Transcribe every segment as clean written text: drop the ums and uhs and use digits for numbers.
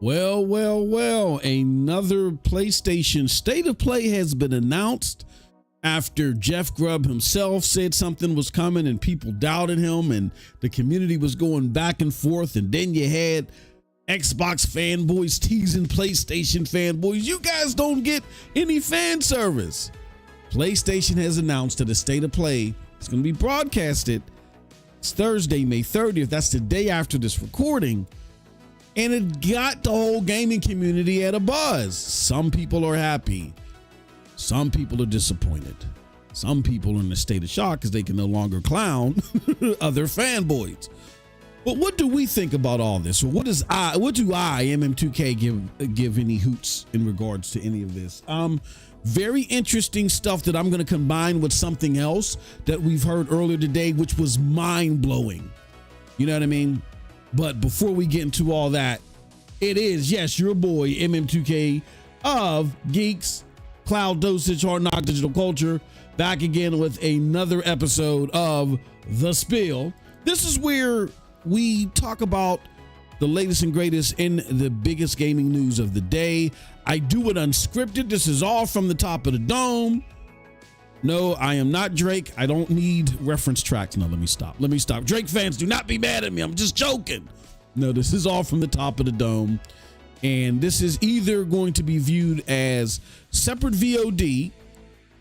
Well, another PlayStation State of Play has been announced after Jeff Grubb himself said something was coming and people doubted him and the community was going back and forth. And then you had Xbox fanboys teasing PlayStation fanboys. You guys don't get any fan service. PlayStation has announced that a State of Play is going to be broadcasted. It's Thursday, May 30th. That's the day after this recording. And it got the whole gaming community at a buzz. Some people are happy. Some people are disappointed. Some people are in a state of shock because they can no longer clown other fanboys. But what do we think about all this? Or what do I, MM2K, give any hoots in regards to any of this? Very interesting stuff that I'm going to combine with something else that we've heard earlier today, which was mind-blowing. You know what I mean? But before we get into all that, it is, yes, your boy, MM2K of GEIX, Cloud Dosage, Hard Knock Digital Culture, back again with another episode of The Spill. This is where we talk about the latest and greatest in the biggest gaming news of the day. I do it unscripted. This is all from the top of the dome. No, I am not Drake. I don't need reference tracks. No, let me stop. Drake fans, do not be mad at me. I'm just joking. No, this is all from the top of the dome. And this is either going to be viewed as separate VOD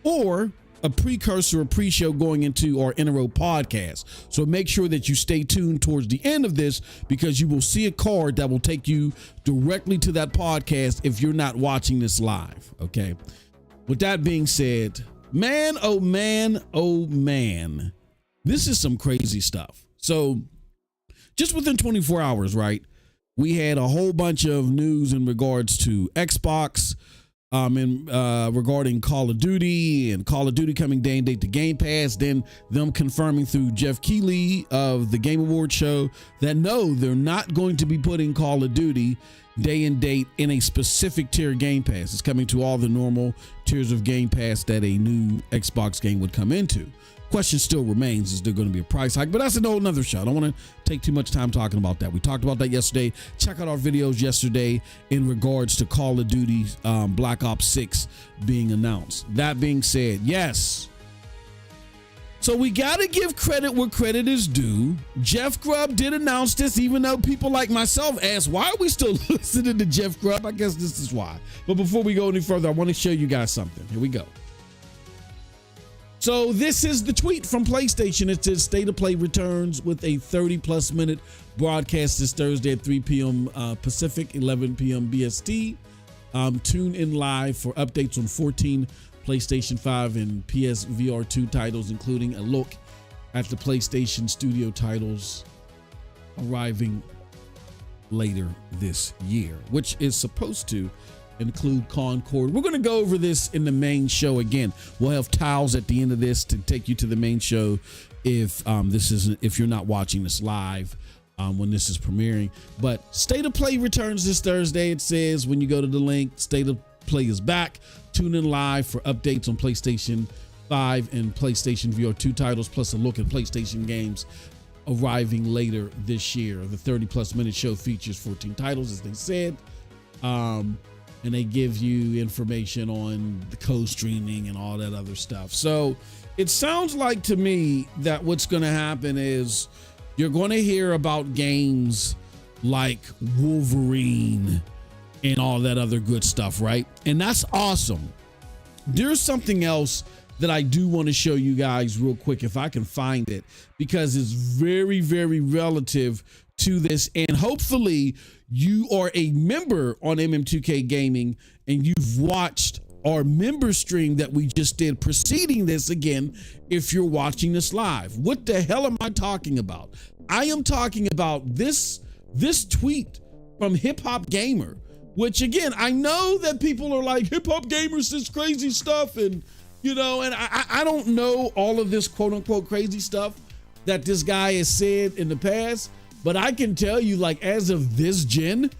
or a precursor or pre-show going into our Inner podcast. So make sure that you stay tuned towards the end of this because you will see a card that will take you directly to that podcast if you're not watching this live. Okay. With that being said, man, oh man, this is some crazy stuff. So just within 24 hours, right, we had a whole bunch of news in regards to Xbox, regarding Call of Duty and Call of Duty coming day and date to Game Pass, then them confirming through Jeff Keighley of the Game Awards show that no, they're not going to be putting Call of Duty day and date in a specific tier Game Pass. It's coming to all the normal tiers of Game Pass that a new Xbox game would come into. Question still remains, is there going to be a price hike? But that's a whole nother show. I don't want to take too much time talking about that. We talked about that yesterday. Check out our videos yesterday in regards to Call of Duty Black Ops 6 being announced. That being said, yes. So we got to give credit where credit is due. Jeff Grubb did announce this, even though people like myself asked, why are we still listening to Jeff Grubb? I guess this is why. But before we go any further, I want to show you guys something. Here we go. So this is the tweet from PlayStation. It says State of Play returns with a 30+ minute broadcast this Thursday at 3 p.m. Pacific, 11 p.m. BST. Tune in live for updates on 14 PlayStation 5 and PS VR 2 titles, including a look at the PlayStation Studio titles arriving later this year, which is supposed to include Concord. We're going to go over this in the main show again. We'll have tiles at the end of this to take you to the main show if you're not watching this live when this is premiering. But State of Play returns this Thursday. It says when you go to the link, State of Play is back. Tune in live for updates on PlayStation 5 and PlayStation VR 2 titles, plus a look at PlayStation games arriving later this year. The 30+ minute show features 14 titles, as they said. And they give you information on the co-streaming and all that other stuff. So it sounds like to me that what's going to happen is you're going to hear about games like Wolverine and all that other good stuff, right? And that's awesome. There's something else that I do want to show you guys real quick, if I can find it, because it's very, very relative to this. And hopefully you are a member on MM2K Gaming and you've watched our member stream that we just did preceding this. Again, if you're watching this live, what the hell am I talking about? I am talking about this tweet from Hip Hop Gamer, which again, I know that people are like, Hip Hop Gamer says crazy stuff, and you know, and I don't know all of this quote unquote crazy stuff that this guy has said in the past. But I can tell you, like, as of this gen,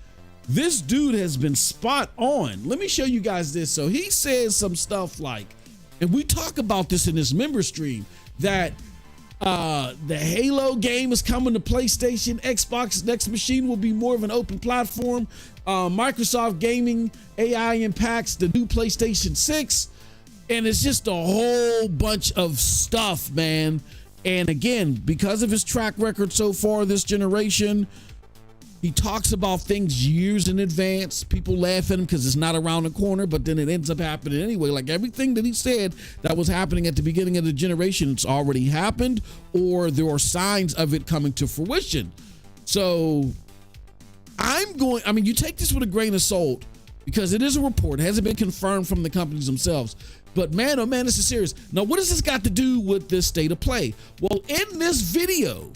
this dude has been spot on. Let me show you guys this. So he says some stuff like, and we talk about this in this member stream, that The Halo game is coming to PlayStation, Xbox. Next machine will be more of an open platform. Microsoft Gaming AI impacts the new PlayStation 6. And it's just a whole bunch of stuff, man. And again, because of his track record so far this generation, he talks about things years in advance. People laugh at him because it's not around the corner, but then it ends up happening anyway. Like everything that he said that was happening at the beginning of the generation, it's already happened, or there are signs of it coming to fruition. So you take this with a grain of salt because it is a report. It hasn't been confirmed from the companies themselves. But man, oh man, this is serious. Now, what does this got to do with this state of play? Well, in this video,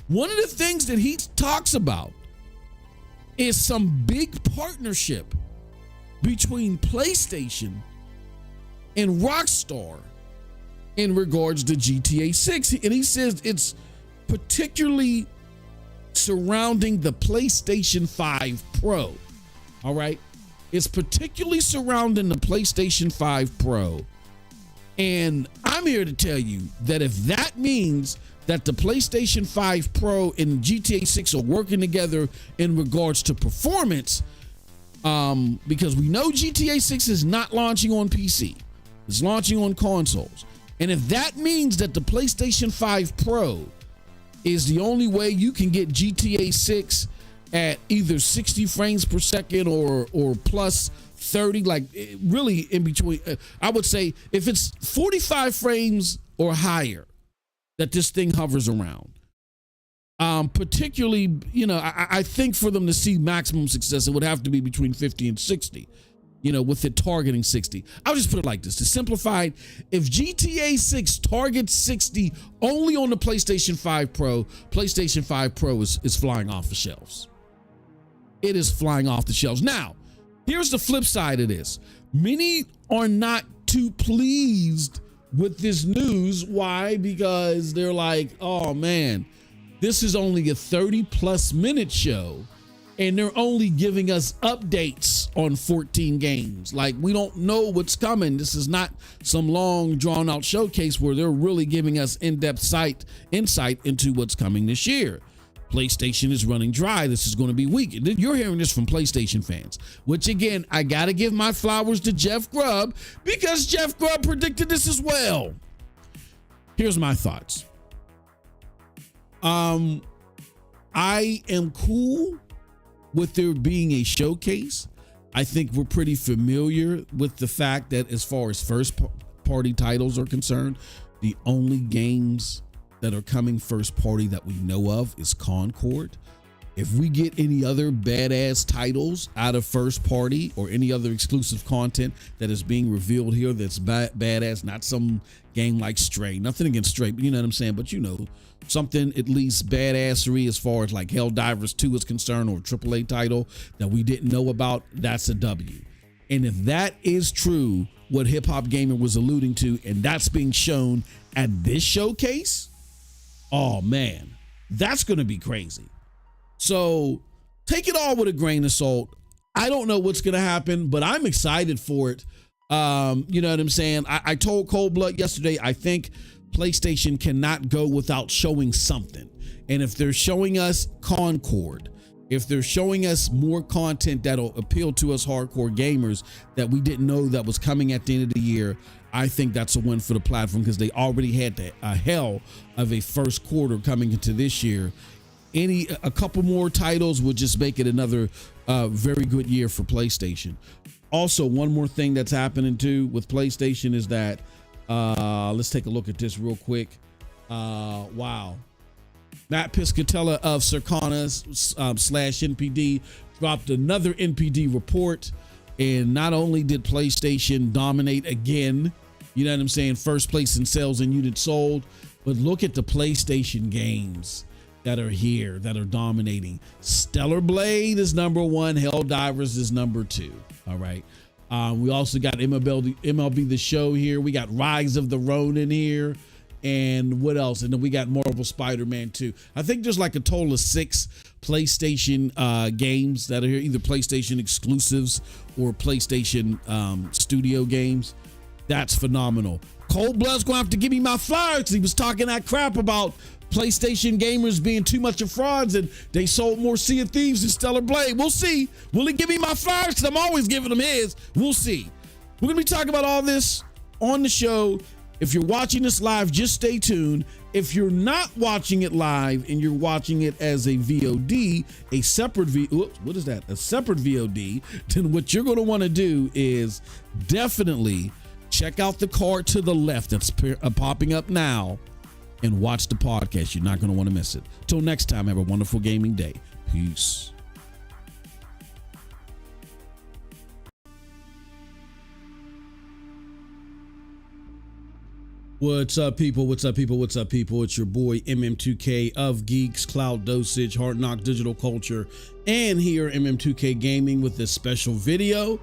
one of the things that he talks about is some big partnership between PlayStation and Rockstar in regards to GTA 6. And he says it's particularly surrounding the PlayStation 5 Pro. All right. It's particularly surrounding the PlayStation 5 Pro. And I'm here to tell you that if that means that the PlayStation 5 Pro and GTA 6 are working together in regards to performance, because we know GTA 6 is not launching on PC. It's launching on consoles. And if that means that the PlayStation 5 Pro is the only way you can get GTA 6 at either 60 frames per second or plus 30, like really in between, I would say if it's 45 frames or higher that this thing hovers around, particularly, I think for them to see maximum success, it would have to be between 50 and 60, with it targeting 60. I'll just put it like this, to simplify it, if GTA 6 targets 60 only on the PlayStation 5 Pro, PlayStation 5 Pro is flying off the shelves. It is flying off the shelves. Now, here's the flip side of this. Many are not too pleased with this news. Why? Because they're like, oh man, this is only a 30+ minute show and they're only giving us updates on 14 games. Like, we don't know what's coming. This is not some long drawn out showcase where they're really giving us in-depth insight into what's coming this year. PlayStation is running dry. This is going to be weak. You're hearing this from PlayStation fans, which again, I got to give my flowers to Jeff Grubb because Jeff Grubb predicted this as well. Here's my thoughts. I am cool with there being a showcase. I think we're pretty familiar with the fact that as far as first party titles are concerned, the only games that are coming first party that we know of is Concord. If we get any other badass titles out of first party or any other exclusive content that is being revealed here that's badass, not some game like Stray, nothing against Stray, but you know what I'm saying, but something at least badassery as far as like Helldivers 2 is concerned, or a AAA title that we didn't know about, that's a W. And if that is true, what Hip Hop Gamer was alluding to, and that's being shown at this showcase, oh man, that's going to be crazy. So take it all with a grain of salt. I don't know what's going to happen, but I'm excited for it. You know what I'm saying? I told Cold Blood yesterday, I think PlayStation cannot go without showing something. And if they're showing us Concord, if they're showing us more content that'll appeal to us hardcore gamers that we didn't know that was coming at the end of the year, I think that's a win for the platform because they already had a hell of a first quarter coming into this year. A couple more titles would just make it another very good year for PlayStation. Also, one more thing that's happening too with PlayStation is that let's take a look at this real quick. Wow. Matt Piscatella of Circana / NPD dropped another NPD report. And not only did PlayStation dominate again, you know what I'm saying, first place in sales and units sold, but look at the PlayStation games that are here, that are dominating. Stellar Blade is number 1. Helldivers is number 2. All right. We also got MLB The Show here. We got Rise of the Ronin here. And what else? And then we got Marvel Spider-Man 2. I think there's like a total of 6 PlayStation games that are here, either PlayStation exclusives or PlayStation studio games. That's phenomenal. Cold Blood's gonna have to give me my flowers. He was talking that crap about PlayStation gamers being too much of frauds and they sold more Sea of Thieves than Stellar Blade. We'll see. Will he give me my flowers? Because I'm always giving him his. We'll see. We're gonna be talking about all this on the show. If you're watching this live, just stay tuned. If you're not watching it live and you're watching it as a VOD, a separate a separate VOD, then what you're going to want to do is definitely check out the card to the left that's popping up now and watch the podcast. You're not going to want to miss it. Till next time, have a wonderful gaming day. Peace. What's up, people? What's up, people? What's up, people? It's your boy MM2K of GEIX, Cloud Dosage, Hard Knock Digital Culture, and here MM2K Gaming with this special video.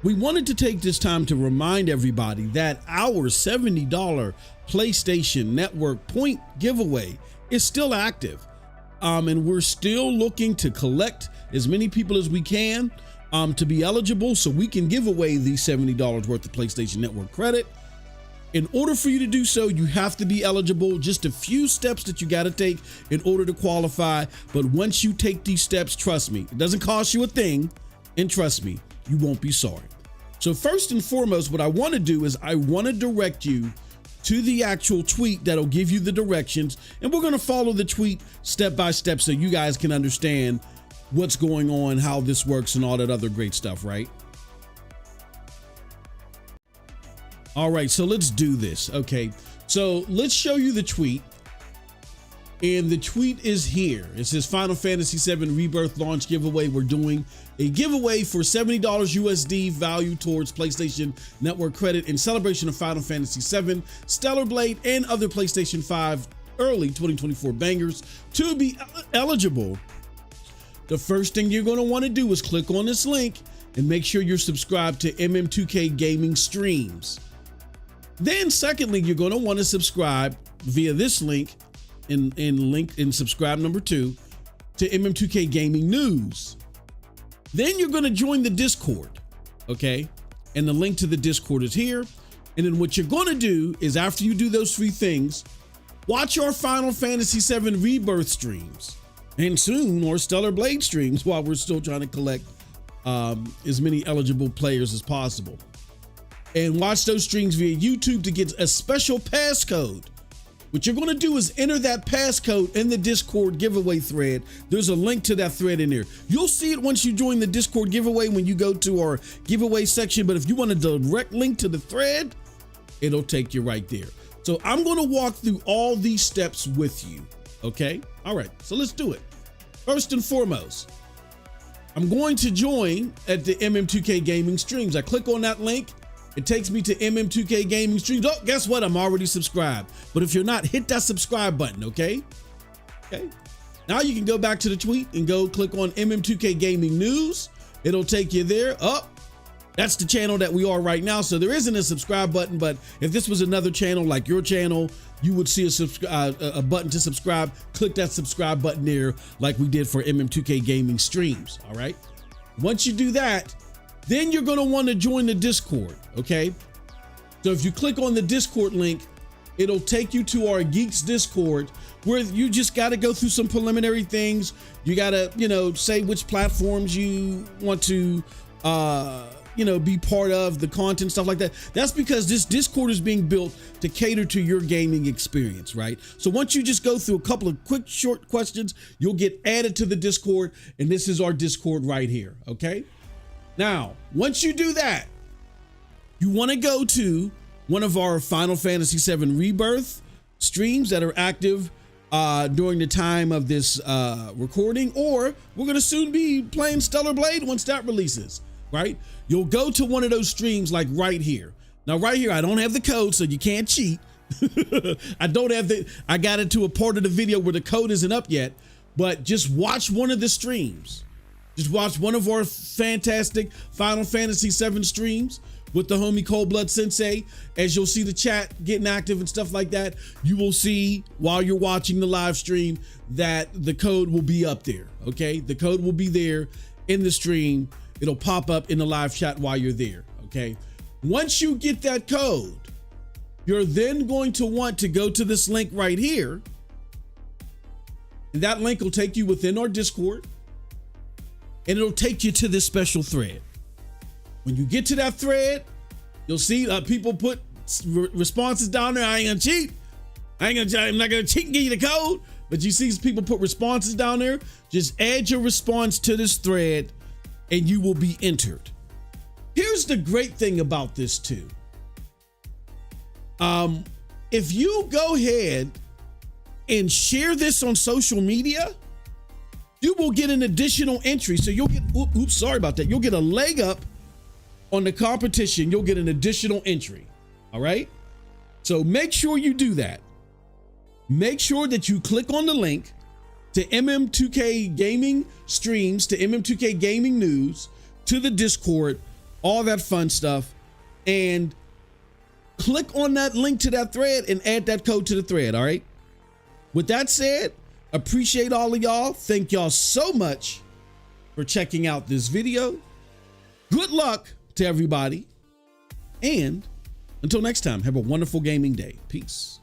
We wanted to take this time to remind everybody that our $70 PlayStation Network point giveaway is still active. And we're still looking to collect as many people as we can to be eligible so we can give away the $70 worth of PlayStation Network credit. In order for you to do so, you have to be eligible. Just a few steps that you got to take in order to qualify. But once you take these steps, trust me, it doesn't cost you a thing. And trust me, you won't be sorry. So first and foremost, what I want to do is I want to direct you to the actual tweet that'll give you the directions. And we're going to follow the tweet step by step so you guys can understand what's going on, how this works, and all that other great stuff, right? All right, so let's do this. Okay, so let's show you the tweet. And the tweet is here. It says Final Fantasy VII Rebirth launch giveaway. We're doing a giveaway for $70 USD value towards PlayStation Network credit in celebration of Final Fantasy VII, Stellar Blade, and other PlayStation 5 early 2024 bangers. To be eligible, the first thing you're going to want to do is click on this link and make sure you're subscribed to MM2K Gaming Streams. Then secondly, you're going to want to subscribe via this link in subscribe number 2 to MM2K Gaming News. Then you're going to join the Discord, okay? And the link to the Discord is here. And then what you're going to do is after you do those 3 things, watch our Final Fantasy VII Rebirth streams and soon more Stellar Blade streams while we're still trying to collect as many eligible players as possible. And watch those streams via YouTube to get a special passcode. What you're going to do is enter that passcode in the Discord giveaway thread. There's a link to that thread in there. You'll see it once you join the Discord giveaway when you go to our giveaway section. But if you want a direct link to the thread, it'll take you right there. So I'm going to walk through all these steps with you. Okay. All right. So let's do it. First and foremost, I'm going to join at the MM2K Gaming streams. I click on that link. It takes me to MM2K Gaming Streams. Oh, guess what? I'm already subscribed. But if you're not, hit that subscribe button, okay? Okay. Now you can go back to the tweet and go click on MM2K Gaming News. It'll take you there. Oh, that's the channel that we are right now. So there isn't a subscribe button, but if this was another channel like your channel, you would see a button to subscribe. Click that subscribe button there like we did for MM2K Gaming Streams, all right? Once you do that, then you're going to want to join the Discord, okay? So if you click on the Discord link, it'll take you to our GEIX Discord where you just got to go through some preliminary things. You got to, say which platforms you want to, be part of, the content, stuff like that. That's because this Discord is being built to cater to your gaming experience, right? So once you just go through a couple of quick, short questions, you'll get added to the Discord, and this is our Discord right here, okay? Now, once you do that, you want to go to one of our Final Fantasy VII Rebirth streams that are active during the time of this recording, or we're going to soon be playing Stellar Blade once that releases, right? You'll go to one of those streams like right here. Now, right here, I don't have the code, so you can't cheat. I got it to a part of the video where the code isn't up yet, but just watch one of the streams. Just watch one of our fantastic Final Fantasy VII streams with the homie Cold Blood Sensei. As you'll see the chat getting active and stuff like that, you will see while you're watching the live stream that the code will be up there, okay? The code will be there in the stream. It'll pop up in the live chat while you're there, okay? Once you get that code, You're then going to want to go to this link right here. And that link will take you within our Discord. And it'll take you to this special thread. When you get to that thread, you'll see people put responses down there. I ain't gonna cheat. I'm not gonna cheat and give you the code. But you see people put responses down there. Just add your response to this thread and you will be entered. Here's the great thing about this too. If you go ahead and share this on social media, you will get an additional entry. So you'll get, sorry about that. You'll get a leg up on the competition. You'll get an additional entry. All right. So make sure you do that. Make sure that you click on the link to MM2K Gaming Streams, to MM2K Gaming News, to the Discord, all that fun stuff, and click on that link to that thread and add that code to the thread. All right. With that said, appreciate all of y'all. Thank y'all so much for checking out this video. Good luck to everybody. And until next time, have a wonderful gaming day. Peace.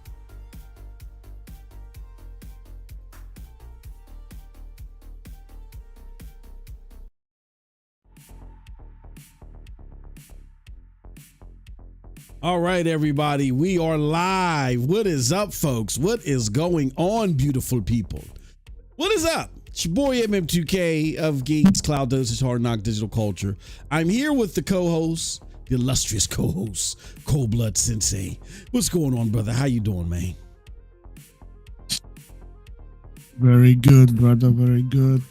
All right, everybody, we are live. What is up, folks? What is going on, beautiful people? What is up? It's your boy MM2K of GEIX, Cloud Dosage, Hard Knock Digital Culture. I'm here with the co-host, the illustrious co-host, Cold Blood Sensei. What's going on, brother? How you doing, man? Very good, brother. Very good.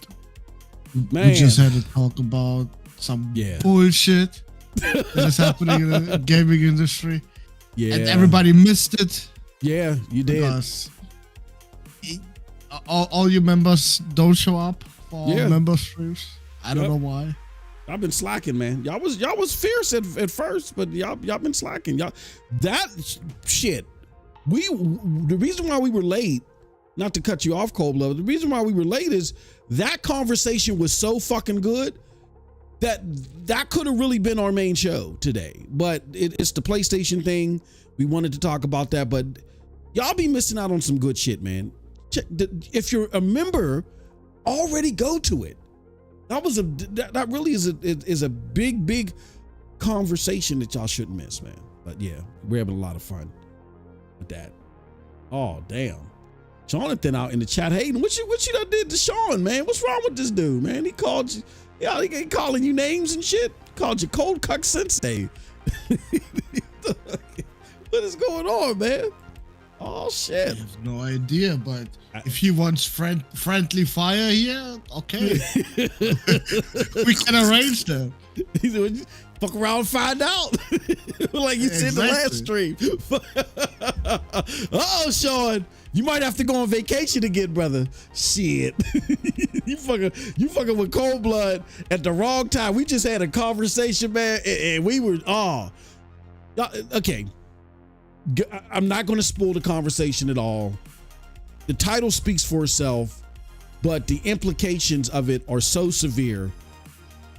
Man. We just had to talk about some bullshit that is happening in the gaming industry. Yeah. And everybody missed it. Yeah, you did. Because all your members don't show up for member streams. I don't know why. Y'all been slacking, man. Y'all was fierce at first, but y'all been slacking. Y'all that shit. The reason why we were late, not to cut you off, Cold Blood, the reason why we were late is that conversation was so fucking good that could have really been our main show today. But it's the PlayStation thing. We wanted to talk about that, but y'all be missing out on some good shit, man. If you're a member, already go to it. That really is a big conversation that y'all shouldn't miss, man. But yeah, we're having a lot of fun with that. Oh damn, Jonathan out in the chat. Hey, what you done did to Sean, man? What's wrong with this dude, man? He called you. Yeah, he ain't calling you names and shit. Called you Cold Cuck Sensei. What is going on, man? Oh shit! I have no idea, but if he wants friendly fire here, okay, we can arrange that. He said, "Fuck around, and find out." Like you said in the last stream. Oh, Sean, you might have to go on vacation again, brother. Shit, you fucking with Cold Blood at the wrong time. We just had a conversation, man, and we were okay. I'm not going to spoil the conversation at all. The title speaks for itself, but the implications of it are so severe.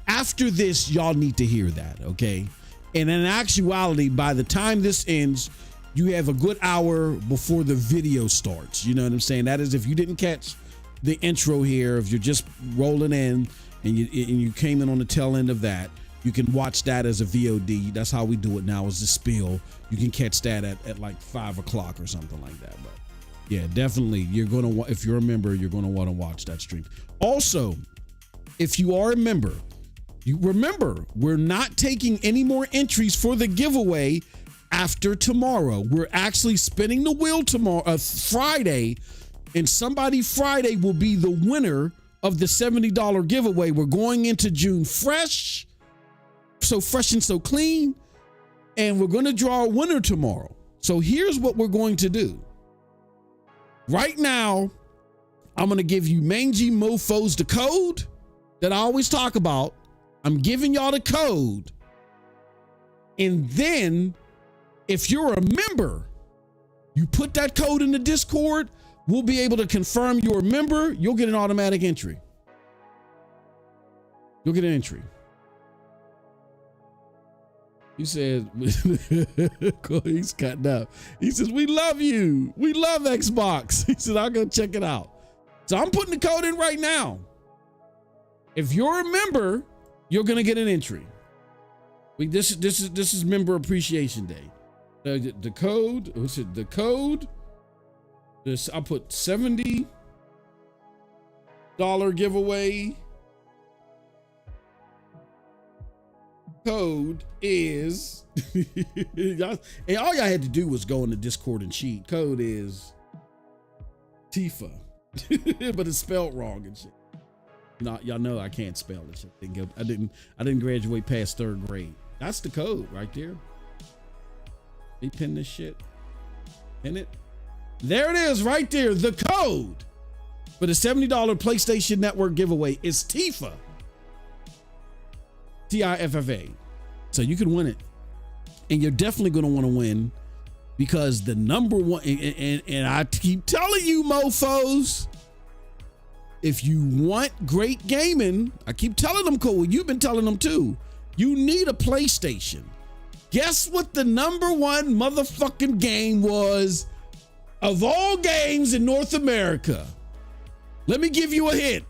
After this, y'all need to hear that, okay? And in actuality, by the time this ends, you have a good hour before the video starts. You know what I'm saying? That is, if you didn't catch the intro here, if you're just rolling in and you came in on the tail end of that, you can watch that as a VOD. That's how we do it now, is the spiel. You can catch that at like 5 o'clock or something like that. But yeah, definitely, if you're a member, you're gonna want to watch that stream. Also, if you are a member, you remember, we're not taking any more entries for the giveaway after tomorrow. We're actually spinning the wheel tomorrow, Friday, and somebody Friday will be the winner of the $70 giveaway. We're going into June fresh. So fresh and so clean, and we're going to draw a winner tomorrow. So here's what we're going to do. Right now, I'm going to give you Mangy Mofos the code that I always talk about. I'm giving y'all the code. And then if you're a member, you put that code in the Discord, we'll be able to confirm you're a member. You'll get an automatic entry. You'll get an entry. He said, he's cutting up. He says, we love you. We love Xbox. He said, I'll go check it out. So I'm putting the code in right now. If you're a member, you're going to get an entry. This is Member Appreciation Day. The code, what's it? The code, I'll put $70 giveaway. Code is and all y'all had to do was go in the Discord and cheat. Code is Tifa. But it's spelled wrong and shit. Y'all know I can't spell it. Shit. I didn't graduate past 3rd grade. That's the code right there. They pin this shit. Pin it. There it is right there. The code for the $70 PlayStation Network giveaway is Tifa. Tiffa. So you can win it. And you're definitely going to want to win because the number one, and I keep telling you, mofos, if you want great gaming, I keep telling them, Cole, you've been telling them too, you need a PlayStation. Guess what the number one motherfucking game was of all games in North America? Let me give you a hint.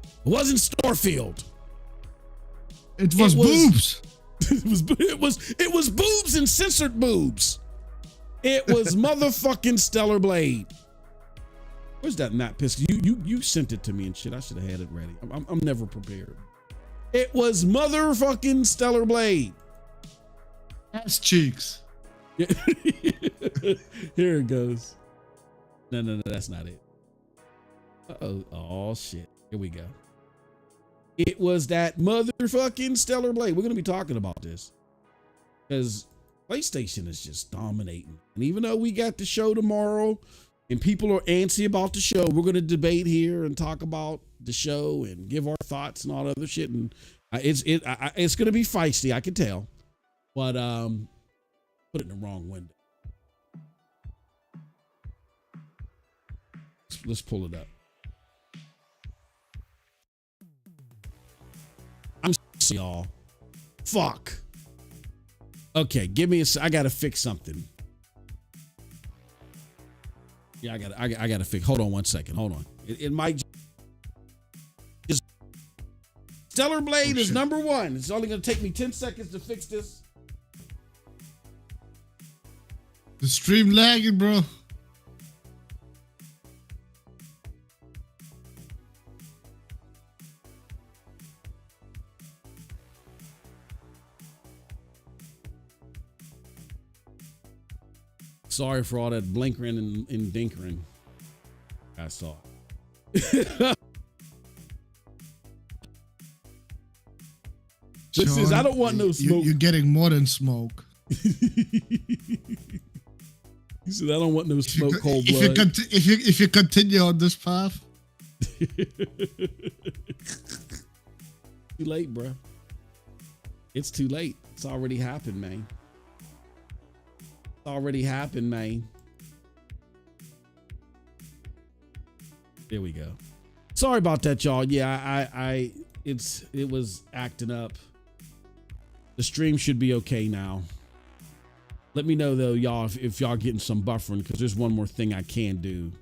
It wasn't Starfield. It was boobs. It was boobs and censored boobs. It was motherfucking Stellar Blade. Where's that map pistol? You sent it to me and shit. I should have had it ready. I'm never prepared. It was motherfucking Stellar Blade. Ass cheeks. Here it goes. No, that's not it. Oh shit. Here we go. It was that motherfucking Stellar Blade. We're going to be talking about this because PlayStation is just dominating. And even though we got the show tomorrow and people are antsy about the show, we're going to debate here and talk about the show and give our thoughts and all that other shit. And it's going to be feisty, I can tell. But put it in the wrong window. Let's pull it up. I'm sorry, y'all. Fuck. Okay, give me I gotta fix something. Yeah, I gotta fix. Hold on one second. Hold on. It might just Stellar Blade is number one. It's only gonna take me 10 seconds to fix this. The stream lagging, bro. Sorry for all that blinkering and dinkering. I saw. This is, I don't want no smoke. You're getting more than smoke. He said, I don't want no smoke, cold blood. If you continue on this path. Too late, bro. It's too late. It's already happened, man. It's already happened, man. There we go. Sorry about that, y'all. Yeah, it was acting up. The stream should be okay now. Let me know though, y'all, if y'all getting some buffering, because there's one more thing I can do.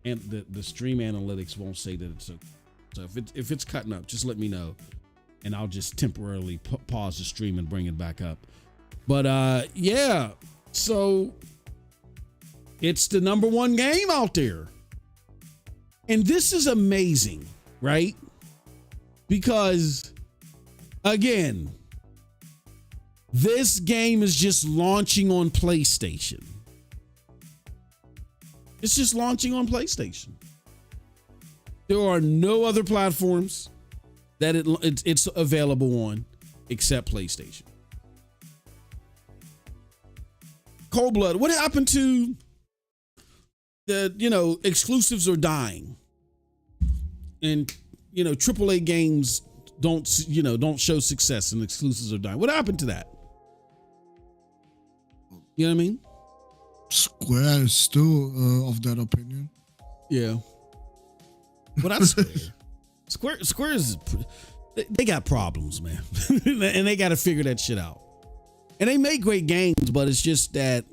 And the stream analytics won't say that it's okay. So if it's cutting up, just let me know, and I'll just temporarily pause the stream and bring it back up. But yeah, so it's the number one game out there. And this is amazing, right? Because again, this game is just launching on PlayStation. It's just launching on PlayStation. There are no other platforms that it's available on except PlayStation. Cold blood. What happened to the, exclusives are dying, and AAA games don't show success and exclusives are dying. What happened to that? You know what I mean? Square is still of that opinion. Yeah. Well, that's Square. Square is they got problems, man. And they got to figure that shit out. And they make great games, but it's just that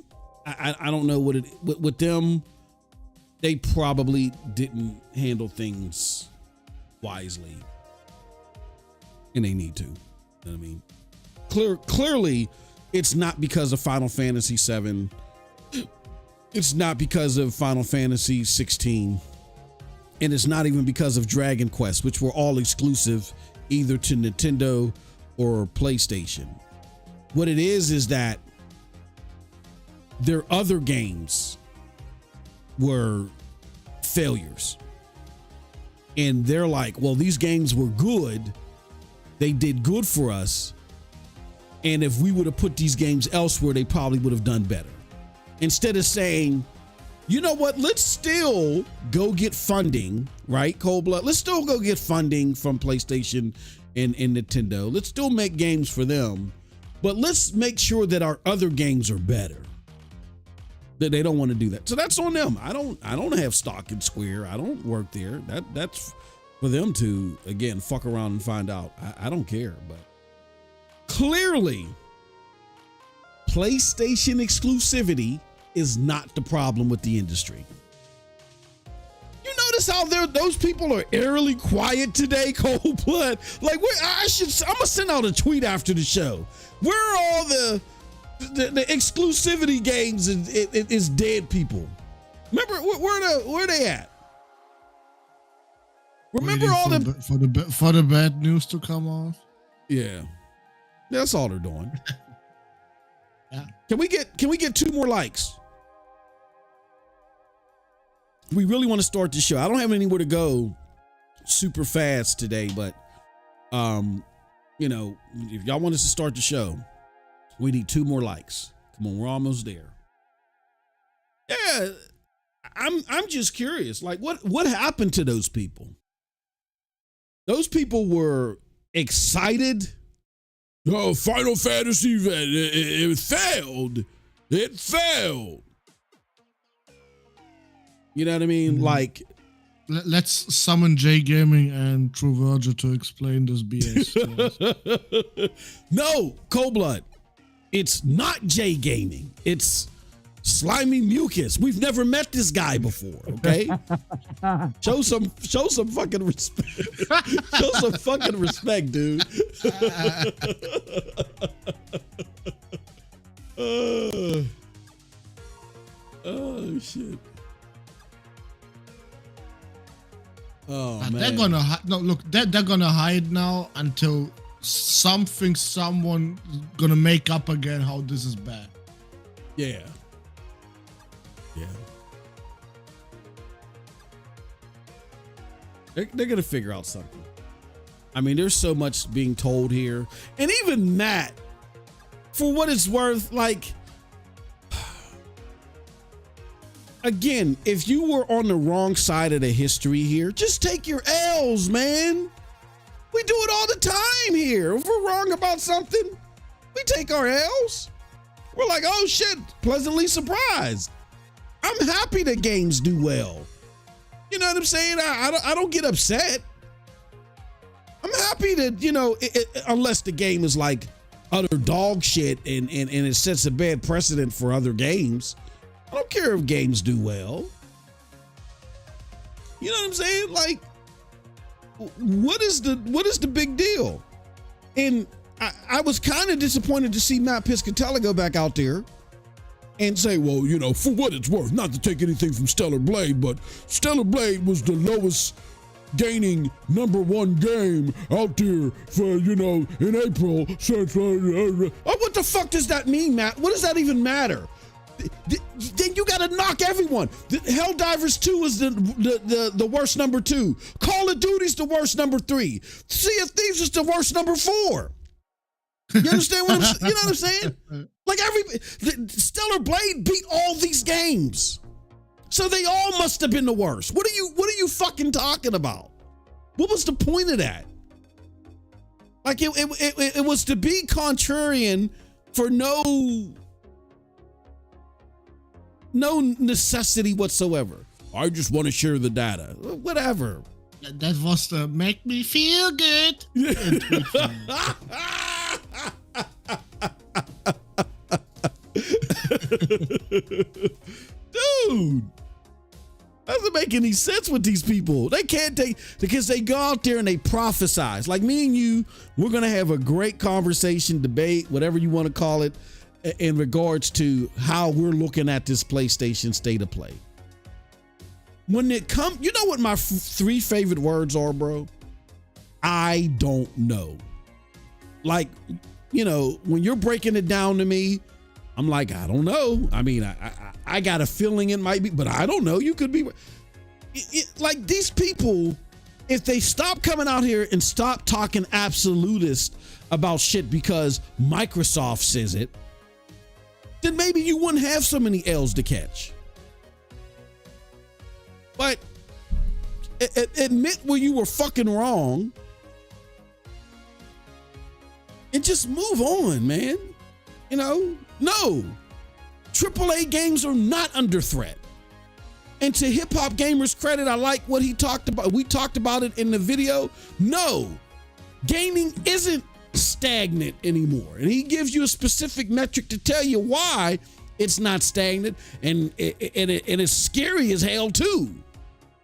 I don't know what with them. They probably didn't handle things wisely, and they need to. You know what I mean? Clearly, it's not because of Final Fantasy VII. It's not because of Final Fantasy 16, and it's not even because of Dragon Quest, which were all exclusive either to Nintendo or PlayStation. What it is that their other games were failures. And they're like, well, these games were good. They did good for us. And if we would have put these games elsewhere, they probably would have done better. Instead of saying, you know what, let's still go get funding, right? Cold Blood. Let's still go get funding from PlayStation and Nintendo. Let's still make games for them. But let's make sure that our other games are better. That they don't want to do that. So that's on them. I don't have stock in Square. I don't work there. That's for them to, again, fuck around and find out. I don't care. But clearly, PlayStation exclusivity is not the problem with the industry. You notice how those people are eerily quiet today, Cold Blood? Like, I'm gonna send out a tweet after the show. Where are all the exclusivity games is dead people? Remember where they at? Remember all for the bad news to come on. Yeah, that's all they're doing. Yeah. Can we get 2 more likes? We really want to start the show. I don't have anywhere to go super fast today, but you know, if y'all want us to start the show, we need 2 more likes. Come on, we're almost there. Yeah, I'm just curious. Like, what happened to those people? Those people were excited. Oh, Final Fantasy, it failed. It failed. You know what I mean? Mm-hmm. Like, let's summon J Gaming and True Virgil to explain this BS to us. No, Cold Blood. It's not J Gaming. It's Slimy Mucus. We've never met this guy before. Okay, show some fucking respect. Show some fucking respect, dude. Oh shit. Oh man. They're gonna they're gonna hide now until someone gonna make up again how this is bad. Yeah. They're gonna figure out something. I mean, there's so much being told here, and even Matt, for what it's worth, like, again, if you were on the wrong side of the history here, just take your L's, man. We do it all the time here. If we're wrong about something, we take our L's. We're like, oh shit, pleasantly surprised. I'm happy that games do well. You know what I'm saying? I don't get upset. I'm happy that, you know, unless the game is like utter dog shit and it sets a bad precedent for other games. I don't care if games do well. You know what I'm saying? Like, what is the big deal? And I was kind of disappointed to see Matt Piscatella go back out there and say, well, you know, for what it's worth, not to take anything from Stellar Blade, but Stellar Blade was the lowest gaining #1 game out there for, you know, in April. Oh, what the fuck does that mean, Matt? What does that even matter? Then you gotta knock everyone. Helldivers 2 is the worst #2. Call of Duty's the worst #3. Sea of Thieves is the worst #4. You understand what I'm? You know what I'm saying? Like Stellar Blade beat all these games, so they all must have been the worst. What are you fucking talking about? What was the point of that? Like it was to be contrarian for no necessity whatsoever. I just want to share the data. Whatever. That was the make me feel good. Dude, doesn't make any sense with these people. They can't take, because they go out there and they prophesize. Like me and you, we're going to have a great conversation, debate, whatever you want to call it, in regards to how we're looking at this PlayStation State of Play. When it comes, you know what my three favorite words are, bro? I don't know. Like, you know, when you're breaking it down to me, I'm like, I don't know. I mean, I got a feeling it might be, but I don't know. You could be like these people. If they stop coming out here and stop talking absolutist about shit because Microsoft says it, then maybe you wouldn't have so many L's to catch. But admit where you were fucking wrong and just move on, man. You know, no, AAA games are not under threat. And to Hip Hop Gamer's credit, I like what he talked about. We talked about it in the video. No, gaming isn't stagnant anymore. And he gives you a specific metric to tell you why it's not stagnant. And it's scary as hell too.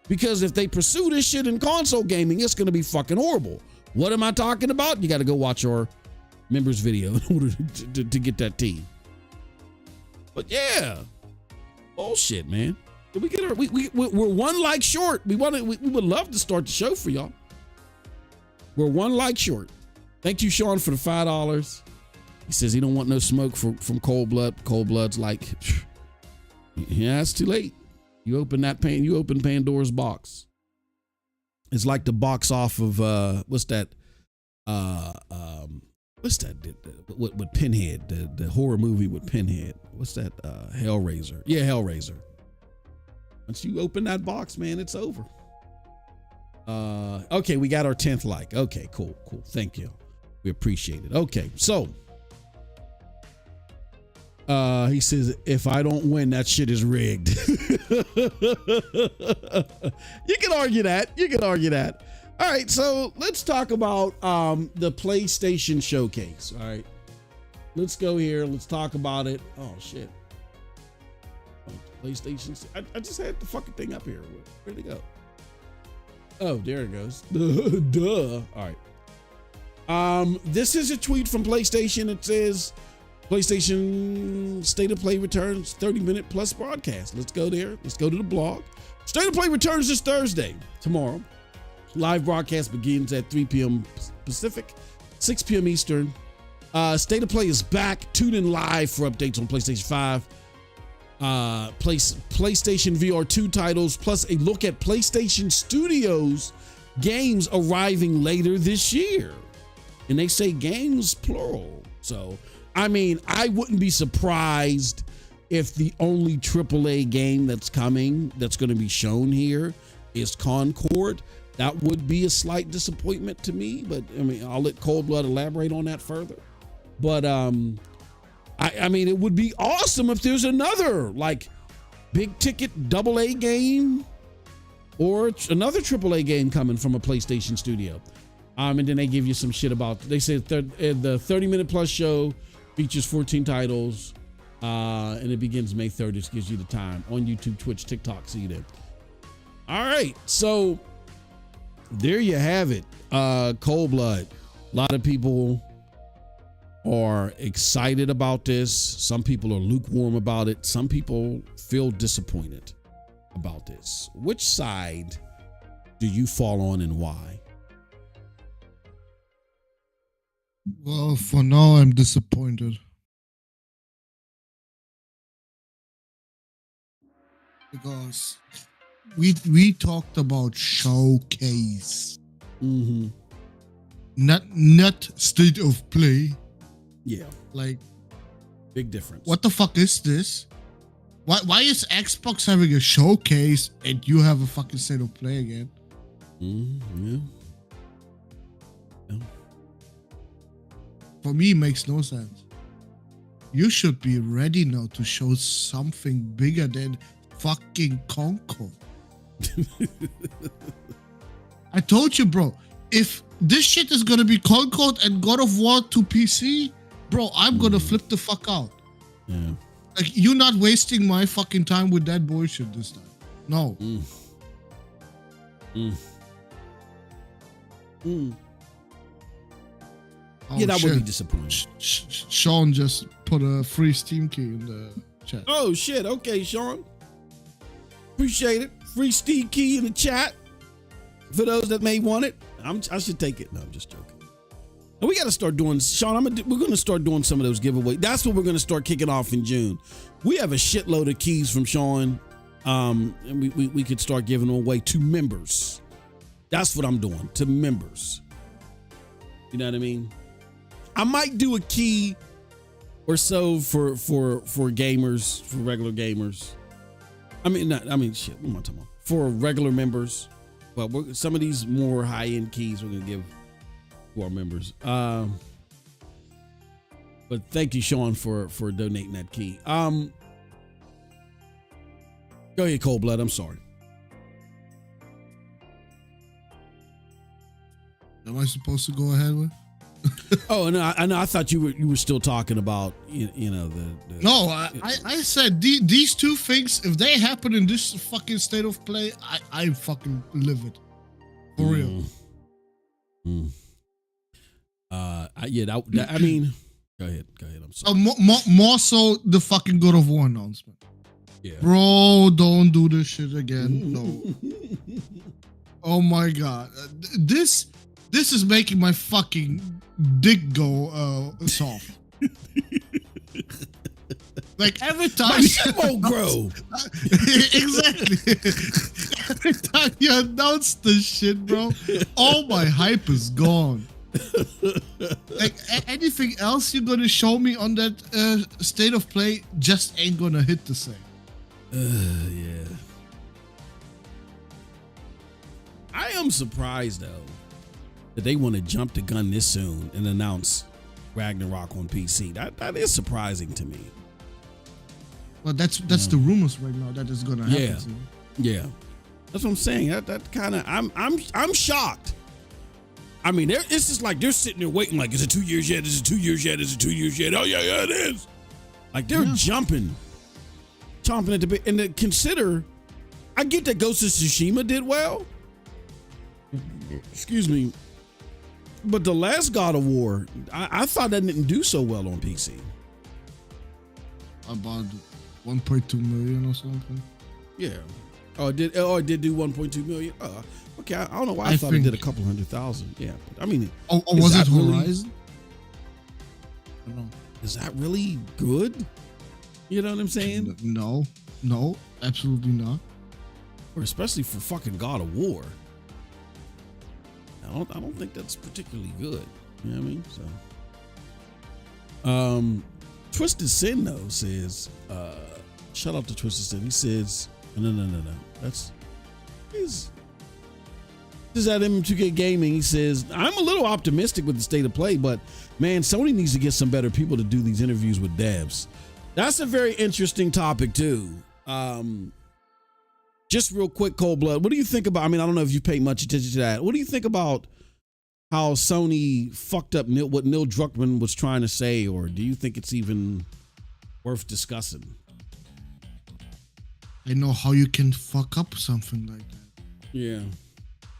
Because if they pursue this shit in console gaming, it's going to be fucking horrible. What am I talking about? You got to go watch our members video in order to get that tea. But yeah, bullshit, man. Did we get we're one like short. We would love to start the show for y'all. We're one like short. Thank you, Sean, for the $5. He says he don't want no smoke from Cold Blood. Cold Blood's like, yeah, it's too late. You open Pandora's box. It's like the box off of what's that with Pinhead, the horror movie with Pinhead. What's that? Hellraiser. Yeah, Hellraiser. Once you open that box, man, it's over. Okay, we got our 10th like. Okay, cool. Thank you. We appreciate it. Okay, so he says, if I don't win, that shit is rigged. You can argue that. All right, so let's talk about the PlayStation Showcase. All right, let's go here. Let's talk about it. Oh, shit. PlayStation. I just had the fucking thing up here. Where'd it go? Oh, there it goes. Duh. All right. This is a tweet from PlayStation. It says, PlayStation State of Play returns 30-minute plus broadcast. Let's go there. Let's go to the blog. State of Play returns this Thursday, tomorrow. Live broadcast begins at 3 p.m. Pacific, 6 p.m. Eastern. State of Play is back. Tune in live for updates on PlayStation 5. PlayStation VR 2 titles, plus a look at PlayStation Studios games arriving later this year. And they say games plural. So, I mean, I wouldn't be surprised if the only AAA game that's coming, that's going to be shown here, is Concord. That would be a slight disappointment to me, but I mean, I'll let Cold Blood elaborate on that further. But I mean, it would be awesome if there's another like big ticket AA game or another AAA game coming from a PlayStation studio. And then they give you some shit about, they say the 30-minute plus show features 14 titles, and it begins May 3rd. This gives you the time on YouTube, Twitch, TikTok. See you there. All right, so there you have it. Cold Blood. A lot of people are excited about this. Some people are lukewarm about it. Some people feel disappointed about this. Which side do you fall on and why? Well, for now, I'm disappointed. Because we talked about showcase. Mm-hmm. Not state of play. Yeah. Like, big difference. What the fuck is this? Why is Xbox having a showcase and you have a fucking state of play again? Yeah. For me, it makes no sense. You should be ready now to show something bigger than fucking Concord. I told you, bro. If this shit is gonna be Concord and God of War to PC, bro, I'm gonna flip the fuck out. Yeah. Like, you're not wasting my fucking time with that bullshit this time. No. Oh, yeah, that would be disappointing. Sean just put a free Steam key in the chat. Oh, shit. Okay, Sean. Appreciate it. Free Steam key in the chat. For those that may want it, I should take it. No, I'm just joking. And we got to start doing, Sean, we're going to start doing some of those giveaways. That's what we're going to start kicking off in June. We have a shitload of keys from Sean. And we could start giving them away to members. That's what I'm doing, to members. You know what I mean? I might do a key or so for gamers, for regular gamers. Shit, what am I talking about? For regular members. But some of these more high-end keys we're going to give to our members. But thank you, Sean, for donating that key. Go ahead, Cold Blood. I'm sorry. Am I supposed to go ahead with? Oh no, I know. I thought you were still talking about the. No, I said these two things. If they happen in this fucking state of play, I fucking live it for real. I mean, go ahead. I'm sorry. More so the fucking God of War announcement. Yeah, bro, don't do this shit again. No. Oh my god, this is making my fucking dick go soft. Like every time my shit won't grow. Exactly. Every time you announce this shit, bro, all my hype is gone. Like anything else you're gonna show me on that state of play just ain't gonna hit the same. Yeah. I am surprised though that they want to jump the gun this soon and announce Ragnarok on PC. That is surprising to me. Well, that's the rumors right now that is gonna happen. Yeah. That's what I'm saying. That kind of I'm shocked. I mean, it's just like they're sitting there waiting. Like, is it 2 years yet? Is it 2 years yet? Is it 2 years yet? Oh yeah, it is. Like they're chomping at the bit. And to consider, I get that Ghost of Tsushima did well. Excuse me. But the last God of War, I thought that didn't do so well on PC. About 1.2 million or something. Yeah. Oh, it did do 1.2 million. Okay. I don't know why I thought it did a couple 100,000. Yeah. But I mean, was it Horizon? I don't know. Is that really good? You know what I'm saying? No, absolutely not. Or especially for fucking God of War. I don't think that's particularly good. You know what I mean? So, Twisted Sin though says, shout out to Twisted Sin. He says, no. This is at MM2K Gaming. He says, I'm a little optimistic with the state of play, but man, Sony needs to get some better people to do these interviews with devs. That's a very interesting topic too. Just real quick, Cold Blood, what do you think about, I don't know if you pay much attention to that. What do you think about how Sony fucked up what Neil Druckmann was trying to say, or do you think it's even worth discussing? I know how you can fuck up something like that. Yeah.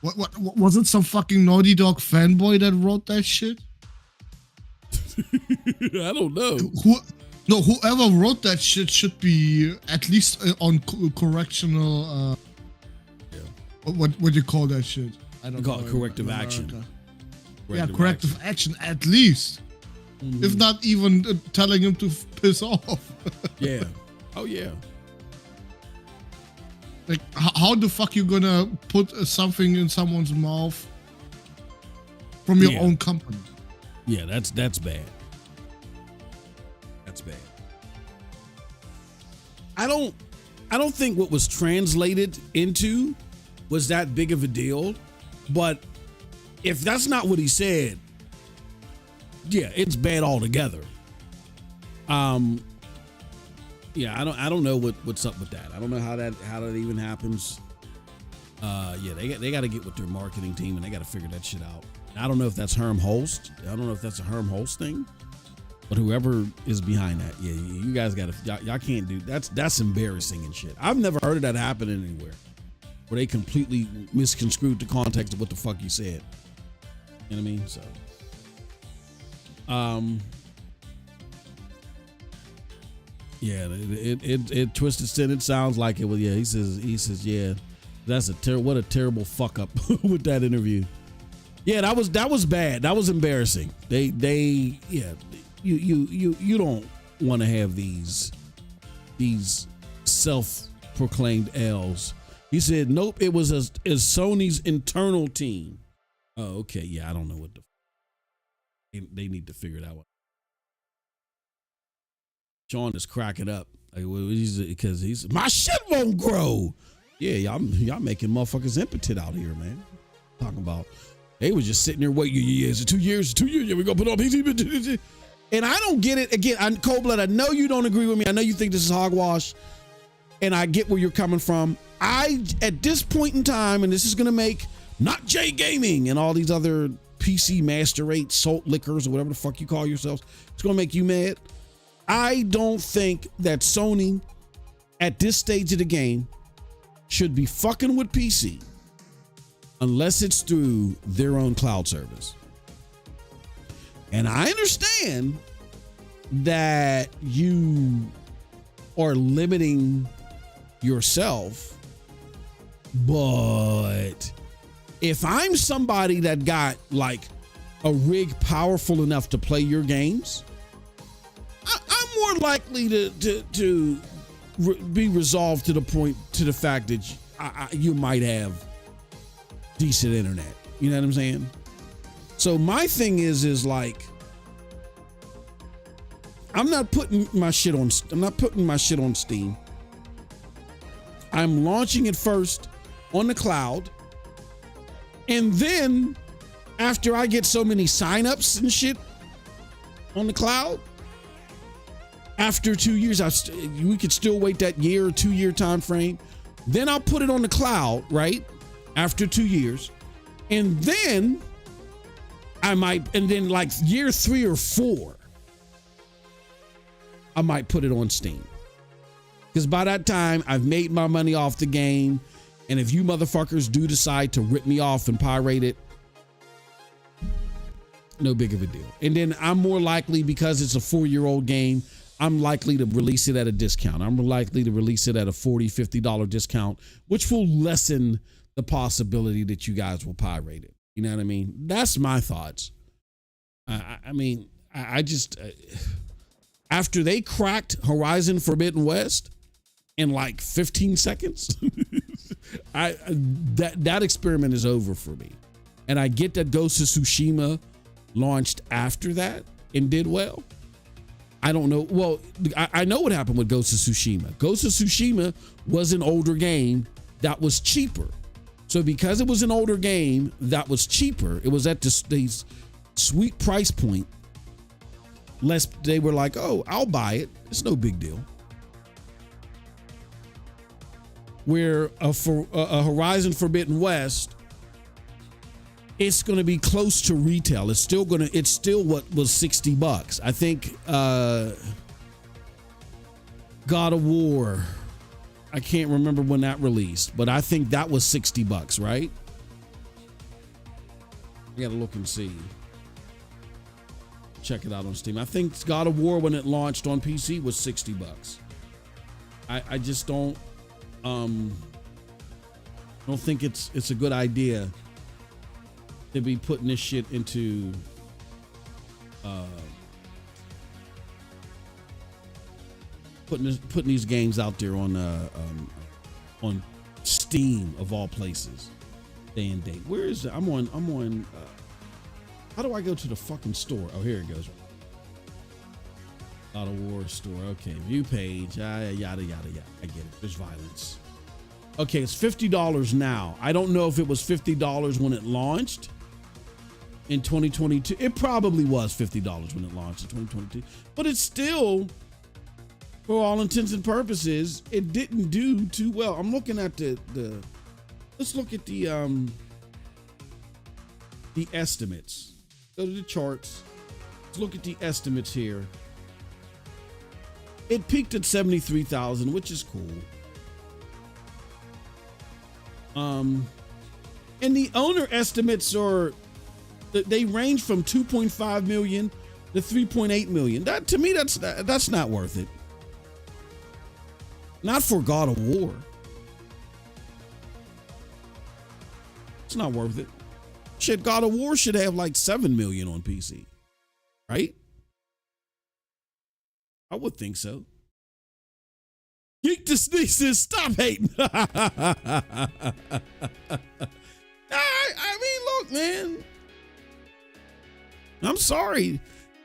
What was it some fucking Naughty Dog fanboy that wrote that shit? I don't know. Whoever wrote that shit should be at least on correctional. What do you call that shit? I don't know. Corrective action. Corrective action at least. Mm-hmm. If not even telling him to piss off. Yeah. Oh yeah. Like, how the fuck you gonna put something in someone's mouth from your own company? Yeah, that's bad. That's bad. I don't think what was translated into was that big of a deal, but if that's not what he said, yeah, it's bad altogether. Yeah, I don't know what's up with that. I don't know how that even happens. Yeah, they got to get with their marketing team and they got to figure that shit out. I don't know if that's Herm Holst. I don't know if that's a Herm Holst thing, but whoever is behind that, yeah, you guys got to, y'all can't do that's embarrassing and shit. I've never heard of that happening anywhere where they completely misconstrued the context of what the fuck you said. You know what I mean? So, yeah, it twisted sin. It sounds like it was. Yeah, he says, yeah, that's what a terrible fuck up with that interview. Yeah, that was bad. That was embarrassing. They yeah, you don't want to have these self-proclaimed L's. He said, nope, it was Sony's internal team. Oh, okay, yeah, I don't know what they need to figure that one. Sean is cracking up because he's my shit won't grow. Yeah, y'all making motherfuckers impotent out here, man. Talking about they was just sitting there waiting. Yeah, it's 2 years. 2 years. Yeah, we gonna put on PC. And I don't get it. Again, I'm Cold Blood. I know you don't agree with me. I know you think this is hogwash, and I get where you're coming from. At this point in time, and this is gonna make not J Gaming and all these other PC Master Race salt lickers or whatever the fuck you call yourselves. It's gonna make you mad. I don't think that Sony at this stage of the game should be fucking with PC unless it's through their own cloud service. And I understand that you are limiting yourself, but if I'm somebody that got like a rig powerful enough to play your games, I'm more likely to be resolved to the fact that you might have decent internet. You know what I'm saying? So my thing is like, I'm not putting my shit on Steam. I'm launching it first on the cloud. And then after I get so many signups and shit on the cloud, after 2 years, we could still wait that year or 2 year time frame. Then I'll put it on the cloud, right? After 2 years. And then like year 3 or 4, I might put it on Steam. Because by that time, I've made my money off the game. And if you motherfuckers do decide to rip me off and pirate it, no big of a deal. And then I'm more likely, because it's a 4-year-old game, I'm likely to release it at a discount. I'm likely to release it at a $40, $50 discount, which will lessen the possibility that you guys will pirate it. You know what I mean? That's my thoughts. I just, after they cracked Horizon Forbidden West in like 15 seconds, that experiment is over for me. And I get that Ghost of Tsushima launched after that and did well. I don't know. Well, I know what happened with Ghost of Tsushima. Ghost of Tsushima was an older game that was cheaper. So because it was an older game that was cheaper, it was at this sweet price point. Lest they were like, oh, I'll buy it. It's no big deal. Where a Horizon Forbidden West, it's going to be close to retail. It's still what was $60. I think God of War, I can't remember when that released, but I think that was $60, right? I got to look and see. Check it out on Steam. I think God of War, when it launched on PC, was $60. I just don't think it's a good idea to be putting this shit into putting these games out there on Steam of all places, day and date. Where is it? I'm on. How do I go to the fucking store? Oh, here it goes. God of War store. Okay, view page. Yada yada yada. I get it. There's violence. Okay, it's $50 now. I don't know if it was $50 when it launched in 2022. It probably was $50 when it launched in 2022, but it's still, for all intents and purposes, it didn't do too well. I'm looking at the let's look at the estimates. Go to the charts. Let's look at the estimates here. It peaked at 73,000, which is cool. And the owner estimates they range from 2.5 million to 3.8 million. That, to me, that's not worth it. Not for God of War. It's not worth it. Shit, God of War should have like 7 million on PC, right? I would think so. Geek the Sneak says, stop hating. I mean, look, man. I'm sorry.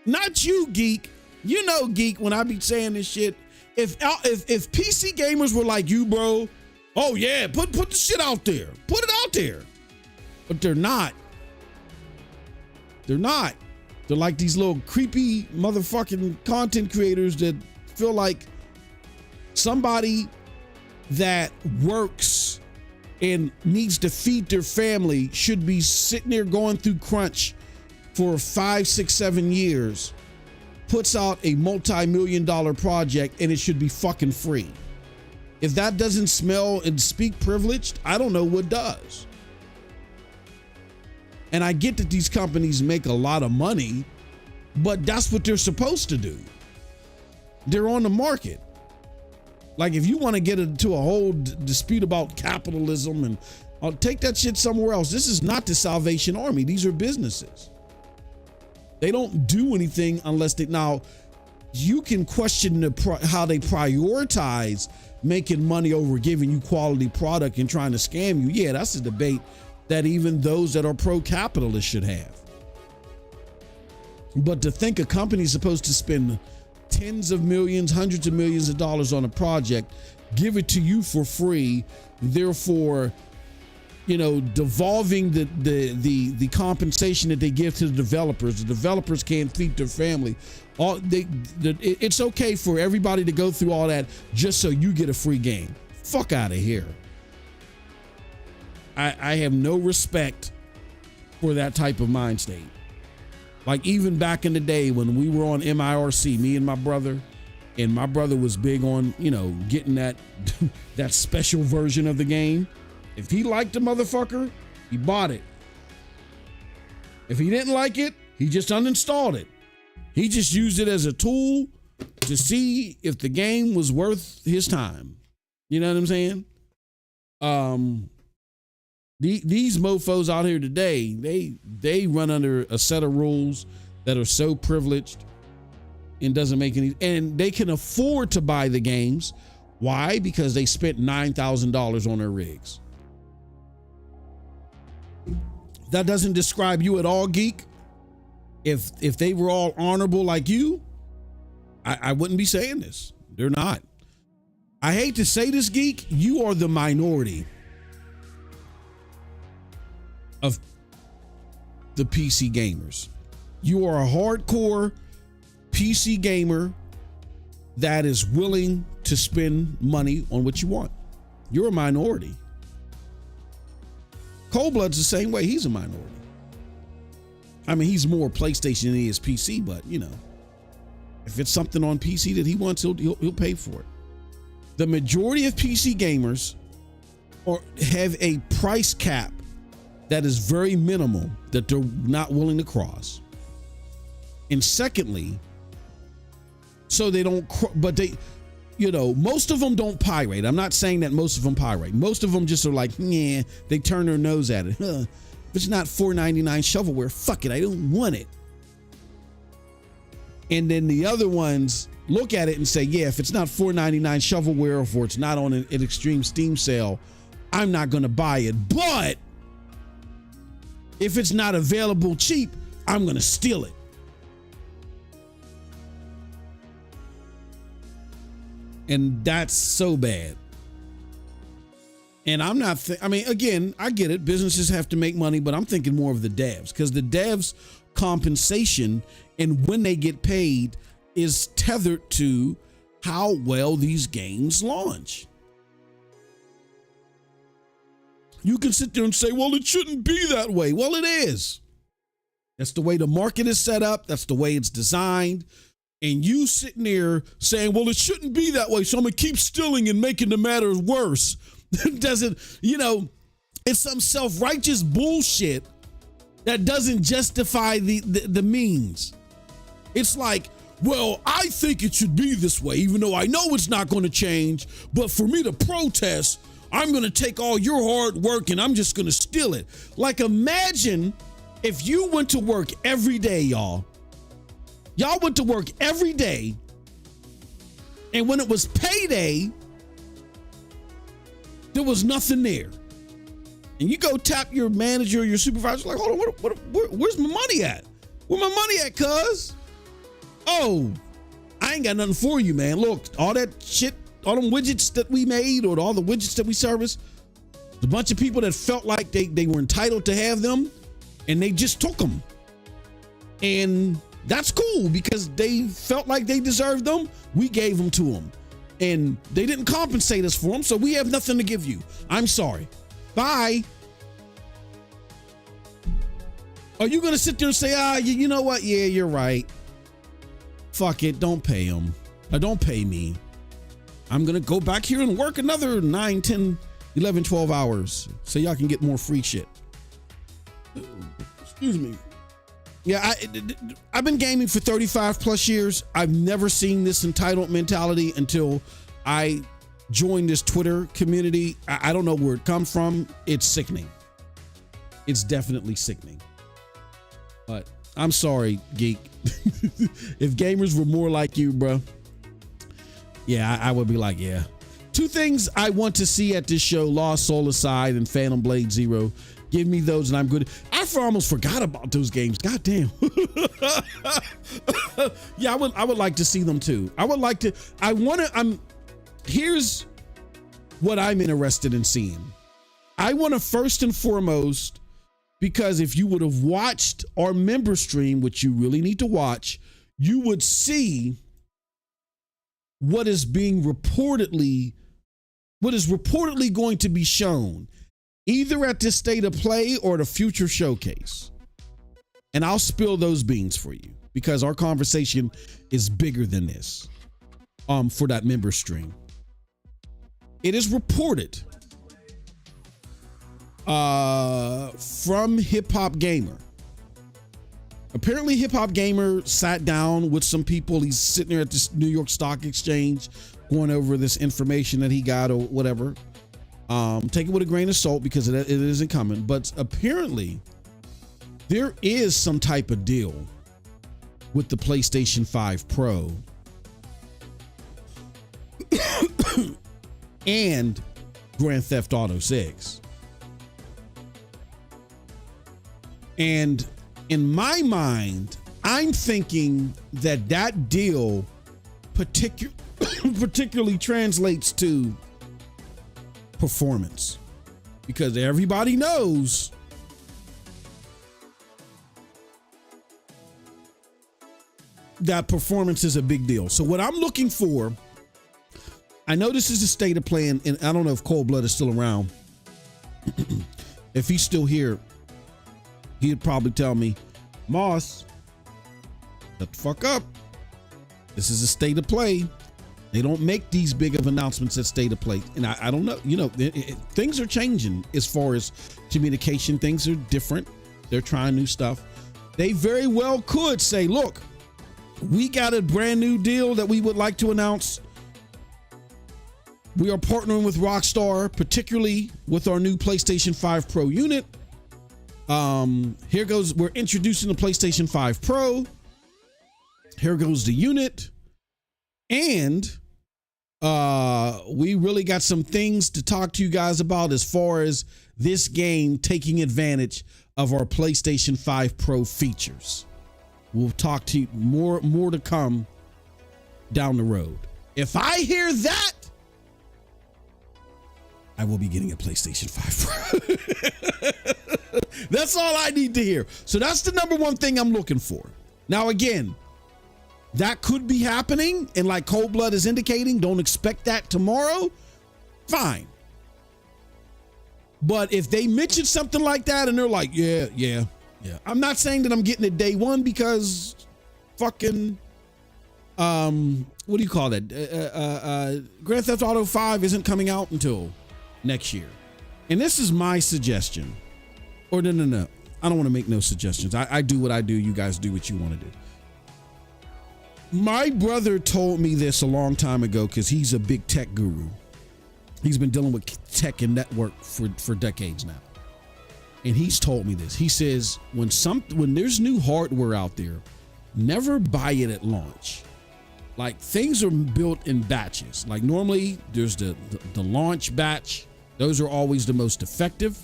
Not you, Geek. You know, Geek, when I be saying this shit, if PC gamers were like you, bro, oh yeah, put the shit out there. Put it out there. But they're not. They're not. They're like these little creepy motherfucking content creators that feel like somebody that works and needs to feed their family should be sitting there going through crunch for 5, 6, 7 years, puts out a multi-million-dollar project, and it should be fucking free. If that doesn't smell and speak privileged, I don't know what does. And I get that these companies make a lot of money, but that's what they're supposed to do. They're on the market. Like, if you want to get into a whole dispute about capitalism, and I'll take that shit somewhere else. This is not the Salvation Army. These are businesses. They don't do anything unless they, now you can question how they prioritize making money over giving you quality product and trying to scam you. Yeah, that's a debate that even those that are pro-capitalist should have. But to think a company is supposed to spend tens of millions, hundreds of millions of dollars on a project, give it to you for free, therefore, you know, devolving the compensation that they give to the developers can't feed their family. It's okay for everybody to go through all that just so you get a free game. Fuck out of here. I have no respect for that type of mind state. Like, even back in the day when we were on MIRC, me and my brother was big on, you know, getting that that special version of the game. If he liked the motherfucker, he bought it. If he didn't like it, he just uninstalled it. He just used it as a tool to see if the game was worth his time. You know what I'm saying? These mofos out here today, they run under a set of rules that are so privileged and doesn't make any, and they can afford to buy the games. Why? Because they spent $9,000 on their rigs. That doesn't describe you at all, Geek. If they were all honorable like you, I wouldn't be saying this. They're not. I hate to say this, Geek, you are the minority of the PC gamers. You are a hardcore PC gamer that is willing to spend money on what you want. You're a minority. Cold Blood's the same way. He's a minority. I mean, he's more PlayStation than he is PC, but you know, if it's something on PC that he wants, he'll pay for it. The majority of PC gamers have a price cap that is very minimal that they're not willing to cross. And secondly, so they don't, but they, you know, most of them don't pirate. I'm not saying that most of them pirate. Most of them just are like, yeah, they turn their nose at it. If it's not $4.99 shovelware, fuck it, I don't want it. And then the other ones look at it and say, yeah, if it's not $4.99 shovelware, or if it's not on an extreme Steam sale, I'm not going to buy it. But if it's not available cheap, I'm going to steal it. And that's so bad. And I'm not, I mean, again, I get it. Businesses have to make money, but I'm thinking more of the devs, because the devs' compensation and when they get paid is tethered to how well these games launch. You can sit there and say, well, it shouldn't be that way. Well, it is. That's the way the market is set up. That's the way it's designed. And you sitting there saying, well, it shouldn't be that way, so I'm going to keep stealing and making the matter worse. Doesn't, it's some self-righteous bullshit that doesn't justify the means. It's like, well, I think it should be this way, even though I know it's not going to change. But for me to protest, I'm going to take all your hard work and I'm just going to steal it. Like, imagine if you went to work every day, y'all. Y'all went to work every day, and when it was payday, there was nothing there. And you go tap your manager or your supervisor, like, hold on, where's my money at? Where my money at, cuz? Oh, I ain't got nothing for you, man. Look, all that shit, all them widgets that we made or all the widgets that we service, a bunch of people that felt like they were entitled to have them, and they just took them. And that's cool because they felt like they deserved them. We gave them to them. And they didn't compensate us for them, so we have nothing to give you. I'm sorry. Bye. Are you going to sit there and say, you know what? Yeah, you're right. Fuck it. Don't pay them. Don't pay me. I'm going to go back here and work another 9, 10, 11, 12 hours so y'all can get more free shit. Excuse me. Yeah, I've been gaming for 35 plus years. I've never seen this entitled mentality until I joined this Twitter community. I don't know where it comes from. It's sickening. It's definitely sickening. But I'm sorry, Geek. If gamers were more like you, bro, yeah, I would be like, yeah. 2 things I want to see at this show: Lost Soul Aside and Phantom Blade Zero. Give me those and I'm good. I almost forgot about those games. God damn. Yeah, I would like to see them too. Here's what I'm interested in seeing. I want to first and foremost, because if you would have watched our member stream, which you really need to watch, you would see what is reportedly going to be shown either at this State of Play or the future showcase. And I'll spill those beans for you because our conversation is bigger than this for that member stream. It is reported from Hip Hop Gamer. Apparently Hip Hop Gamer sat down with some people. He's sitting there at this New York Stock Exchange going over this information that he got or whatever. Take it with a grain of salt because it isn't coming. But apparently there is some type of deal with the PlayStation 5 Pro and Grand Theft Auto 6. And in my mind, I'm thinking that deal particularly translates to performance, because everybody knows that performance is a big deal. So what I'm looking for, I know this is a State of Play, and I don't know if Cold Blood is still around. If he's still here, he'd probably tell me, Moss, shut the fuck up. This is a State of Play. They don't make these big of announcements at State of Play. And I don't know, things are changing as far as communication. Things are different. They're trying new stuff. They very well could say, look, we got a brand new deal that we would like to announce. We are partnering with Rockstar, particularly with our new PlayStation 5 Pro unit. Here goes, we're introducing the PlayStation 5 Pro. Here goes the unit. And we really got some things to talk to you guys about as far as this game taking advantage of our PlayStation 5 Pro features. We'll talk to you more to come down the road. If I hear that, I will be getting a PlayStation 5 Pro. That's all I need to hear. So that's the number one thing I'm looking for. Now, again, that could be happening, and like Cold Blood is indicating, don't expect that tomorrow. Fine. But if they mention something like that and they're like, yeah. I'm not saying that I'm getting it day one because fucking, what do you call that? Grand Theft Auto 5 isn't coming out until next year. And this is my suggestion. Or no. I don't want to make no suggestions. I do what I do. You guys do what you want to do. My brother told me this a long time ago because he's a big tech guru. He's been dealing with tech and network for decades now. And he's told me this. He says, when there's new hardware out there, never buy it at launch. Like, things are built in batches. Like, normally there's the launch batch. Those are always the most effective.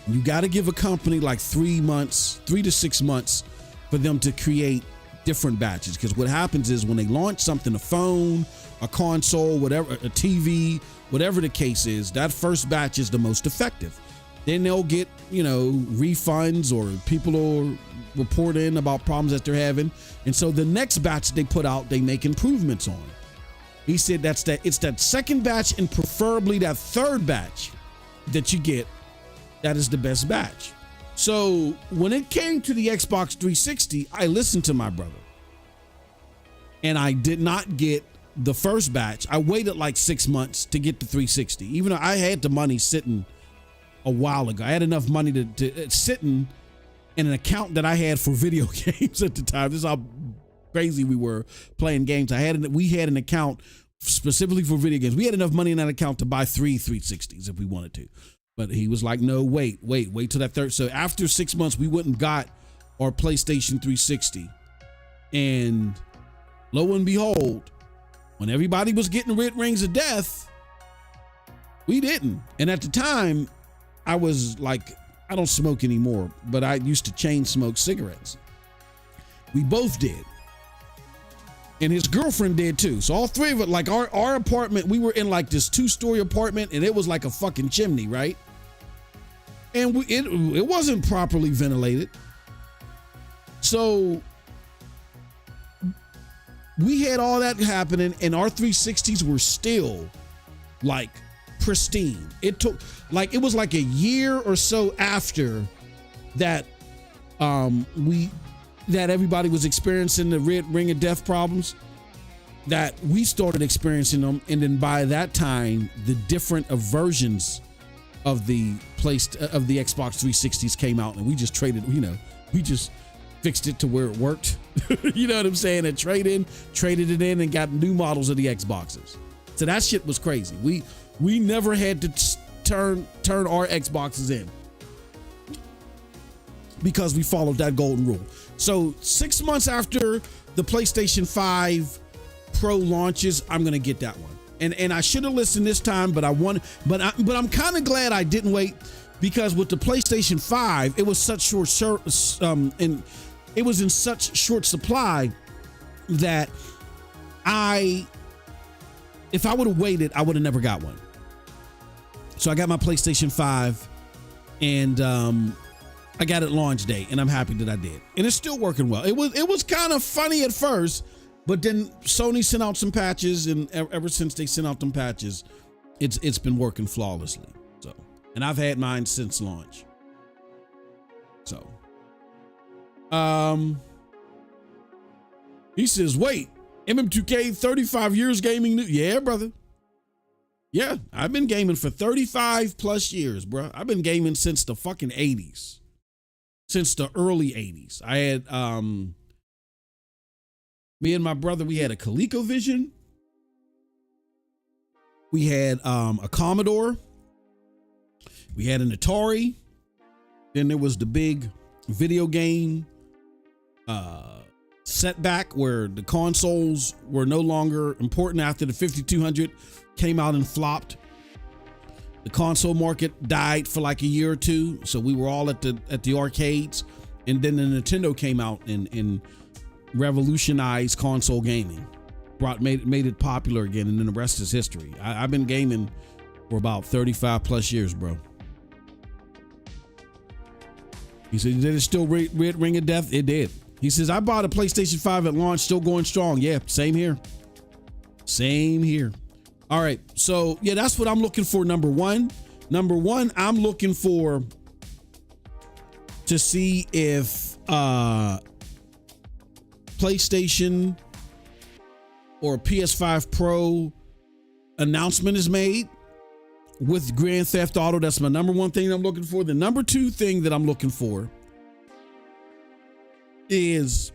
You got to give a company like 3 to 6 months for them to create different batches. Because what happens is when they launch something, a phone, a console, whatever, a TV, whatever the case is, that first batch is the most effective. Then they'll get, refunds, or people will report in about problems that they're having. And so the next batch they put out, they make improvements on. He said it's that second batch and preferably that third batch that you get that is the best batch. So when it came to the Xbox 360, I listened to my brother. And I did not get the first batch. I waited like 6 months to get the 360, even though I had the money sitting a while ago. I had enough money to sitting in an account that I had for video games at the time. This is how crazy we were playing games. We had an account specifically for video games. We had enough money in that account to buy 3 360s if we wanted to. But he was like, no, wait till that third. So after 6 months, we went and got our PlayStation 360. And lo and behold, when everybody was getting red rings of death, we didn't. And at the time, I was like, I don't smoke anymore, but I used to chain smoke cigarettes. We both did. And his girlfriend did too. So all three of it, like our apartment, we were in like this 2-story apartment, and it was like a fucking chimney, right? And it wasn't properly ventilated. So we had all that happening, and our 360s were still like pristine. It was like a year or so after that that everybody was experiencing the red ring of death problems, that we started experiencing them. And then by that time, the different versions of the Xbox 360s came out, and we just traded, we just fixed it to where it worked. You know what I'm saying? And traded it in and got new models of the Xboxes. So that shit was crazy. We never had to turn our Xboxes in because we followed that golden rule. So 6 months after the PlayStation 5 Pro launches, I'm gonna get that one. And I should have listened this time, but I'm kind of glad I didn't wait, because with the PlayStation 5, it was such and it was in such short supply that if I would have waited, I would have never got one. So I got my PlayStation 5, and I got it launch day, and I'm happy that I did. And it's still working well. It was kind of funny at first, but then Sony sent out some patches, and ever since they sent out them patches, it's been working flawlessly. So, and I've had mine since launch. So, he says, wait, MM2K 35 years gaming. Yeah, brother. Yeah, I've been gaming for 35 plus years, bro. I've been gaming since the fucking 80s. Since the early 80s. I had, me and my brother, we had a ColecoVision. We had a Commodore. We had an Atari. Then there was the big video game setback where the consoles were no longer important after the 5200 came out and flopped. The console market died for like a year or two, so we were all at the arcades, and then the Nintendo came out and revolutionized console gaming, made it popular again, and then the rest is history. I've been gaming for about 35 plus years, bro. He said, did it still red ring of death? It did. He says, I bought a PlayStation 5 at launch, still going strong. Yeah, same here. Same here. All right, so yeah, that's what I'm looking for. Number one, Number one, I'm looking for to see if PlayStation or PS5 Pro announcement is made with Grand Theft Auto. That's my number one thing I'm looking for. The number two thing that I'm looking for is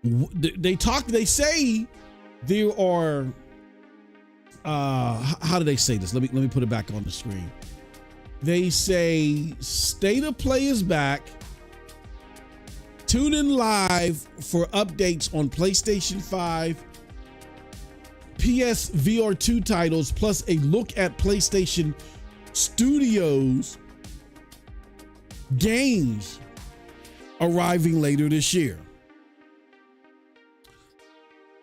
they say there are how do they say this? Let me put it back on the screen. They say State of Play is back. Tune in live for updates on PlayStation 5, PS VR2 titles, plus a look at PlayStation Studios games arriving later this year.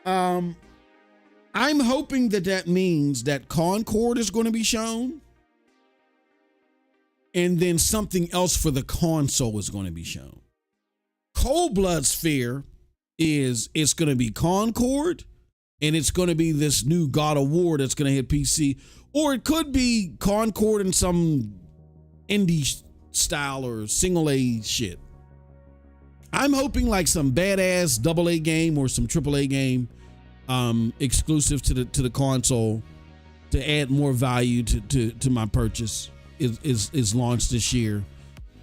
I'm hoping that means that Concord is going to be shown, and then something else for the console is going to be shown. Cold Blood's fear is it's going to be Concord, and it's going to be this new God of War that's going to hit PC, or it could be Concord and some indie style or single A shit. I'm hoping like some badass AA game or some AAA game exclusive to the console to add more value to my purchase is launched this year,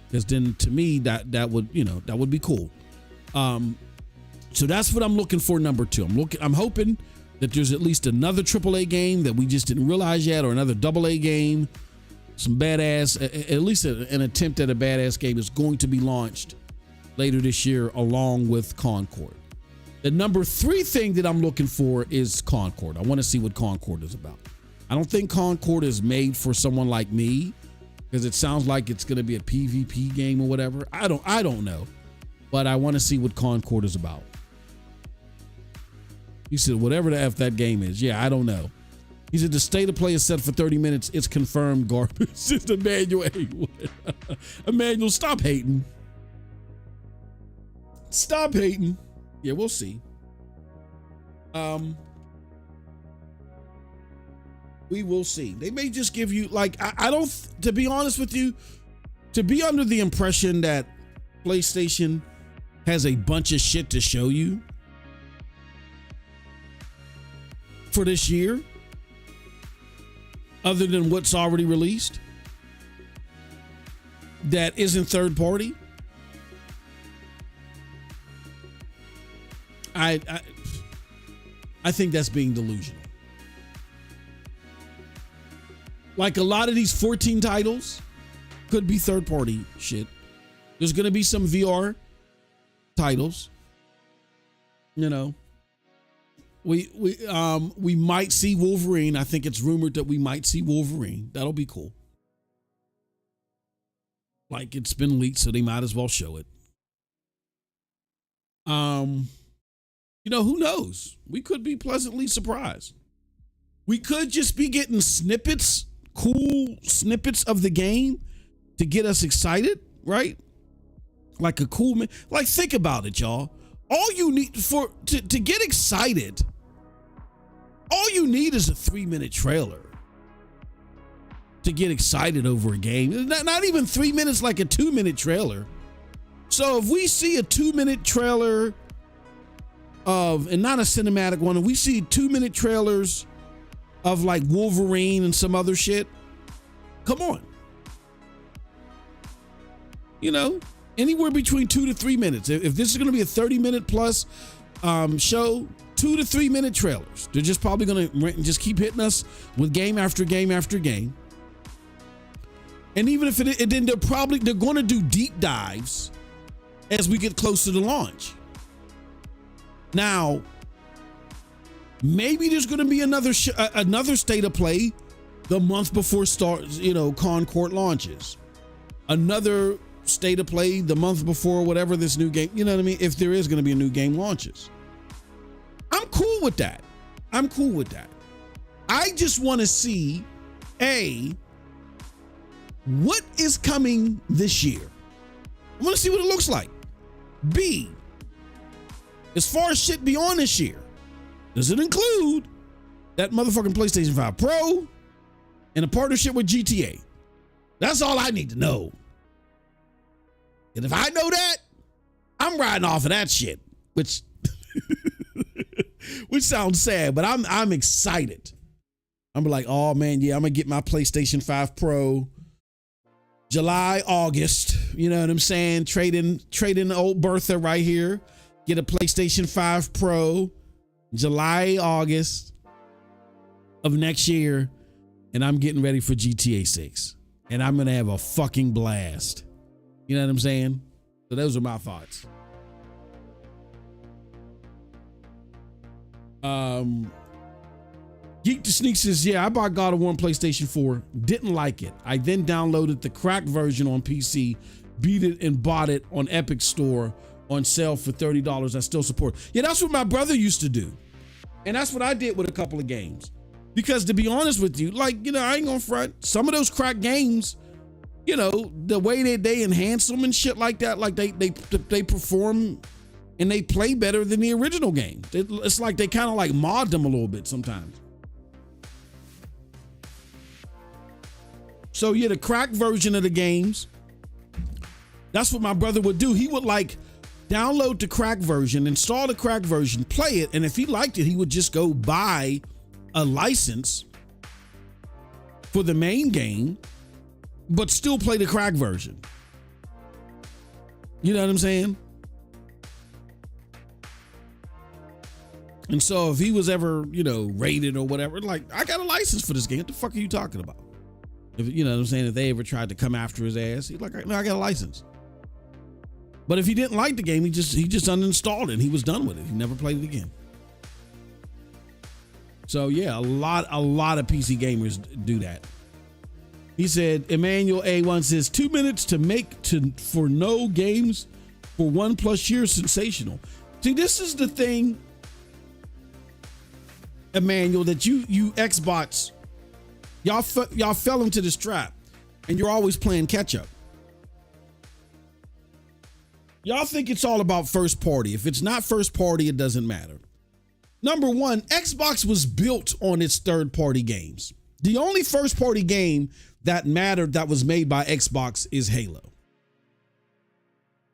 because then to me that would be cool. So that's what I'm looking for. Number two, I'm hoping that there's at least another AAA game that we just didn't realize yet, or another AA game, some badass, at least an attempt at a badass game is going to be launched later this year along with Concord. The number three thing that I'm looking for is Concord. I want to see what Concord is about. I don't think Concord is made for someone like me, because it sounds like it's going to be a PvP game or whatever. I don't know, but I want to see what Concord is about. He said, whatever the F that game is. Yeah, I don't know. He said, the State of Play is set for 30 minutes. It's confirmed garbage. It's Emmanuel. Emmanuel, stop hating. Stop hating. Yeah, we'll see. We will see. They may just give you, like, I don't, to be honest with you, to be under the impression that PlayStation has a bunch of shit to show you for this year, other than what's already released, that isn't third party. I think that's being delusional. Like a lot of these 14 titles could be third party shit. There's going to be some VR titles. You know, we might see Wolverine. I think it's rumored that we might see Wolverine. That'll be cool. Like, it's been leaked, so they might as well show it. You know, who knows? We could be pleasantly surprised. We could just be getting snippets, cool snippets of the game to get us excited, right? Like a cool man. Like, think about it, y'all. All you need to get excited, all you need is a 3-minute trailer to get excited over a game. Not even 3 minutes, like a 2-minute trailer. So if we see a 2-minute trailer and not a cinematic one, and we see 2-minute trailers of like Wolverine and some other shit, come on. You know, anywhere between 2 to 3 minutes. If this is going to be a 30-minute plus show, 2 to 3 minute trailers. They're just probably going to just keep hitting us with game after game after game. And even if then they're going to do deep dives as we get closer to launch. Now, maybe there's going to be another State of Play the month before Concord launches. Another State of Play the month before whatever this new game, you know what I mean? If there is going to be a new game launches. I'm cool with that. I just want to see, A, what is coming this year. I want to see what it looks like. B, as far as shit beyond this year, does it include that motherfucking PlayStation 5 Pro and a partnership with GTA? That's all I need to know. And if I know that, I'm riding off of that shit, which which sounds sad, but I'm excited. I'm like, oh man, yeah, I'm gonna get my PlayStation 5 Pro July, August. You know what I'm saying? Trade in old Bertha right here. Get a PlayStation 5 Pro July, August of next year, and I'm getting ready for GTA 6. And I'm gonna have a fucking blast. You know what I'm saying? So those are my thoughts. Geek to Sneak says, yeah, I bought God of War on PlayStation 4. Didn't like it. I then downloaded the cracked version on PC, beat it, and bought it on Epic Store on sale for $30. I still support. Yeah, that's what my brother used to do. And that's what I did with a couple of games. Because to be honest with you, like, you know, I ain't gonna front. Some of those cracked games, you know, the way that they enhance them and shit like that, like they perform and they play better than the original game. It's like they kind of like mod them a little bit sometimes. So yeah, the cracked version of the games, that's what my brother would do. He would like download the cracked version, install the cracked version, play it, and if he liked it, he would just go buy a license for the main game, but still play the cracked version. You know what I'm saying? And so if he was ever, you know, raided or whatever, like, I got a license for this game. What the fuck are you talking about? If, you know what I'm saying? If they ever tried to come after his ass, he's like, no, I got a license. But if he didn't like the game, he just uninstalled it and he was done with it. He never played it again. So yeah, a lot of PC gamers do that. He said, Emmanuel A1 says 2 minutes for no games for 1+ year sensational. See, this is the thing, Emmanuel, that you Xbox, y'all fell into this trap and you're always playing catch up. Y'all think it's all about first party. If it's not first party, it doesn't matter. Number one, Xbox was built on its third party games. The only first party game that mattered that was made by Xbox is Halo.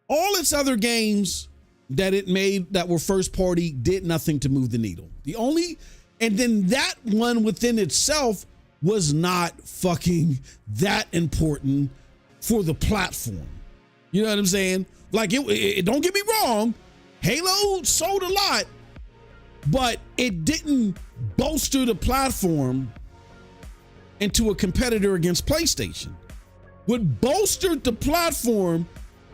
All its other games that it made that were first party did nothing to move the needle. And then that one within itself was not fucking that important for the platform. You know what I'm saying? Like, it don't get me wrong, Halo sold a lot, but it didn't bolster the platform into a competitor against PlayStation. What bolstered the platform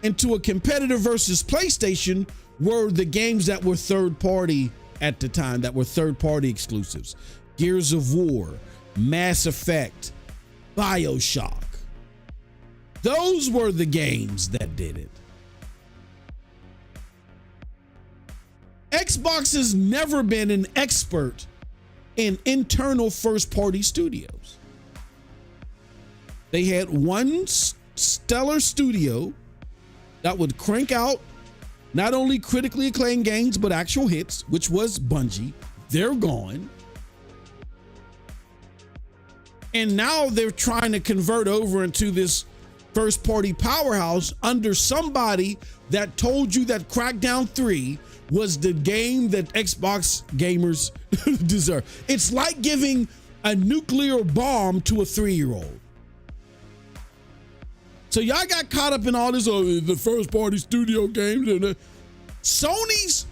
into a competitor versus PlayStation were the games that were third party at the time, that were third party exclusives. Gears of War, Mass Effect, BioShock. Those were the games that did it. Xbox has never been an expert in internal first-party studios. They had one stellar studio that would crank out not only critically acclaimed games, but actual hits, which was Bungie. They're gone. And now they're trying to convert over into this first-party powerhouse under somebody that told you that Crackdown 3 was the game that Xbox gamers deserve. It's like giving a nuclear bomb to a 3-year-old. So y'all got caught up in all this, the first party studio games. Sony's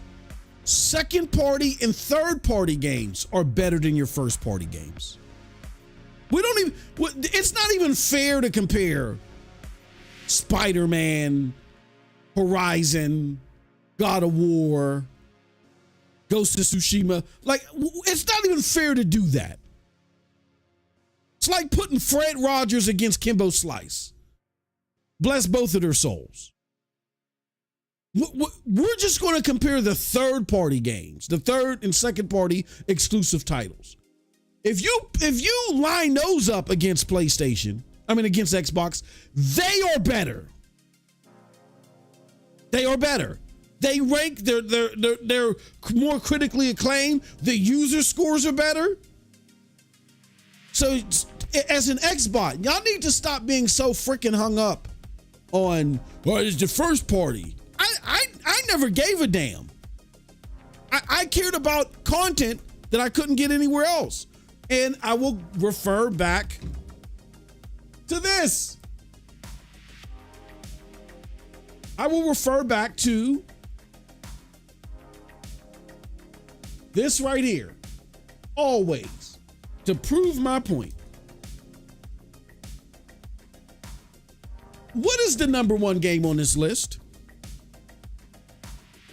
second party and third party games are better than your first party games. It's not even fair to compare Spider-Man, Horizon, God of War, Ghost of Tsushima. Like, it's not even fair to do that. It's like putting Fred Rogers against Kimbo Slice. Bless both of their souls. We're just going to compare the third party games, the third and second party exclusive titles. If you line those up against against Xbox, they are better. They are better. They rank, they're more critically acclaimed. The user scores are better. So as an Xbox, y'all need to stop being so freaking hung up on, well, it's the first party. I never gave a damn. I cared about content that I couldn't get anywhere else. And I will refer back to this. I will refer back to this right here. Always. To prove my point. What is the number one game on this list?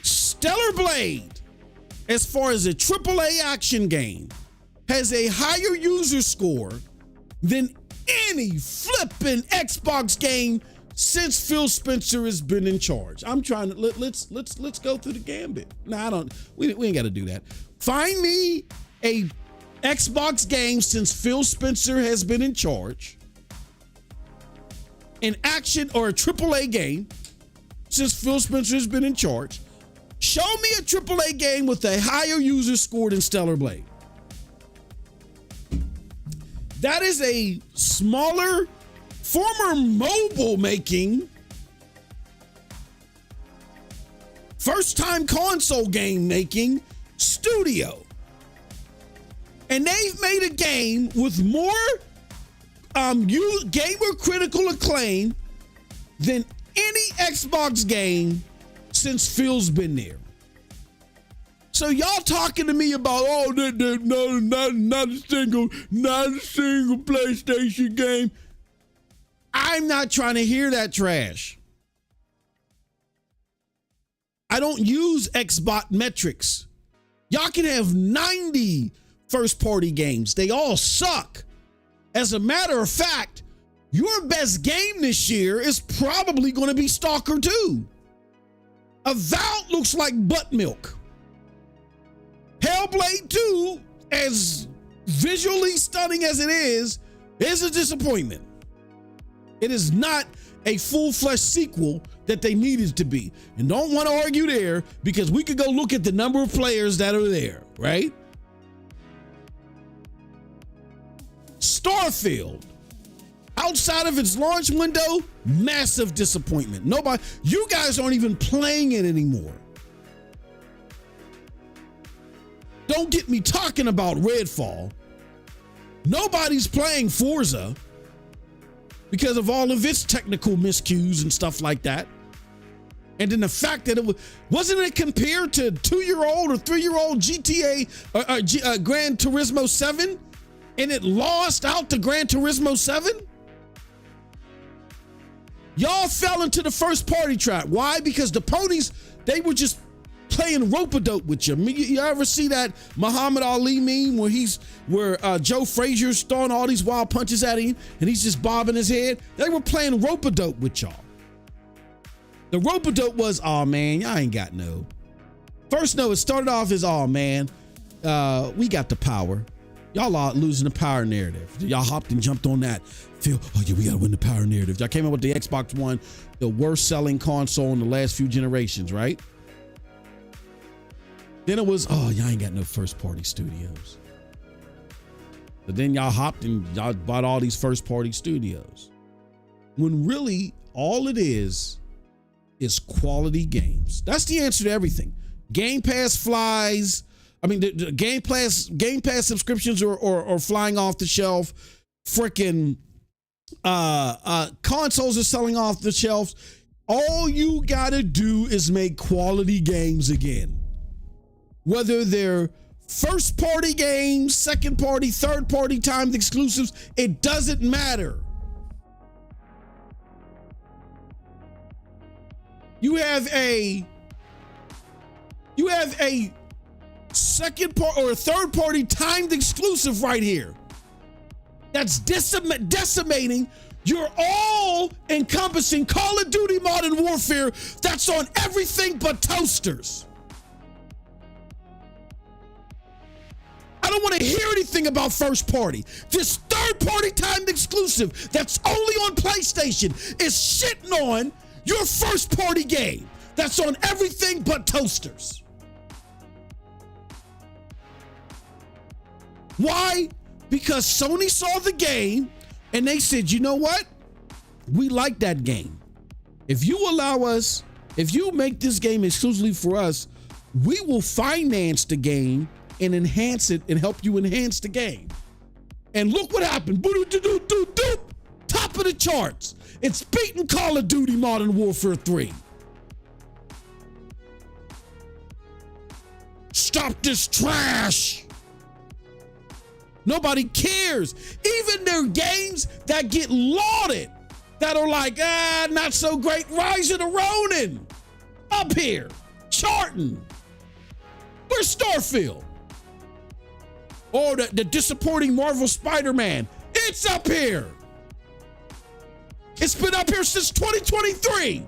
Stellar Blade, as far as a AAA action game, has a higher user score than any flipping Xbox game since Phil Spencer has been in charge. I'm trying to let's go through the gambit. No, we ain't got to do that. Find me a Xbox game since Phil Spencer has been in charge, an action or a AAA game since Phil Spencer has been in charge. Show me a AAA game with a higher user score than Stellar Blade. That is a smaller, former mobile making, first time console game making studio. And they've made a game with more gamer critical acclaim than any Xbox game since Phil's been there. So y'all talking to me about, oh, no, not a single PlayStation game. I'm not trying to hear that trash. I don't use Xbox metrics. Y'all can have 90 first-party games. They all suck. As a matter of fact, your best game this year is probably going to be Stalker 2. Avowed looks like butt milk. Hellblade 2, as visually stunning as it is a disappointment. It is not a full-fledged sequel that they needed to be. And don't want to argue there, because we could go look at the number of players that are there, right? Starfield, outside of its launch window, massive disappointment. Nobody, you guys aren't even playing it anymore. Don't get me talking about Redfall. Nobody's playing Forza because of all of its technical miscues and stuff like that. And then the fact that wasn't it compared to 2-year-old or 3-year-old GTA Gran Turismo 7, and it lost out to Gran Turismo 7? Y'all fell into the first party trap. Why? Because the ponies, they were just playing rope-a-dope with you. You ever see that Muhammad Ali meme where Joe Frazier's throwing all these wild punches at him and he's just bobbing his head? They were playing rope-a-dope with y'all. The rope-a-dope was, oh man, y'all ain't got no. First, no, it started off as, oh man, we got the power. Y'all are losing the power narrative. Y'all hopped and jumped on that. Feel, oh yeah, we gotta win the power narrative. Y'all came up with the Xbox One, the worst selling console in the last few generations, right? Then it was, oh, y'all ain't got no first party studios. But then y'all hopped and y'all bought all these first party studios. When really all it is quality games. That's the answer to everything. Game Pass flies. I mean, the Game Pass subscriptions are flying off the shelf. Freaking consoles are selling off the shelves. All you gotta do is make quality games again. Whether they're first party games, second party, third party timed exclusives, it doesn't matter. You have a second part or a third party timed exclusive right here that's decimating your all encompassing Call of Duty Modern Warfare that's on everything but toasters. I don't want to hear anything about first party. This third party timed exclusive that's only on PlayStation is shitting on your first party game that's on everything but toasters. Why? because Sony saw the game and they said, you know what? We like that game. If you allow us, if you make this game exclusively for us, we will finance the game and enhance it and help you enhance the game. And look what happened. Top of the charts. It's beating Call of Duty Modern Warfare 3. Stop this trash. Nobody cares. Even their games that get lauded, that are like, not so great. Rise of the Ronin. Up here. Charting. Where's Starfield? Or the disappointing Marvel Spider-Man. It's up here. It's been up here since 2023.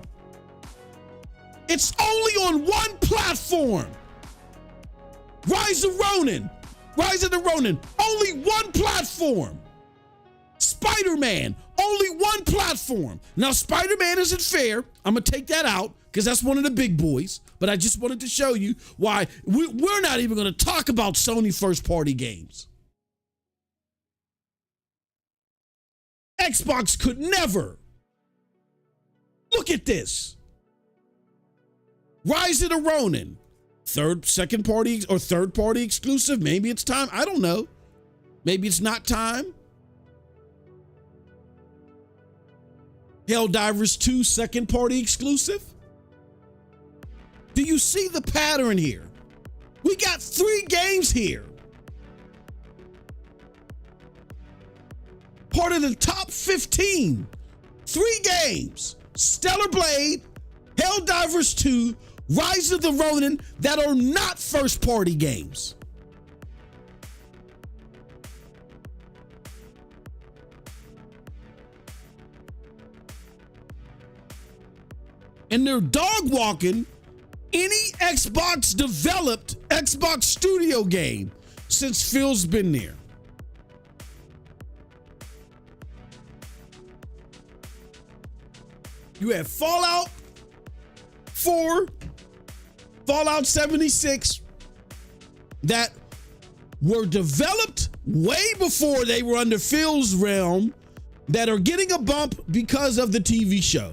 It's only on one platform. Rise of the Ronin, only one platform. Spider-Man, only one platform. Now, Spider-Man isn't fair. I'm going to take that out because that's one of the big boys. But I just wanted to show you why we're not even going to talk about Sony first-party games. Xbox could never. Look at this. Rise of the Ronin. Second party or third party exclusive. Maybe it's time. I don't know. Maybe it's not time. Helldivers 2 second party exclusive. Do you see the pattern here? We got 3 games here. Part of the top 15. 3 games. Stellar Blade, Helldivers 2, Rise of the Ronin that are not first-party games. And they're dog-walking any Xbox-developed Xbox Studio game since Phil's been there. You have Fallout 4, Fallout 76 that were developed way before they were under Phil's realm that are getting a bump because of the TV show.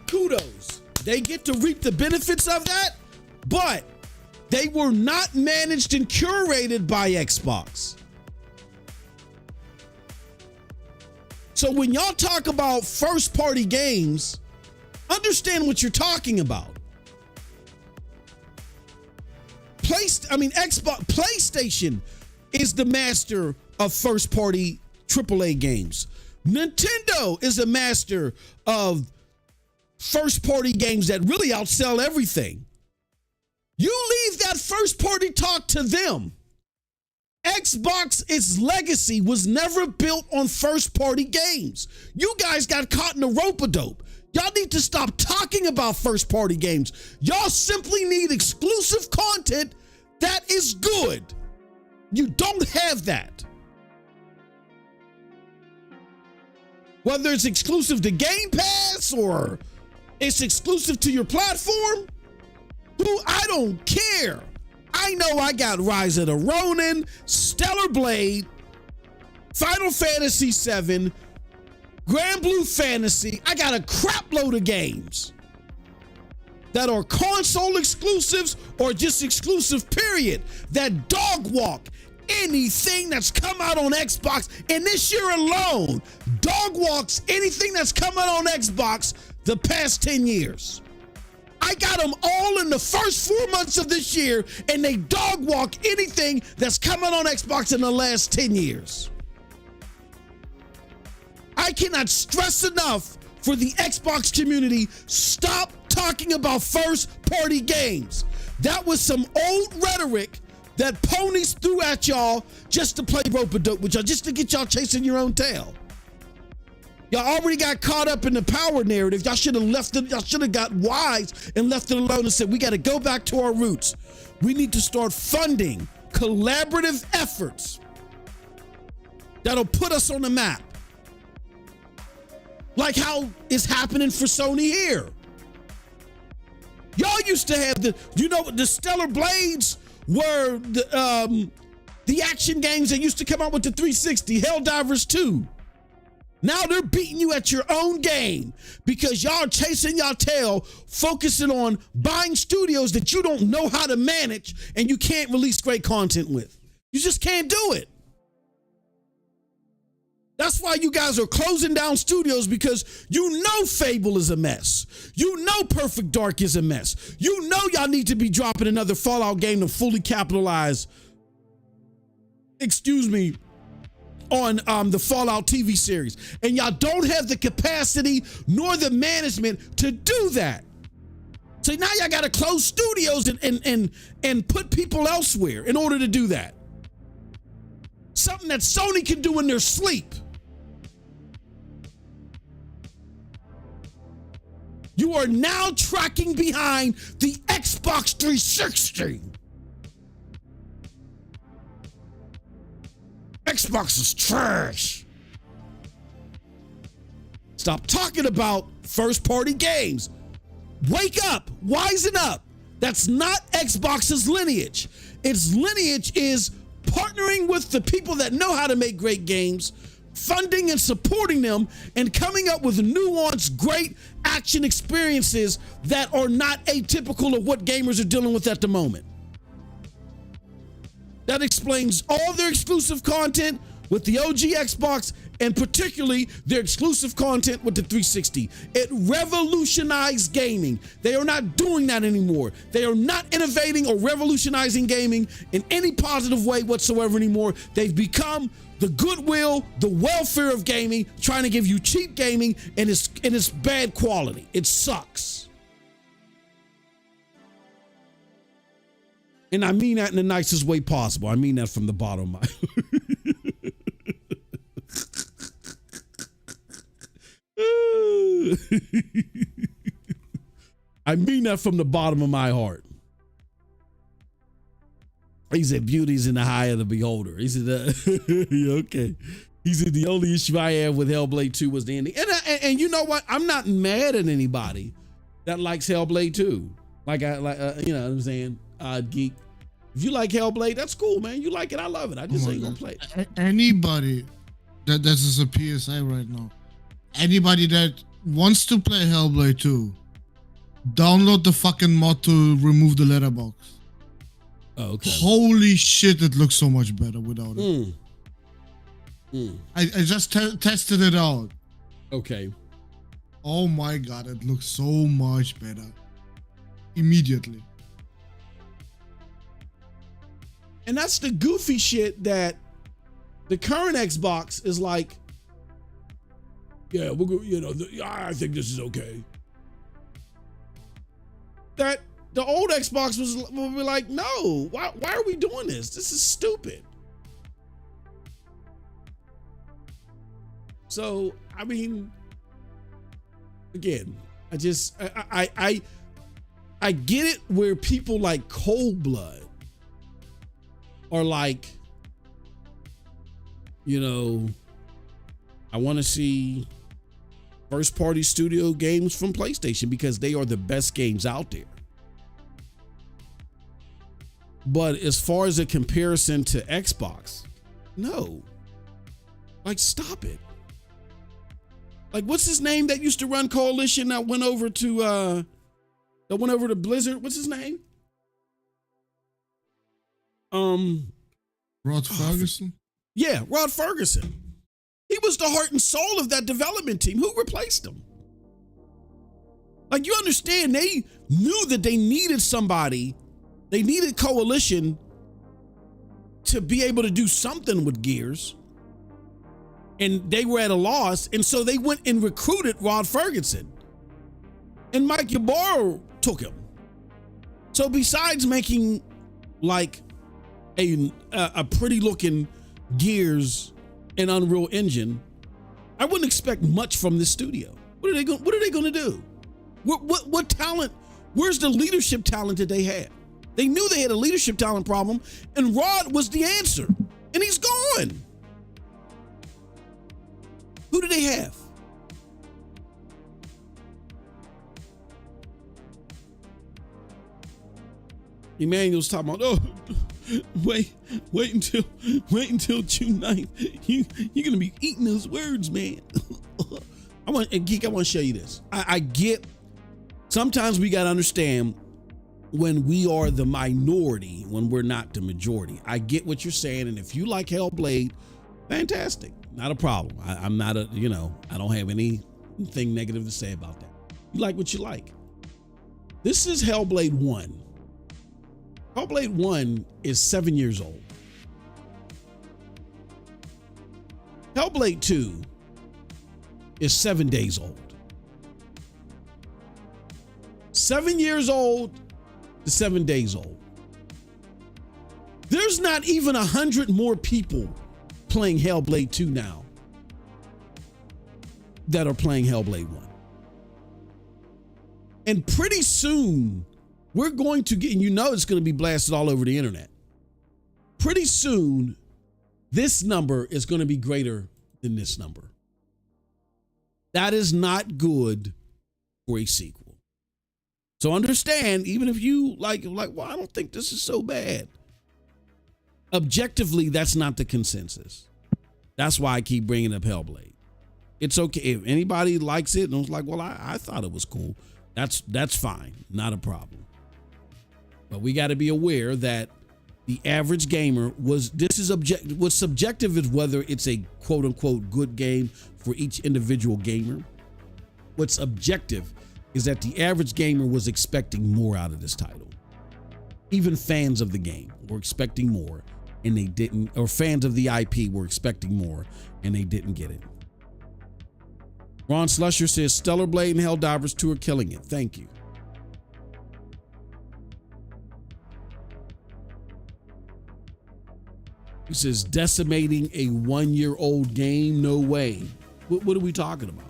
Kudos. They get to reap the benefits of that, but they were not managed and curated by Xbox. So when y'all talk about first-party games, understand what you're talking about. PlayStation is the master of first-party AAA games. Nintendo is a master of first-party games that really outsell everything. You leave that first-party talk to them. Xbox, its legacy was never built on first-party games. You guys got caught in the rope-a-dope. Y'all need to stop talking about first-party games. Y'all simply need exclusive content that is good. You don't have that. Whether it's exclusive to Game Pass or it's exclusive to your platform, I don't care. I know I got Rise of the Ronin, Stellar Blade, Final Fantasy VII, Grand Blue Fantasy. I got a crap load of games that are console exclusives or just exclusive, period, that dog walk anything that's come out on Xbox. And this year alone, dog walks anything that's come out on Xbox the past 10 years. I got them all in the first 4 months of this year, and they dog walk anything that's coming on Xbox in the last 10 years. I cannot stress enough for the Xbox community, stop talking about first-party games. That was some old rhetoric that ponies threw at y'all just to play rope-a-dope with y'all, just to get y'all chasing your own tail. Y'all already got caught up in the power narrative. Y'all should have left it. Y'all should have got wise and left it alone and said, we got to go back to our roots. We need to start funding collaborative efforts that'll put us on the map. Like how it's happening for Sony here. Y'all used to have the Stellar Blades were the The action games that used to come out with the 360, Helldivers 2. Now they're beating you at your own game because y'all are chasing y'all tail, focusing on buying studios that you don't know how to manage and you can't release great content with. You just can't do it. That's why you guys are closing down studios, because you know Fable is a mess. You know Perfect Dark is a mess. You know y'all need to be dropping another Fallout game to fully capitalize, on the Fallout TV series. And y'all don't have the capacity nor the management to do that. So now y'all got to close studios and put people elsewhere in order to do that. Something that Sony can do in their sleep. You are now tracking behind the Xbox 360. Xbox is trash. Stop talking about first-party games. Wake up, wisen up. That's not Xbox's lineage. Its lineage is partnering with the people that know how to make great games, funding and supporting them, and coming up with nuanced, great action experiences that are not atypical of what gamers are dealing with at the moment. That explains all their exclusive content with the OG Xbox, and particularly their exclusive content with the 360. It revolutionized gaming. They are not doing that anymore. They are not innovating or revolutionizing gaming in any positive way whatsoever anymore. They've become the goodwill, the welfare of gaming, trying to give you cheap gaming, and it's bad quality. It sucks. And I mean that in the nicest way possible. I mean that from the bottom of my I mean that from the bottom of my heart. He said, beauty's in the eye of the beholder. He said, okay. He said, the only issue I have with Hellblade 2 was the ending. And you know what? I'm not mad at anybody that likes Hellblade 2. You know what I'm saying? Geek. If you like Hellblade, that's cool, man. You like it, I love it. I just ain't gonna play it. Anybody that this is a PSA right now. Anybody that wants to play Hellblade 2, download the fucking mod to remove the letterbox. Oh, okay. Holy shit, it looks so much better without it. I just tested it out. Okay. Oh my god, it looks so much better. Immediately. And that's the goofy shit that the current Xbox is like, yeah, I think this is okay. That the old Xbox will be like, no, why are we doing this? This is stupid. So, I mean, again, I get it where people like Cold Blood are like, I want to see first party studio games from PlayStation because they are the best games out there. But as far as a comparison to Xbox, no. Like, stop it. Like, what's his name that used to run Coalition that went over to Blizzard? What's his name? Rod Ferguson? Yeah, Rod Ferguson. He was the heart and soul of that development team. Who replaced him? Like, you understand, they knew that they needed somebody. They needed Coalition to be able to do something with Gears. And they were at a loss. And so they went and recruited Rod Ferguson. And Mike Ybarra took him. So besides making like a pretty looking Gears and Unreal Engine, I wouldn't expect much from this studio. What are they going to do? What talent? Where's the leadership talent that they had? They knew they had a leadership talent problem, and Rod was the answer, and he's gone. Who do they have? Emmanuel's talking about, wait until June 9th. You're gonna be eating those words, man. I want to show you this. I get sometimes we gotta understand when we are the minority, when we're not the majority. I get what you're saying, and if you like Hellblade, fantastic, not a problem. I'm not I don't have anything negative to say about that. You like what you like. This is Hellblade 1. Hellblade 1 is 7 years old. Hellblade 2 is 7 days old. 7 years old to 7 days old. There's not even 100 more people playing Hellblade 2 now that are playing Hellblade 1. And pretty soon, we're going to get, and it's going to be blasted all over the internet. Pretty soon, this number is going to be greater than this number. That is not good for a sequel. So understand, even if you like, well, I don't think this is so bad. Objectively, that's not the consensus. That's why I keep bringing up Hellblade. It's okay. If anybody likes it and was like, well, I thought it was cool. That's fine. Not a problem. But we got to be aware that the average gamer what's subjective is whether it's a quote unquote good game for each individual gamer. What's objective is that the average gamer was expecting more out of this title. Even fans of the game were expecting more and they didn't, or fans of the IP were expecting more and they didn't get it. Ron Slusher says Stellar Blade and Helldivers 2 are killing it. Thank you. He says decimating a 1-year-old game. No way. What are we talking about?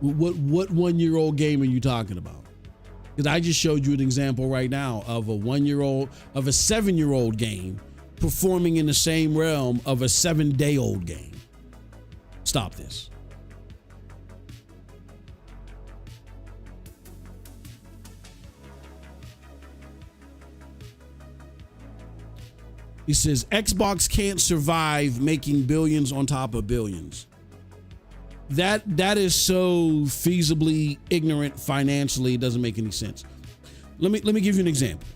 What 1-year-old game are you talking about? Because I just showed you an example right now of a 7-year-old game performing in the same realm of a 7-day-old game. Stop this. He says Xbox can't survive making billions on top of billions. That is so feasibly ignorant financially, it doesn't make any sense. Let me give you an example.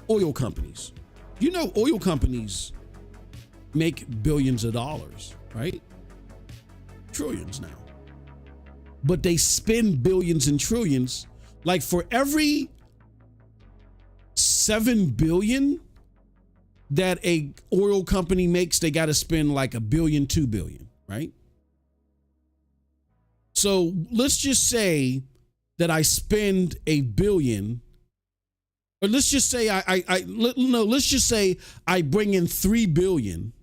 Oil companies. You know, oil companies make billions of dollars, right? Trillions now. But they spend billions and trillions. Like for every 7 billion that a oil company makes, they got to spend like $1 billion, $2 billion, right? So let's just say that I spend $1 billion, or let's just say let's just say I bring in $3 billion,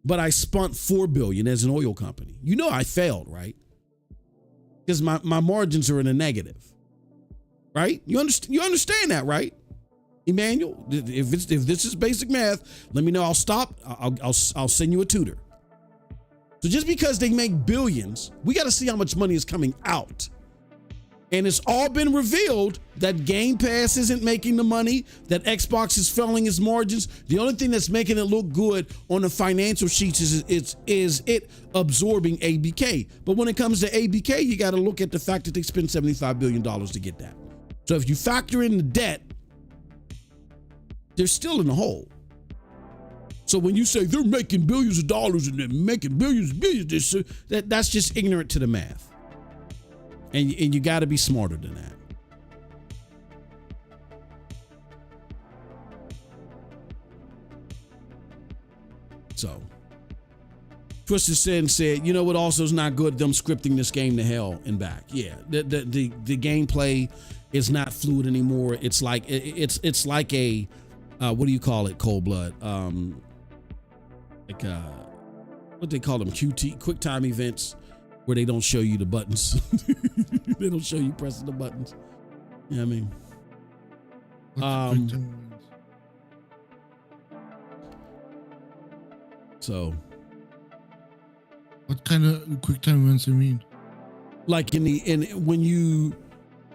but I spent $4 billion as an oil company. You know I failed, right? Because my margins are in a negative, right? You understand that, right? Emmanuel, if this is basic math, let me know. I'll stop. I'll send you a tutor. So just because they make billions, we got to see how much money is coming out. And it's all been revealed that Game Pass isn't making the money, that Xbox is failing its margins. The only thing that's making it look good on the financial sheets is it absorbing ABK. But when it comes to ABK, you got to look at the fact that they spent $75 billion to get that. So if you factor in the debt, they're still in the hole. So when you say they're making billions of dollars and they're making billions, that's just ignorant to the math. And you got to be smarter than that. So Twisted Sin said, you know what also is not good? Them scripting this game to hell and back. Yeah, the gameplay is not fluid anymore. It's like it's like a what do you call it? Cold Blood. What they call them, QT, quick time events, where they don't show you the buttons. They don't show you pressing the buttons. You know what I mean? So what kind of quick time events you mean? Like when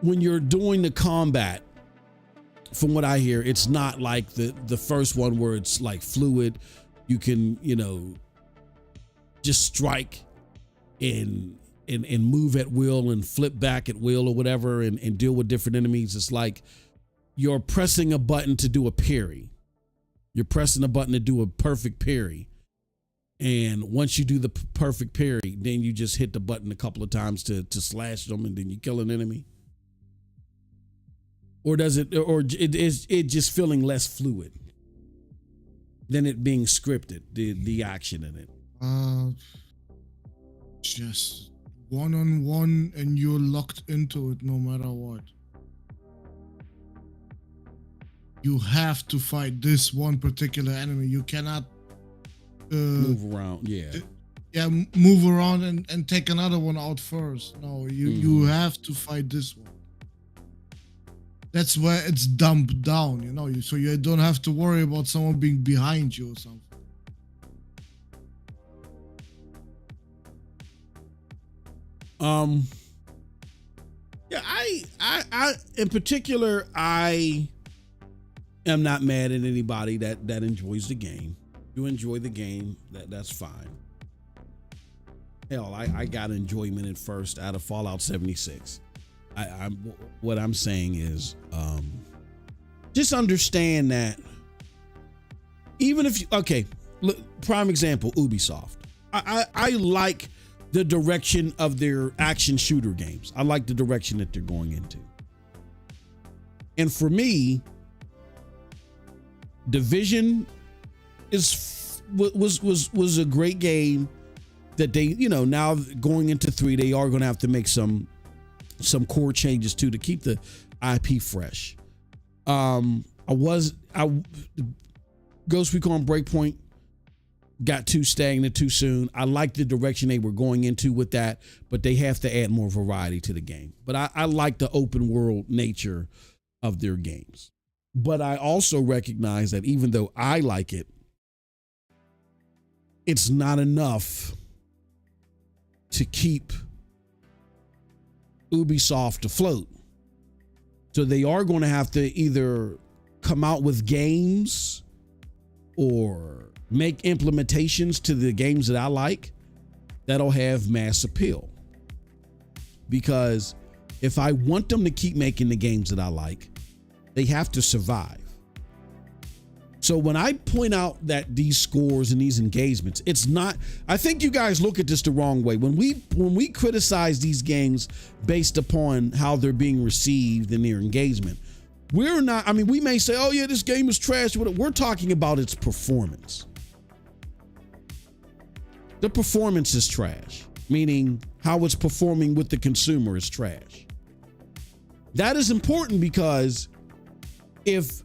when you're doing the combat, from what I hear, it's not like the first one where it's like fluid. You can, just strike and move at will and flip back at will or whatever and deal with different enemies. It's like you're pressing a button to do a parry. You're pressing a button to do a perfect parry. And once you do the perfect parry, then you just hit the button a couple of times to slash them, and then you kill an enemy. Or does it, or is it just feeling less fluid than it being scripted, the action in it? Just one-on-one, and you're locked into it no matter what. You have to fight this one particular enemy. You cannot move around. Move around and take another one out first. No, you have to fight this one. That's where it's dumped down, so you don't have to worry about someone being behind you or something. I in particular, I am not mad at anybody that enjoys the game. You enjoy the game, that's fine. Hell, I got enjoyment at first out of Fallout 76. What I'm saying is, just understand that even if look, prime example, Ubisoft. I like the direction of their action shooter games. I like the direction that they're going into. And for me, Division was a great game that they, now going into 3, they are going to have to make some core changes to keep the IP fresh. Ghost Recon Breakpoint got too stagnant too soon. I like the direction they were going into with that, but they have to add more variety to the game. But I like the open world nature of their games. But I also recognize that even though I like it, it's not enough to keep Ubisoft afloat. So they are going to have to either come out with games or make implementations to the games that I like that'll have mass appeal. Because if I want them to keep making the games that I like, they have to survive. So when I point out that these scores and these engagements, it's not, I think you guys look at this the wrong way. When we criticize these games based upon how they're being received and their engagement, we're not, we may say, oh yeah, this game is trash. We're talking about its performance. The performance is trash, meaning how it's performing with the consumer is trash. That is important because if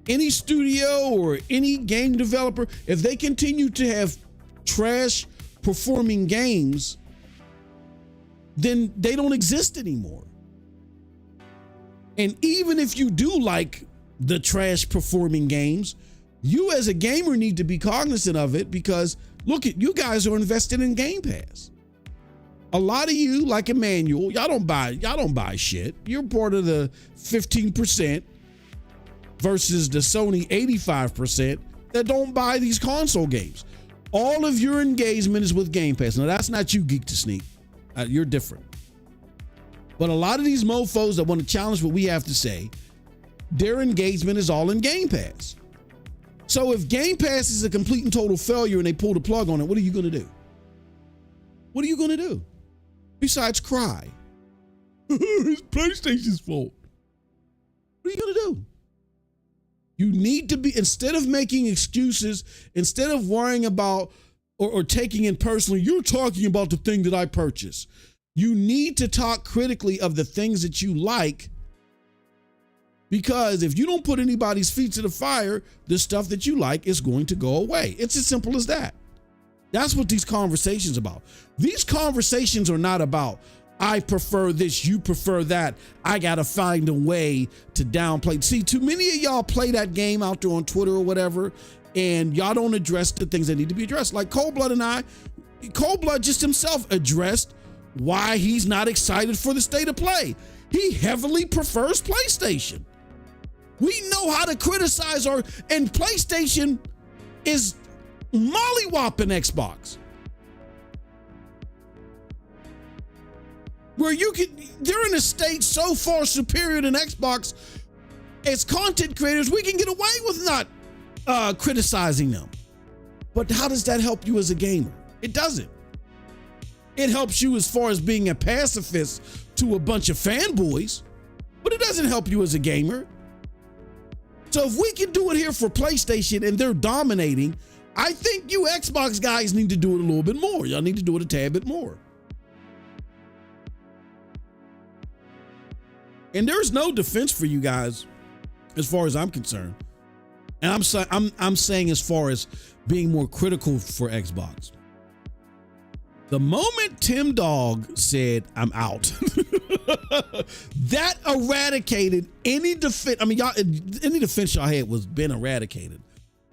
any studio or any game developer, if they continue to have trash performing games, then they don't exist anymore. And even if you do like the trash performing games, you as a gamer need to be cognizant of it, because look at you guys are invested in Game Pass. A lot of you, like Emmanuel, y'all don't buy shit. You're part of the 15% versus the Sony 85% that don't buy these console games. All of your engagement is with Game Pass. Now, that's not you, Geek to Sneak. You're different. But a lot of these mofos that want to challenge what we have to say, their engagement is all in Game Pass. So if Game Pass is a complete and total failure and they pull the plug on it, what are you going to do? What are you going to do? Besides cry. It's PlayStation's fault. What are you going to do? You need to be, instead of making excuses, instead of worrying about or taking it personally, you're talking about the thing that I purchased. You need to talk critically of the things that you like, because if you don't put anybody's feet to the fire, the stuff that you like is going to go away. It's as simple as that. That's what these conversations are about. These conversations are not about, I prefer this, you prefer that, I gotta find a way to downplay. See, too many of y'all play that game out there on Twitter or whatever, and y'all don't address the things that need to be addressed. Like Cold Blood just himself addressed why he's not excited for the state of play. He heavily prefers PlayStation. We know how to criticize and PlayStation is mollywhopping Xbox. Where they're in a state so far superior than Xbox. As content creators, we can get away with not criticizing them. But how does that help you as a gamer? It doesn't. It helps you as far as being a pacifist to a bunch of fanboys, but it doesn't help you as a gamer. So if we can do it here for PlayStation and they're dominating, I think you Xbox guys need to do it a little bit more. Y'all need to do it a tad bit more. And there's no defense for you guys as far as I'm concerned. And I'm saying as far as being more critical for Xbox. The moment Tim Dog said, I'm out, that eradicated any defense. I mean, any defense y'all had was been eradicated.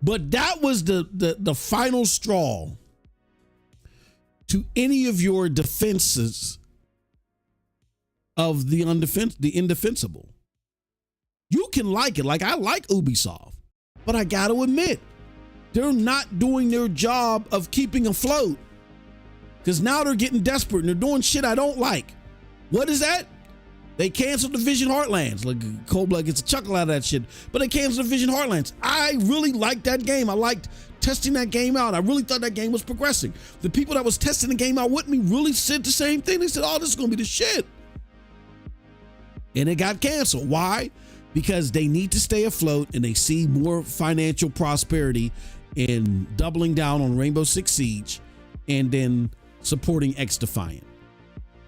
But that was the final straw to any of your defenses of the indefensible. You can like it. Like I like Ubisoft, but I got to admit, they're not doing their job of keeping afloat. Because now they're getting desperate and they're doing shit I don't like. What is that? They canceled Division Heartlands. Like Cold Blood gets a chuckle out of that shit. But they canceled Division Heartlands. I really liked that game. I liked testing that game out. I really thought that game was progressing. The people that was testing the game out with me really said the same thing. They said, oh, this is going to be the shit. And it got canceled. Why? Because they need to stay afloat and they see more financial prosperity in doubling down on Rainbow Six Siege and then supporting X Defiant.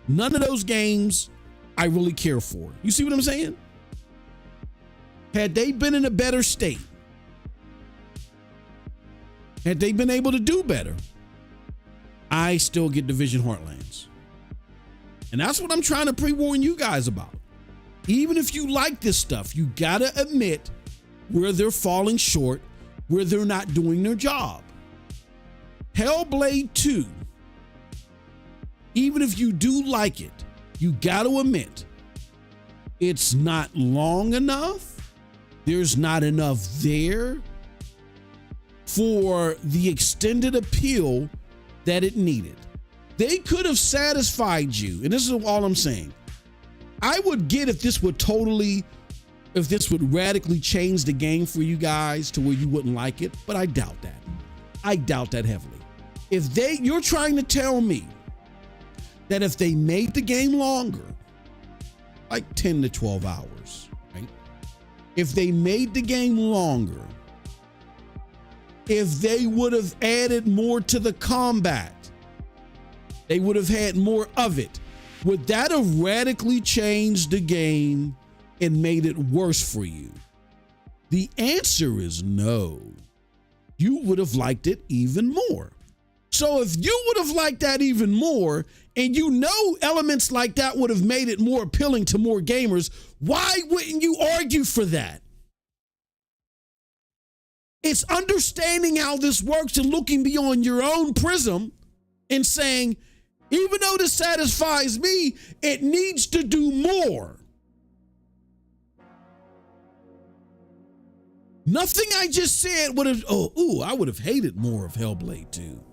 None of those games I really care for. You see what I'm saying? Had they been in a better state, had they been able to do better, I still get Division Heartlands. And that's what I'm trying to pre-warn you guys about. Even if you like this stuff, you gotta admit where they're falling short, where they're not doing their job. Hellblade 2, even if you do like it, you got to admit it's not long enough. There's not enough there for the extended appeal that it needed. They could have satisfied you. And this is all I'm saying. I would get if this would radically change the game for you guys to where you wouldn't like it, but I doubt that. I doubt that heavily. You're trying to tell me that if they made the game longer, like 10 to 12 hours, right? If they made the game longer, if they would have added more to the combat, they would have had more of it. Would that have radically changed the game and made it worse for you? The answer is no. You would have liked it even more. So if you would have liked that even more, and you know elements like that would have made it more appealing to more gamers, why wouldn't you argue for that? It's understanding how this works and looking beyond your own prism and saying, even though this satisfies me, it needs to do more. Nothing I just said would have, I would have hated more of Hellblade 2.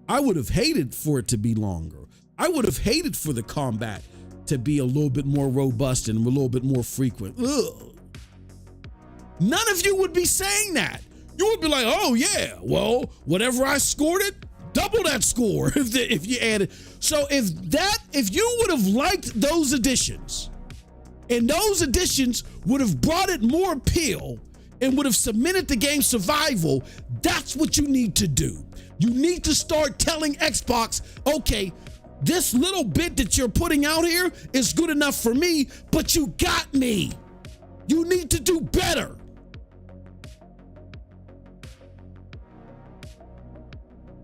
I would have hated for it to be longer. I would have hated for the combat to be a little bit more robust and a little bit more frequent. Ugh. None of you would be saying that. You would be like, oh yeah, well, whatever I scored it, double that score if you added. So if you would have liked those additions, and those additions would have brought it more appeal and would have cemented the game's survival, that's what you need to do. You need to start telling Xbox, okay, this little bit that you're putting out here is good enough for me, but you got me. You need to do better.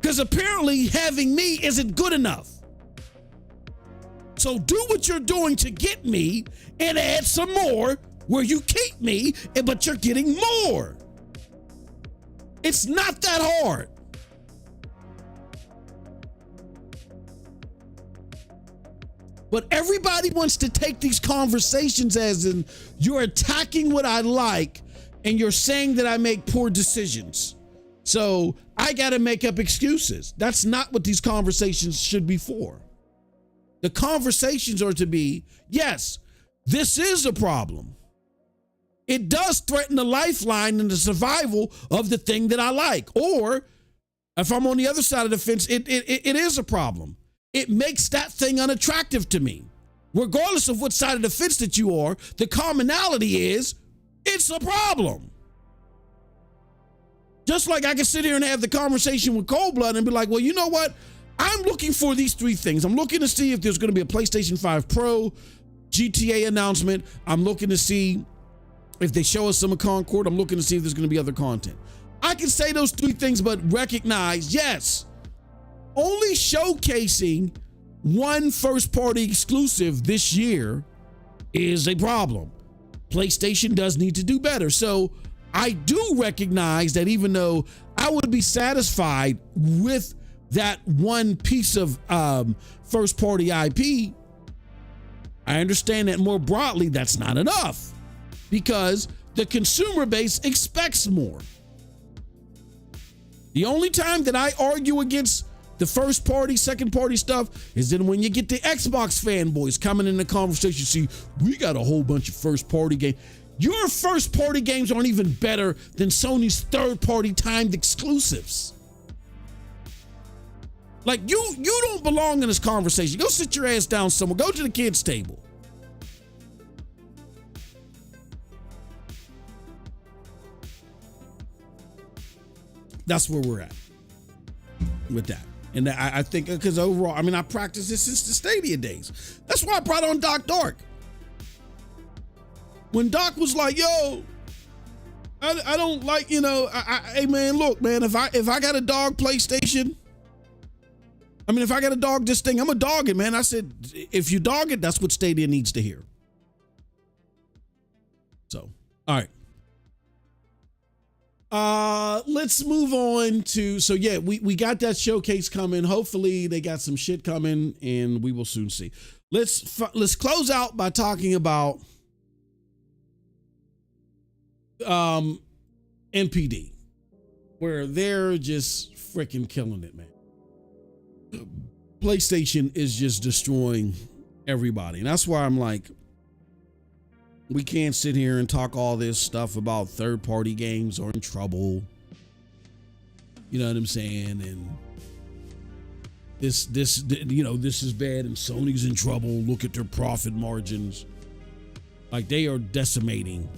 Because apparently having me isn't good enough. So do what you're doing to get me and add some more where you keep me, but you're getting more. It's not that hard. But everybody wants to take these conversations as in you're attacking what I like and you're saying that I make poor decisions. So I got to make up excuses. That's not what these conversations should be for. The conversations are to be, yes, this is a problem. It does threaten the lifeline and the survival of the thing that I like. Or if I'm on the other side of the fence, it is a problem. It makes that thing unattractive to me. Regardless of what side of the fence that you are, the commonality is it's a problem. Just like I can sit here and have the conversation with Cold Blood and be like, well, you know what? I'm looking for these three things. I'm looking to see if there's going to be a PlayStation 5 Pro GTA announcement. I'm looking to see if they show us some of Concord. I'm looking to see if there's going to be other content. I can say those three things, but recognize, yes, only showcasing one first-party exclusive this year is a problem. PlayStation does need to do better. So I do recognize that even though I would be satisfied with that one piece of first-party IP, I understand that more broadly, that's not enough because the consumer base expects more. The only time that I argue against the first party, second party stuff is then when you get the Xbox fanboys coming in the conversation, see, we got a whole bunch of first party games. Your first party games aren't even better than Sony's third party timed exclusives. Like you don't belong in this conversation. Go sit your ass down somewhere. Go to the kids' table. That's where we're at with that. And I think because overall, I mean, I practiced this since the Stadia days. That's why I brought on Doc Dark. When Doc was like, yo, I don't like, hey man, look, man, if I got a dog PlayStation, I mean, if I got a dog this thing, I'm a dog it, man. I said, if you dog it, that's what Stadia needs to hear. So, all right. Let's move on to, so yeah, we got that showcase coming. Hopefully they got some shit coming and we will soon see. Let's close out by talking about NPD, where they're just freaking killing it, man. PlayStation is just destroying everybody. And that's why I'm like, we can't sit here and talk all this stuff about third-party games are in trouble. You know what I'm saying? And this is bad and Sony's in trouble. Look at their profit margins. Like they are decimating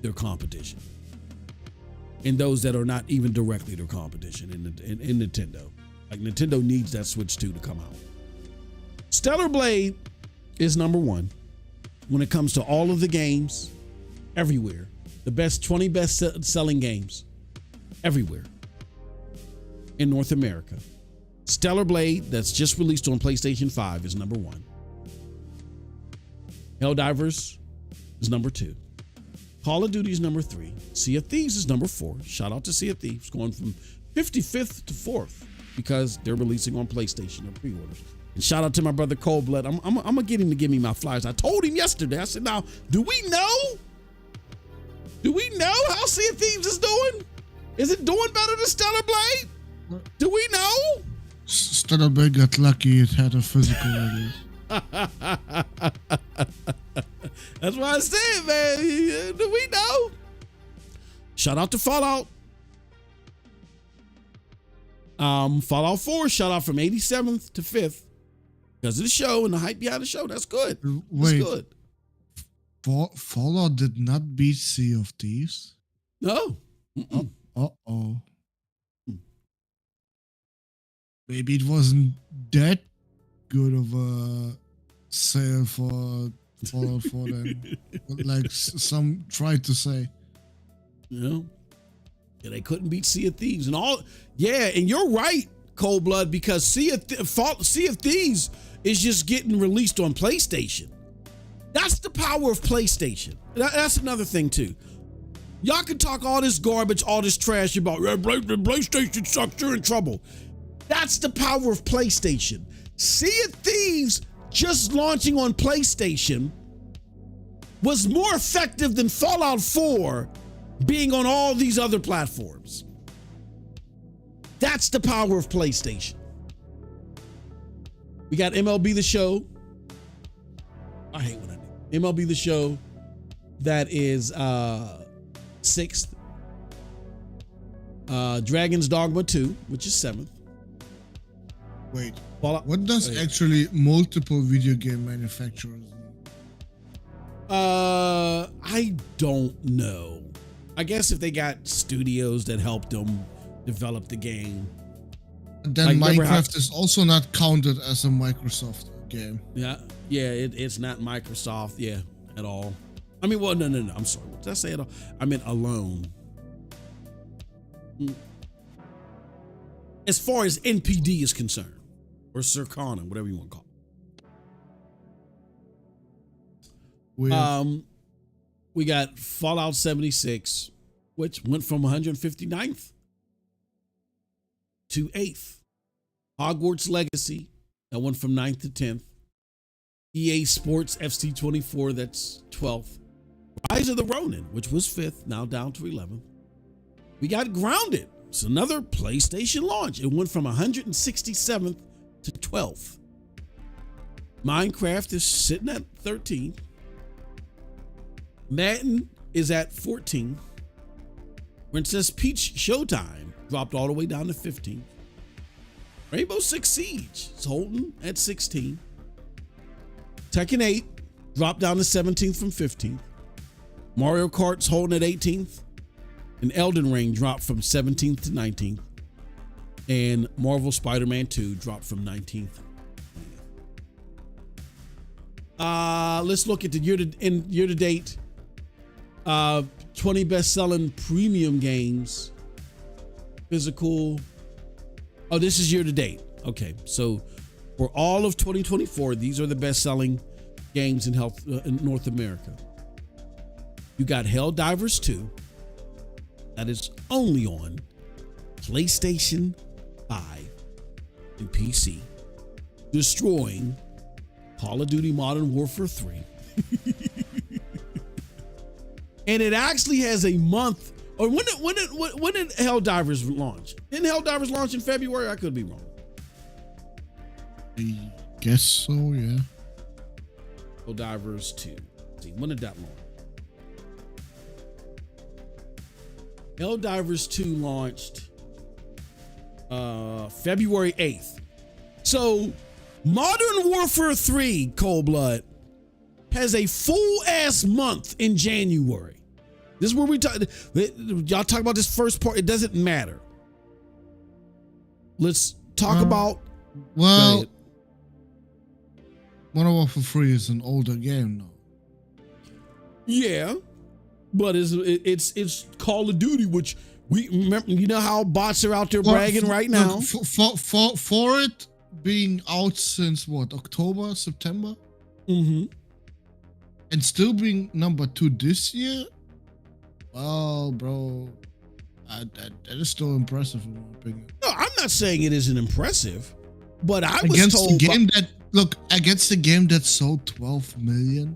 their competition. And those that are not even directly their competition in Nintendo. Like Nintendo needs that Switch 2 to come out. Stellar Blade is number one. When it comes to all of the games, everywhere. The 20 best selling games, everywhere in North America. Stellar Blade, that's just released on PlayStation 5, is number one. Helldivers is number two. Call of Duty is number three. Sea of Thieves is number four. Shout out to Sea of Thieves, going from 55th to 4th because they're releasing on PlayStation or pre-orders. And shout out to my brother Cold Blood. I'm gonna get him to give me my flyers. I told him yesterday. I said, now, do we know how Sea of Thieves is doing? Is it doing better than Stellar Blade? Do we know? Stellar Blade got lucky it had a physical release. That's why I said, man. Do we know? Shout out to Fallout. Fallout 4 shot out from 87th to 5th. Because of the show and the hype behind the show. That's good. Wait, that's good. Fallout did not beat Sea of Thieves? No. Uh-oh. Maybe it wasn't that good of a sale for Fallout 4 then. Like some tried to say. Yeah, they couldn't beat Sea of Thieves. And you're right, Cold Blood, because Sea of Thieves is just getting released on PlayStation. That's the power of PlayStation. That's another thing too. Y'all can talk all this garbage, all this trash about PlayStation sucks, you're in trouble. That's the power of PlayStation. Sea of Thieves just launching on PlayStation was more effective than Fallout 4 being on all these other platforms. That's the power of PlayStation. We got MLB The Show. I hate when I do. MLB The Show. That is 6th. Dragon's Dogma 2, which is 7th. Wait, Fallout. what does actually multiple video game manufacturers mean? I don't know. I guess if they got studios that helped them develop the game. Then like Minecraft is also not counted as a Microsoft game. Yeah, it's not Microsoft, at all. I mean, well, no. I'm sorry. What did I say at all? I meant alone. As far as NPD is concerned, or Circana, whatever you want to call it. We got Fallout 76, which went from 159th to 8th. Hogwarts Legacy, that went from 9th to 10th. EA Sports FC24, that's 12th. Rise of the Ronin, which was 5th, now down to 11th. We got Grounded. It's another PlayStation launch. It went from 167th to 12th. Minecraft is sitting at 13th. Madden is at 14. Princess Peach Showtime dropped all the way down to 15. Rainbow Six Siege is holding at 16. Tekken 8 dropped down to 17th from 15th. Mario Kart's holding at 18th. And Elden Ring dropped from 17th to 19th. And Marvel Spider-Man 2 dropped from 19th. Let's look at the year-to-date 20 best-selling premium games. Physical. Oh, this is year-to-date. Okay, so for all of 2024, these are the best-selling games in North America. You got Helldivers 2. That is only on PlayStation 5 and PC, destroying Call of Duty Modern Warfare 3. And it actually has a month. Or when did Helldivers launch? Didn't Helldivers launch in February? I could be wrong. I guess so, yeah. Helldivers 2. Let's see, when did that launch? Helldivers 2 launched February 8th. So Modern Warfare 3, Cold Blood, has a full ass month in January. This is where we talk. Y'all talk about this first part. It doesn't matter. Let's talk about. Well, Modern Warfare 3 is an older game, though. Yeah, but it's Call of Duty, which we remember. You know how bots are out there bragging right now. For it being out since what, October, September? Mm-hmm. And still being number 2 this year? Oh, bro. That is still impressive in my opinion. No, I'm not saying it isn't impressive, but I was against told the game against the game that sold 12 million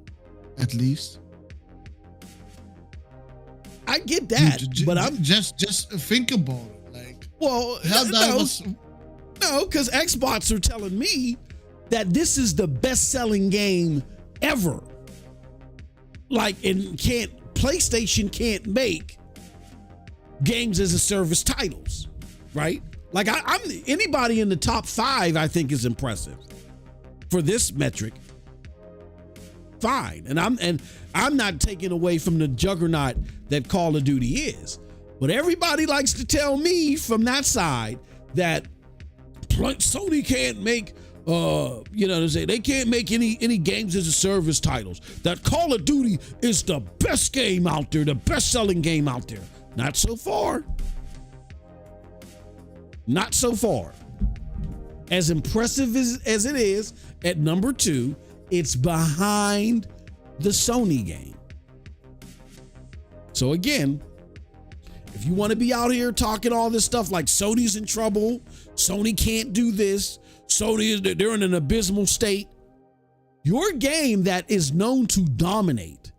at least. I get that, but I'm just think about it. Like, well, no, because Xbox are telling me that this is the best-selling game ever. Like, PlayStation can't make games as a service titles, right? Like, I'm anybody in the top 5, I think, is impressive for this metric. Fine, and I'm not taking away from the juggernaut that Call of Duty is, but everybody likes to tell me from that side that Sony can't make. They can't make any games as a service titles. That Call of Duty is the best game out there, the best selling game out there. Not so far. Not so far. As impressive as it is at number 2, it's behind the Sony game. So again, if you want to be out here talking all this stuff like Sony's in trouble, Sony can't do this, Sony, they're in an abysmal state. Your game that is known to dominate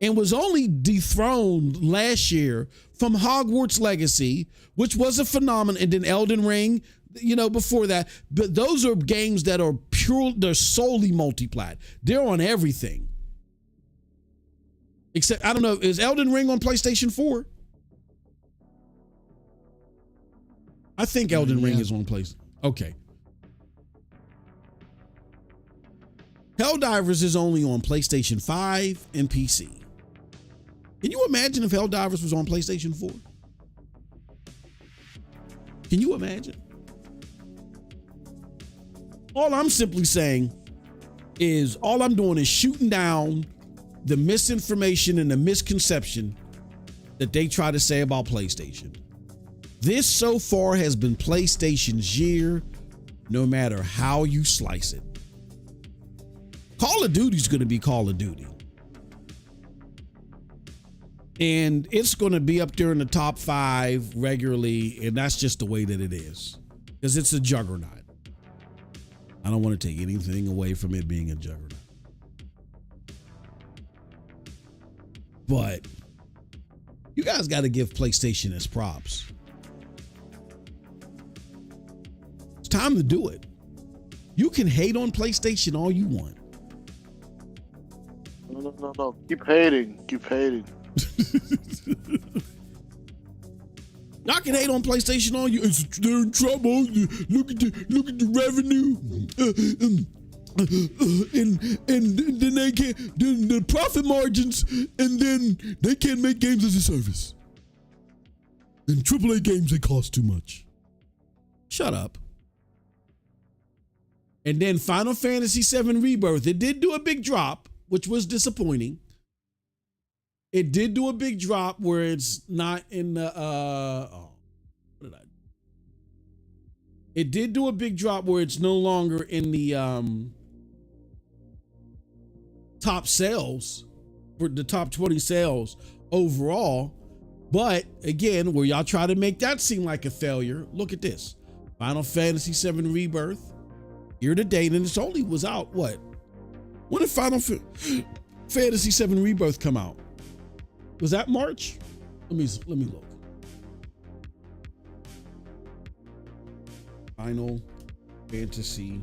and was only dethroned last year from Hogwarts Legacy, which was a phenomenon, and then Elden Ring, before that. But those are games that are they're solely multiplat. They're on everything. Except, I don't know, is Elden Ring on PlayStation 4? I think Elden Ring is on PlayStation. Okay. Helldivers is only on PlayStation 5 and PC. Can you imagine if Helldivers was on PlayStation 4? Can you imagine? All I'm simply saying is all I'm doing is shooting down the misinformation and the misconception that they try to say about PlayStation. This so far has been PlayStation's year, no matter how you slice it. Call of Duty's going to be Call of Duty. And it's going to be up there in the top 5 regularly, and that's just the way that it is. Because it's a juggernaut. I don't want to take anything away from it being a juggernaut. But you guys got to give PlayStation its props. It's time to do it. You can hate on PlayStation all you want. No. Keep hating. Y'all can hate on PlayStation all you. They're in trouble. Look at the revenue. And then they can't the profit margins, and then they can't make games as a service. And AAA games, they cost too much. Shut up. And then Final Fantasy VII Rebirth, it did do a big drop, which was disappointing. It did do a big drop where it's not in the It did do a big drop where it's no longer in the top sales, for the top 20 sales overall. But again, where y'all try to make that seem like a failure, look at this. Final Fantasy VII Rebirth, year to date, and it's only was out, what? When did Final Fantasy VII Rebirth come out? Was that March? Let me look. Final Fantasy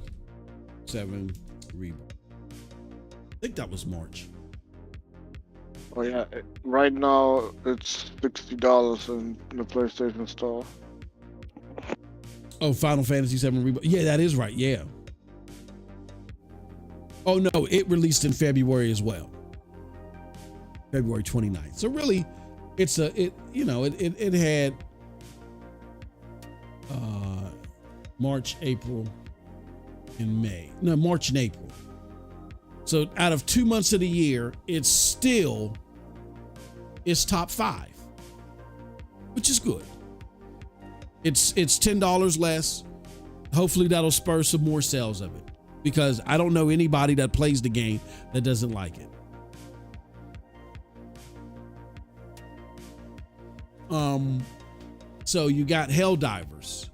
VII Rebirth. I think that was March. Oh yeah, right now it's $60 in the PlayStation Store. Oh, Final Fantasy VII Rebirth. Yeah, that is right. Yeah. Oh no, it released in February as well. February 29th. So really, it had March, April, and May. No, March and April. So out of 2 months of the year, it's top 5, which is good. It's $10 less. Hopefully that'll spur some more sales of it, because I don't know anybody that plays the game that doesn't like it. So you got Helldivers,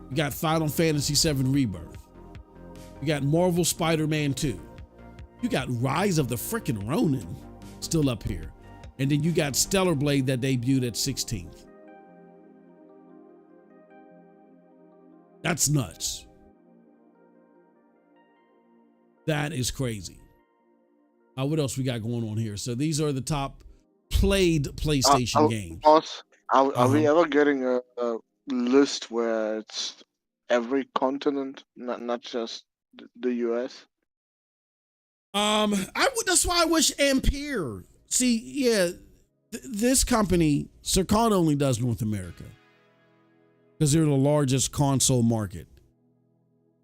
you got Final Fantasy VII Rebirth, you got Marvel Spider-Man 2, you got Rise of the frickin' Ronin still up here, and then you got Stellar Blade that debuted at 16th. That's nuts. That is crazy. What else we got going on here? So these are the top played PlayStation games. Are we ever getting a list where it's every continent, not just the US? That's why I wish Ampere. See, yeah, this company, Circon, only does North America because they're the largest console market.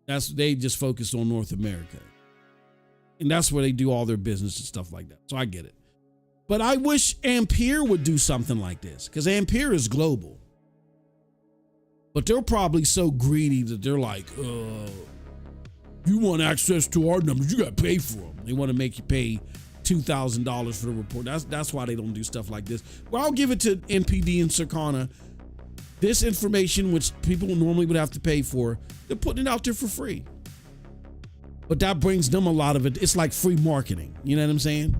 They just focus on North America, and that's where they do all their business and stuff like that. So I get it. But I wish Ampere would do something like this, because Ampere is global. But they're probably so greedy that they're like, you want access to our numbers, you got to pay for them. They want to make you pay $2,000 for the report. That's why they don't do stuff like this. Well, I'll give it to NPD and Circana. This information, which people normally would have to pay for, they're putting it out there for free. But that brings them a lot of it. It's like free marketing. You know what I'm saying?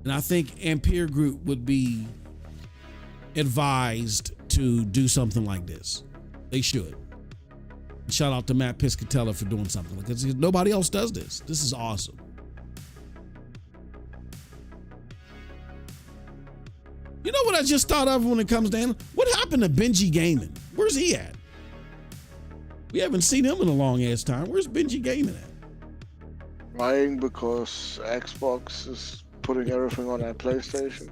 And I think Ampere Group would be advised to do something like this. They should. Shout out to Matt Piscatella for doing something like this. Nobody else does this. This is awesome. You know what I just thought of when it comes down? What happened to Benji Gaming? Where's he at? We haven't seen him in a long ass time. Where's Benji Gaming at? Lying because Xbox is putting everything on their PlayStation.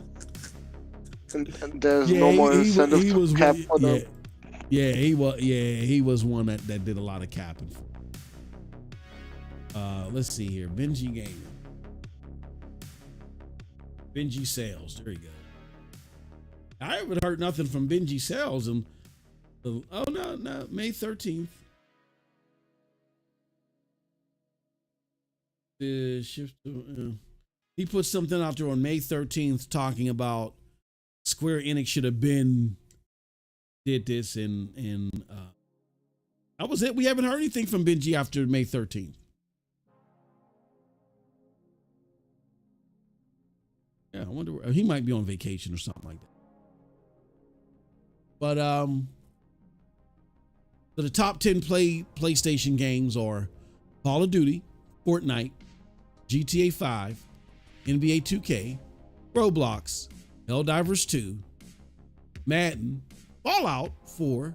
And there's no more incentive to cap for them. He was one that did a lot of capping. Let's see here. Benji Gaming. Benji Sales. There you go. I haven't heard nothing from Benji Sales and May 13th. He put something out there on May 13th talking about Square Enix should have did this and that was it. We haven't heard anything from Benji after May 13th. Yeah, I wonder he might be on vacation or something like that. But so the top 10 PlayStation games are Call of Duty, Fortnite, GTA 5, NBA 2K, Roblox, Helldivers 2, Madden, Fallout 4,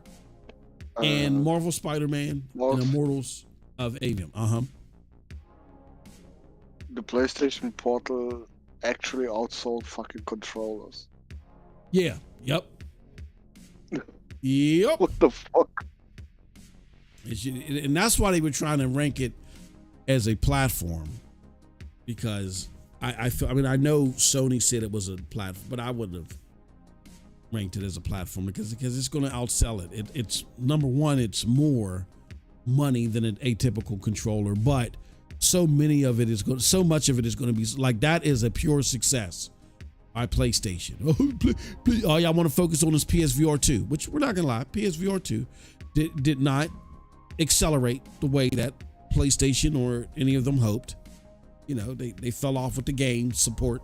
and Marvel Spider-Man and Immortals of Aveum. The PlayStation Portal actually outsold fucking controllers. Yeah. Yep. Yep. What the fuck? And that's why they were trying to rank it as a platform, because I know Sony said it was a platform, but I wouldn't have ranked it as a platform because it's going to outsell it. It's number one, it's more money than an atypical controller, but so much of it is going to be like that is a pure success by PlayStation. All y'all want to focus on is PSVR 2, which we're not gonna lie, PSVR 2 did not accelerate the way that PlayStation or any of them hoped. You know, they fell off with the game support,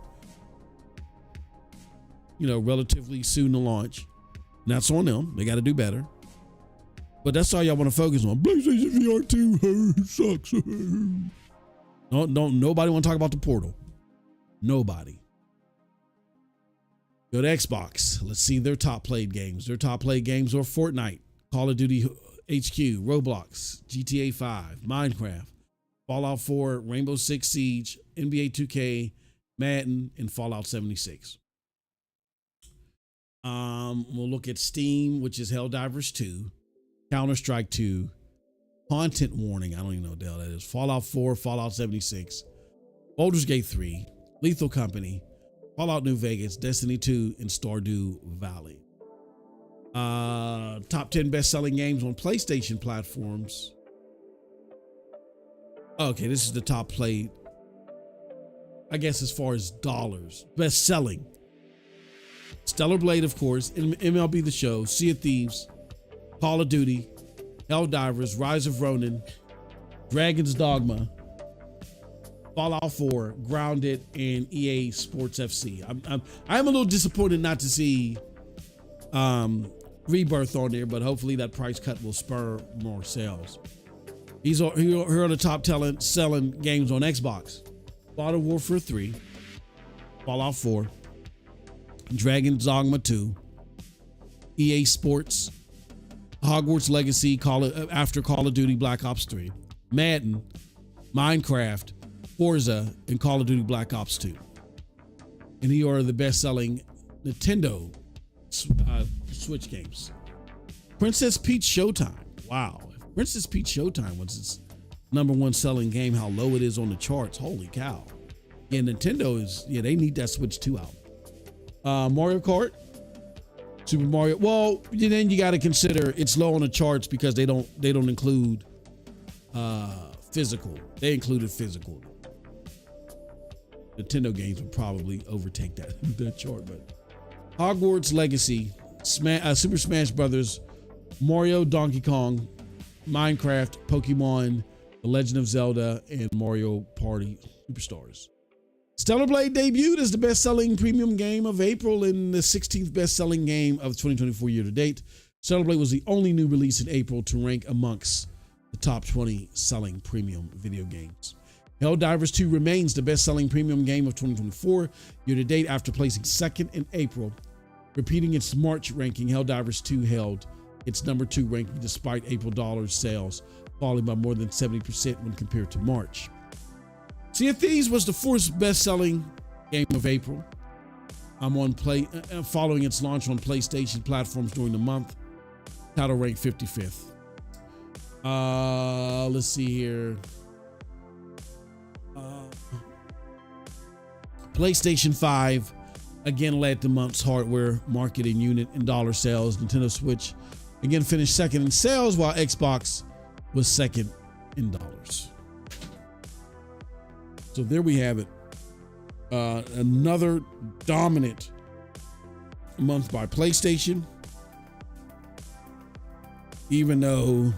you know, relatively soon to launch. And that's on them. They got to do better. But that's all y'all want to focus on. PlayStation VR 2 sucks. Nobody want to talk about the Portal. Nobody. Go to Xbox. Let's see their top played games. Their top played games are Fortnite, Call of Duty HQ, Roblox, GTA 5, Minecraft, Fallout 4, Rainbow Six Siege, NBA 2K, Madden, and Fallout 76. We'll look at Steam, which is Helldivers 2, Counter-Strike 2, Content Warning, I don't even know what the hell that is, Fallout 4, Fallout 76, Baldur's Gate 3, Lethal Company, Fallout New Vegas, Destiny 2, and Stardew Valley. Top 10 best-selling games on PlayStation platforms. Okay, this is the top played, I guess, as far as dollars. Best-selling. Stellar Blade, of course, MLB The Show, Sea of Thieves, Call of Duty, Helldivers, Rise of Ronin, Dragon's Dogma, Fallout 4, Grounded, and EA Sports FC. I'm a little disappointed not to see Rebirth on there, but hopefully that price cut will spur more sales. Here are the top selling games on Xbox: Modern Warfare 3, Fallout 4, Dragon's Dogma 2, EA Sports, Hogwarts Legacy, after Call of Duty Black Ops 3, Madden, Minecraft, Forza, and Call of Duty Black Ops 2. And here are the best-selling Nintendo Switch games. Princess Peach Showtime. Wow. If Princess Peach Showtime was its number one selling game, how low it is on the charts. Holy cow. Yeah, Nintendo they need that Switch 2 out. Mario Kart, Super Mario. Well, then you got to consider it's low on the charts because they don't include physical. They included physical. Nintendo games would probably overtake that chart, but Hogwarts Legacy, Super Smash Brothers, Mario, Donkey Kong, Minecraft, Pokemon, The Legend of Zelda, and Mario Party Superstars. Stellar Blade debuted as the best-selling premium game of April and the 16th best-selling game of 2024 year-to-date. Stellar Blade was the only new release in April to rank amongst the top 20 selling premium video games. Helldivers 2 remains the best-selling premium game of 2024 year-to-date after placing second in April. Repeating its March ranking, Helldivers 2 held its number 2 ranking despite April dollar sales falling by more than 70% when compared to March. Sea of Thieves was the fourth best-selling game of April. Following its launch on PlayStation platforms during the month. Title ranked 55th. Let's see here. PlayStation 5 again led the month's hardware market in unit and dollar sales. Nintendo Switch again finished second in sales, while Xbox was second in dollars. So there we have it. Another dominant month by PlayStation. Even though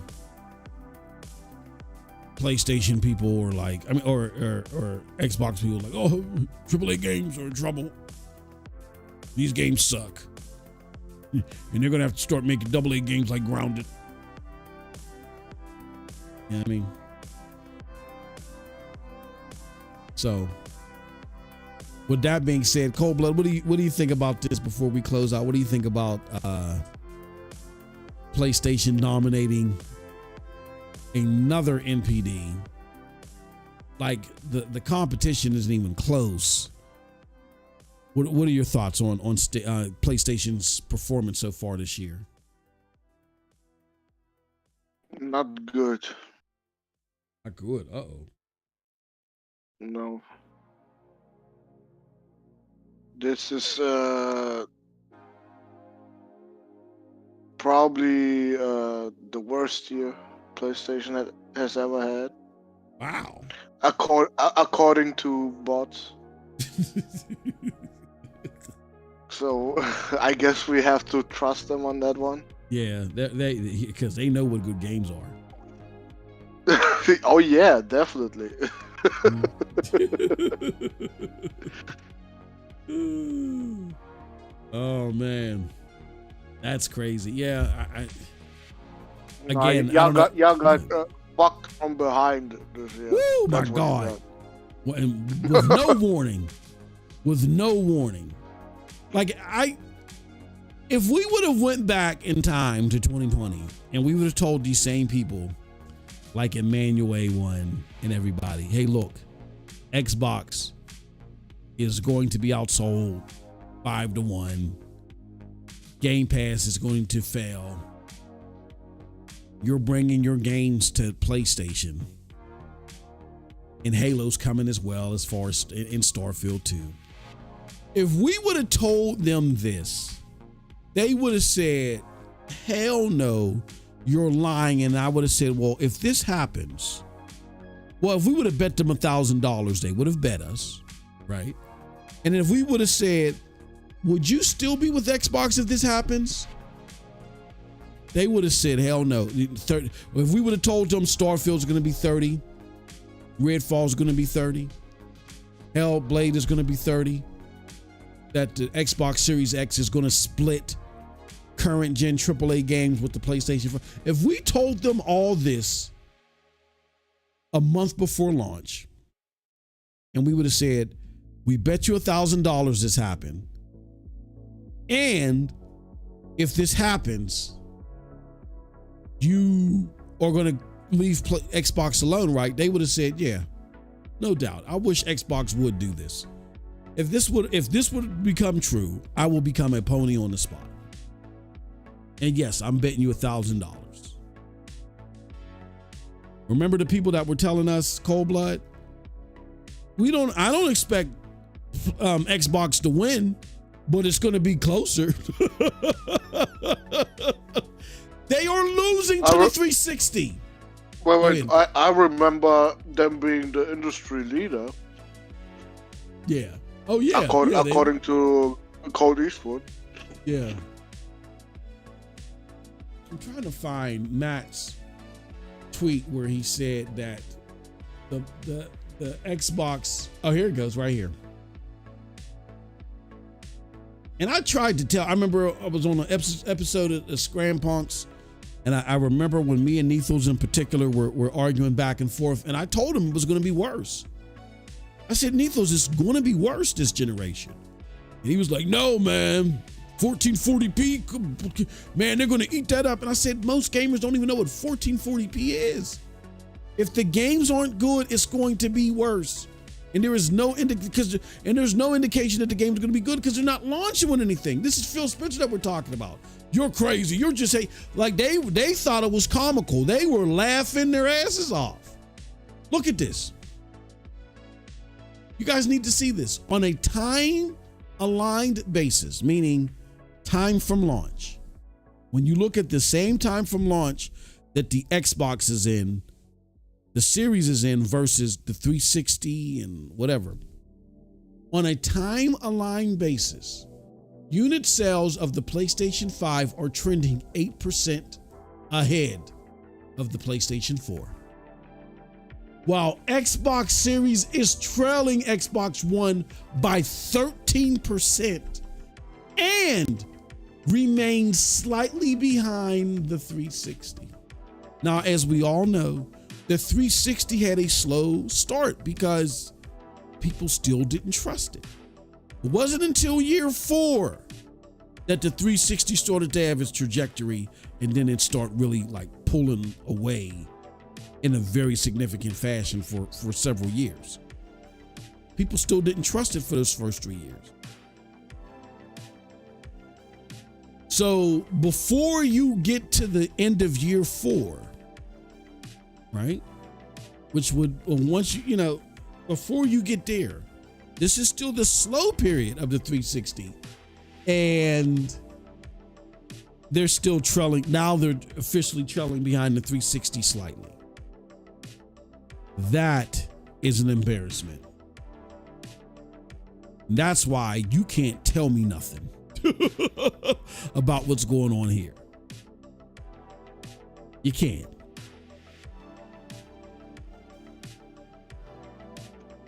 PlayStation people were like, or Xbox people were like, oh, AAA games are in trouble. These games suck. And they're going to have to start making AA games like Grounded. You know what I mean? So, with that being said, Cold Blood, what do you think about this before we close out? What do you think about PlayStation nominating another NPD? Like the competition isn't even close. What are your thoughts on PlayStation's performance so far this year? Not good. Not good. Uh-oh. No. This is probably the worst year PlayStation has ever had. Wow. According to bots. So I guess we have to trust them on that one. Yeah, because they know what good games are. Oh yeah, definitely. Oh man, that's crazy. Yeah, Again, y'all got fucked from behind this year. Woo, my God! With no warning. With no warning. Like if we would have went back in time to 2020 and we would have told these same people, like Emmanuel A1 and everybody, hey, look, Xbox is going to be outsold 5-1. Game Pass is going to fail. You're bringing your games to PlayStation. And Halo's coming as well, as far as in Starfield 2. If we would have told them this, they would have said, hell no, you're lying. And I would have said, well, if this happens, well, if we would have bet them $1,000, they would have bet us, right? And if we would have said, would you still be with Xbox if this happens? They would have said, hell no. If we would have told them Starfield's going to be 30, Redfall's going to be 30, Hellblade is going to be 30, that the Xbox Series X is going to split current gen AAA games with the PlayStation 4. If we told them all this a month before launch, and we would have said, we bet you $1,000 this happened, and if this happens, you are going to leave Xbox alone, right? They would have said, yeah, no doubt. I wish Xbox would do this. If this would become true, I will become a pony on the spot. And yes, I'm betting you $1,000. Remember the people that were telling us, Cold Blood? I don't expect Xbox to win, but it's going to be closer. They are losing to the 360. Wait, I remember them being the industry leader. Yeah. Oh yeah. According to Cold Eastwood. Yeah. I'm trying to find Matt's tweet where he said that the Xbox. Oh, here it goes right here. And I tried to tell. I remember I was on an episode of Scram Punks, and I remember when me and Nethos in particular were arguing back and forth, and I told him it was going to be worse. I said, Nethos, it's going to be worse this generation. And he was like, no, man, 1440p, man, they're going to eat that up. And I said, most gamers don't even know what 1440p is. If the games aren't good, it's going to be worse. And there is no there's no indication that the game's going to be good because they're not launching with anything. This is Phil Spencer that we're talking about. You're crazy. You're just like they thought it was comical. They were laughing their asses off. Look at this. You guys need to see this on a time-aligned basis, meaning time from launch. When you look at the same time from launch that the Xbox is in, the series is in versus the 360 and whatever. On a time-aligned basis, unit sales of the PlayStation 5 are trending 8% ahead of the PlayStation 4. While Xbox Series is trailing Xbox One by 13% and remains slightly behind the 360. Now, as we all know, the 360 had a slow start because people still didn't trust it. It wasn't until year 4 that the 360 started to have its trajectory, and then it started really like pulling away in a very significant fashion for several years. People still didn't trust it for those first 3 years. So before you get to the end of year 4, right? Which would, once before you get there, this is still the slow period of the 360. And they're still trailing. Now they're officially trailing behind the 360 slightly. That is an embarrassment. That's why you can't tell me nothing about what's going on here. You can't.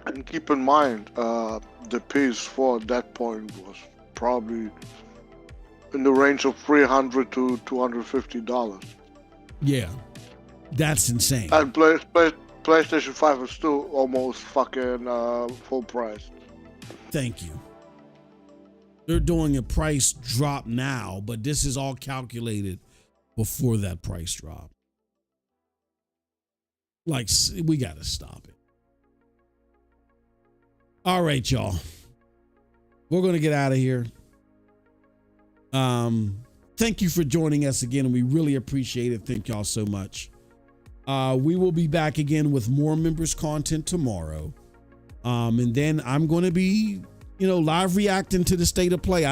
And keep in mind, the PS4 at that point was probably in the range of $300 to $250. Yeah, that's insane. And PlayStation 5 is still almost fucking full price. Thank you. They're doing a price drop now, but this is all calculated before that price drop. Like, we got to stop it. All right, y'all. We're going to get out of here. Thank you for joining us again, and we really appreciate it. Thank y'all so much. We will be back again with more members content tomorrow. And then I'm going to be, live reacting to the state of play.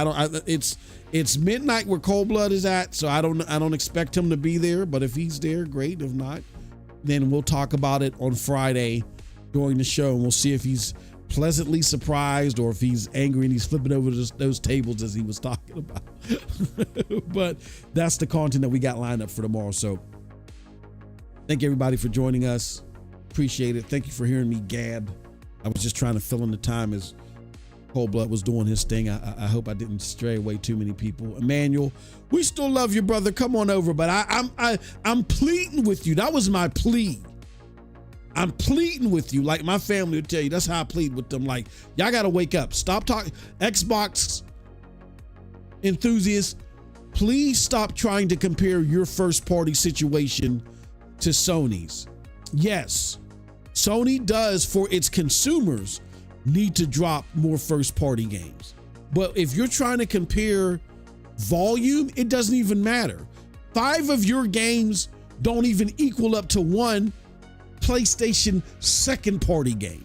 It's midnight where Cold Blood is at, so I don't expect him to be there, but if he's there, great. If not, then we'll talk about it on Friday during the show, and we'll see if he's pleasantly surprised or if he's angry and he's flipping over those tables as he was talking about. But that's the content that we got lined up for tomorrow. So thank you everybody for joining us. Appreciate it. Thank you for hearing me gab. I was just trying to fill in the time as Cold Blood was doing his thing. I hope I didn't stray away too many people. Emmanuel, we still love you, brother. Come on over. But I'm pleading with you. That was my plea. I'm pleading with you, like my family would tell you. That's how I plead with them. Like, y'all got to wake up. Stop talking. Xbox enthusiasts, please stop trying to compare your first party situation to Sony's. Yes, Sony does, for its consumers, need to drop more first party games. But if you're trying to compare volume, it doesn't even matter. 5 of your games don't even equal up to one PlayStation second party game.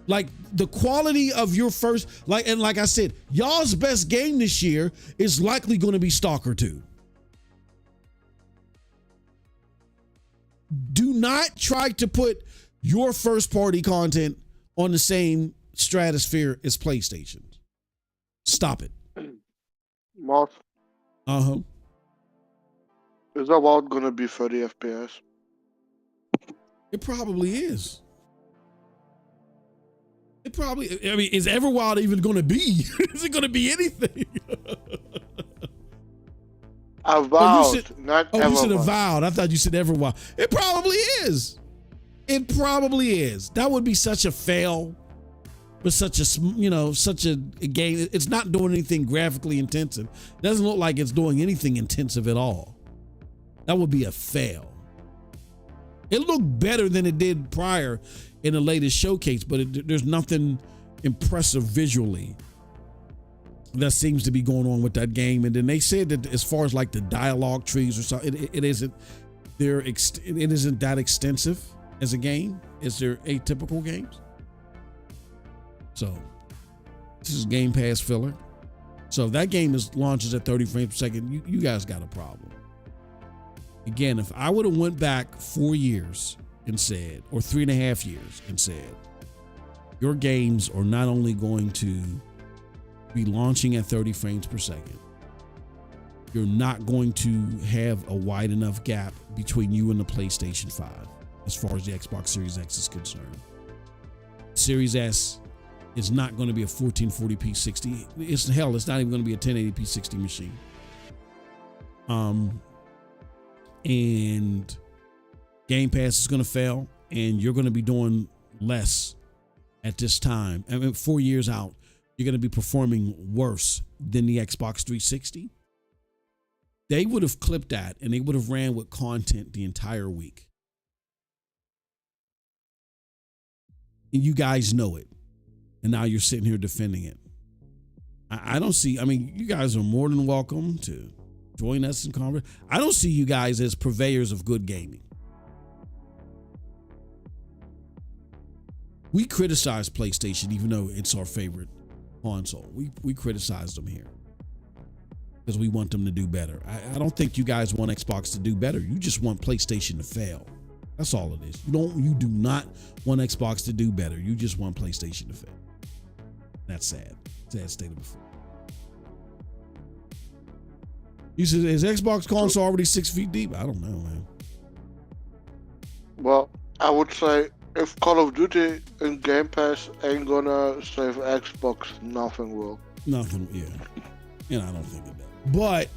Like, the quality of your first, like I said, y'all's best game this year is likely going to be Stalker 2. Do not try to put your first party content on the same stratosphere as PlayStation. Stop it. Moth. Uh-huh. Is that about going to be 30 FPS? It probably is. It probably, I mean, is Everwild even going to be? Is it going to be anything? Avowed, not Oh, you said Everwild. Avowed. I thought you said Everwild. It probably is. It probably is. That would be such a fail. With such a game. It's not doing anything graphically intensive. Doesn't look like it's doing anything intensive at all. That would be a fail. It looked better than it did prior in the latest showcase, but there's nothing impressive visually that seems to be going on with that game. And then they said that as far as like the dialogue trees or something, it isn't that extensive as a game. Is there atypical games? So this is Game Pass filler. So if that game launches at 30 frames per second, you guys got a problem. Again, if I would have went back 4 years and said, or 3.5 years and said, your games are not only going to be launching at 30 frames per second, you're not going to have a wide enough gap between you and the PlayStation 5 as far as the Xbox Series X is concerned. Series S is not going to be a 1440p 60. It's not even going to be a 1080p 60 machine. And Game Pass is going to fail, and you're going to be doing less at this time. I mean, 4 years out, you're going to be performing worse than the Xbox 360. They would have clipped that, and they would have ran with content the entire week. And you guys know it. And now you're sitting here defending it. I don't see, I mean, you guys are more than welcome to join us in conversation. I don't see you guys as purveyors of good gaming. We criticize PlayStation, even though it's our favorite console. We criticize them here because we want them to do better. I don't think you guys want Xbox to do better. You just want PlayStation to fail. That's all it is. You do not want Xbox to do better. You just want PlayStation to fail. That's sad. Sad state of affairs. You said, is Xbox console already 6 feet deep? I don't know, man. Well, I would say if Call of Duty and Game Pass ain't gonna save Xbox, nothing will. Nothing, yeah. And I don't think of that. But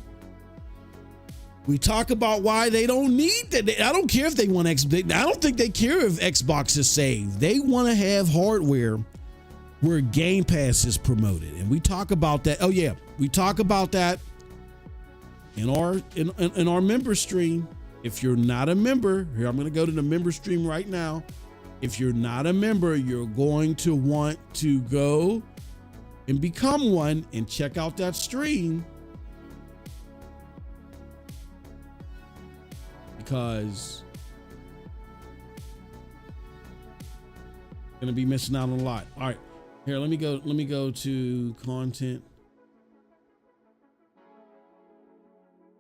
we talk about why they don't need that. I don't care if they want Xbox. I don't think they care if Xbox is saved. They want to have hardware where Game Pass is promoted. And we talk about that. Oh, yeah. We talk about that in our member stream. If you're not a member, here I'm going to go to the member stream right now. If you're not a member, you're going to want to go and become one and check out that stream, because you're going to be missing out on a lot. All right, here, let me go to content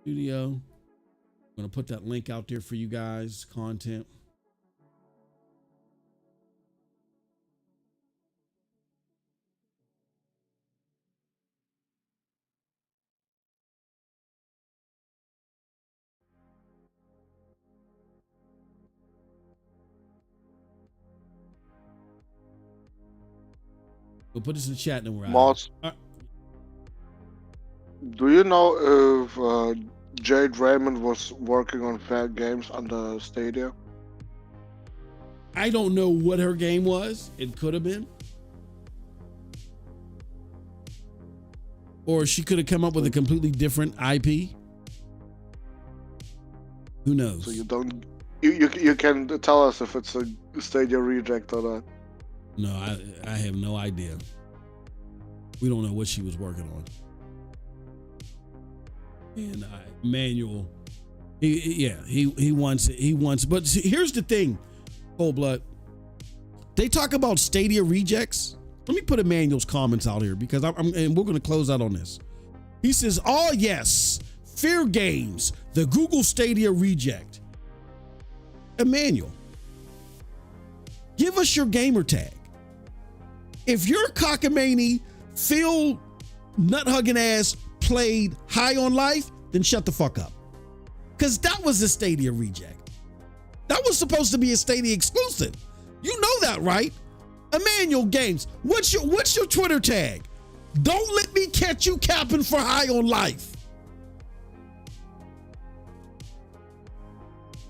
studio. I'm going to put that link out there for you guys, content. We'll put this in the chat and we're out. Moss, do you know if Jade Raymond was working on Fair Games under Stadia? I don't know what her game was. It could have been. Or she could have come up with a completely different IP. Who knows? So you can tell us if it's a Stadia reject or not. No, I have no idea. We don't know what she was working on. And Manuel, he wants it. But see, here's the thing, Cold Blood. They talk about Stadia rejects. Let me put Emmanuel's comments out here because and we're going to close out on this. He says, "Oh yes, Fair Games, the Google Stadia reject." Emmanuel, give us your gamer tag. If your cockamamie, Phil nut-hugging ass played High on Life, then shut the fuck up. Because that was a Stadia reject. That was supposed to be a Stadia exclusive. You know that, right? Emmanuel Games, what's your Twitter tag? Don't let me catch you capping for High on Life.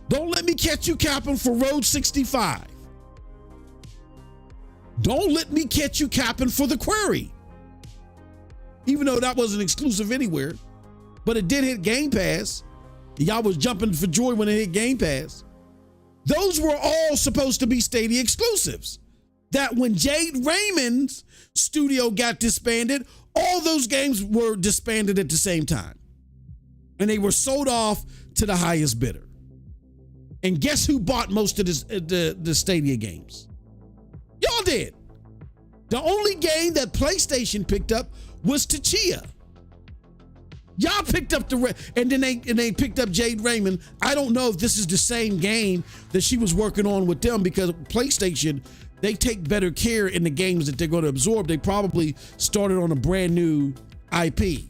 Don't let me catch you capping for Road 65. Don't let me catch you capping for The Quarry. Even though that wasn't exclusive anywhere, but it did hit Game Pass. Y'all was jumping for joy when it hit Game Pass. Those were all supposed to be Stadia exclusives. That when Jade Raymond's studio got disbanded, all those games were disbanded at the same time. And they were sold off to the highest bidder. And guess who bought most of the Stadia games? Y'all did. The only game that PlayStation picked up was Tachia. Y'all picked up and then they picked up Jade Raymond. I don't know if this is the same game that she was working on with them, because PlayStation, they take better care in the games that they're going to absorb. They probably started on a brand new IP.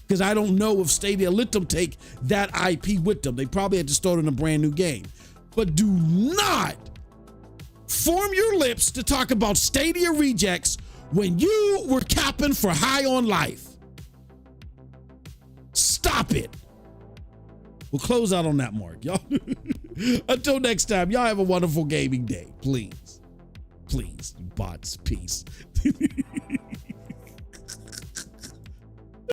Because I don't know if Stadia let them take that IP with them. They probably had to start on a brand new game. But do not form your lips to talk about Stadia rejects when you were capping for High on Life. Stop it. We'll close out on that mark, y'all. Until next time, y'all have a wonderful gaming day. Please, you bots, peace.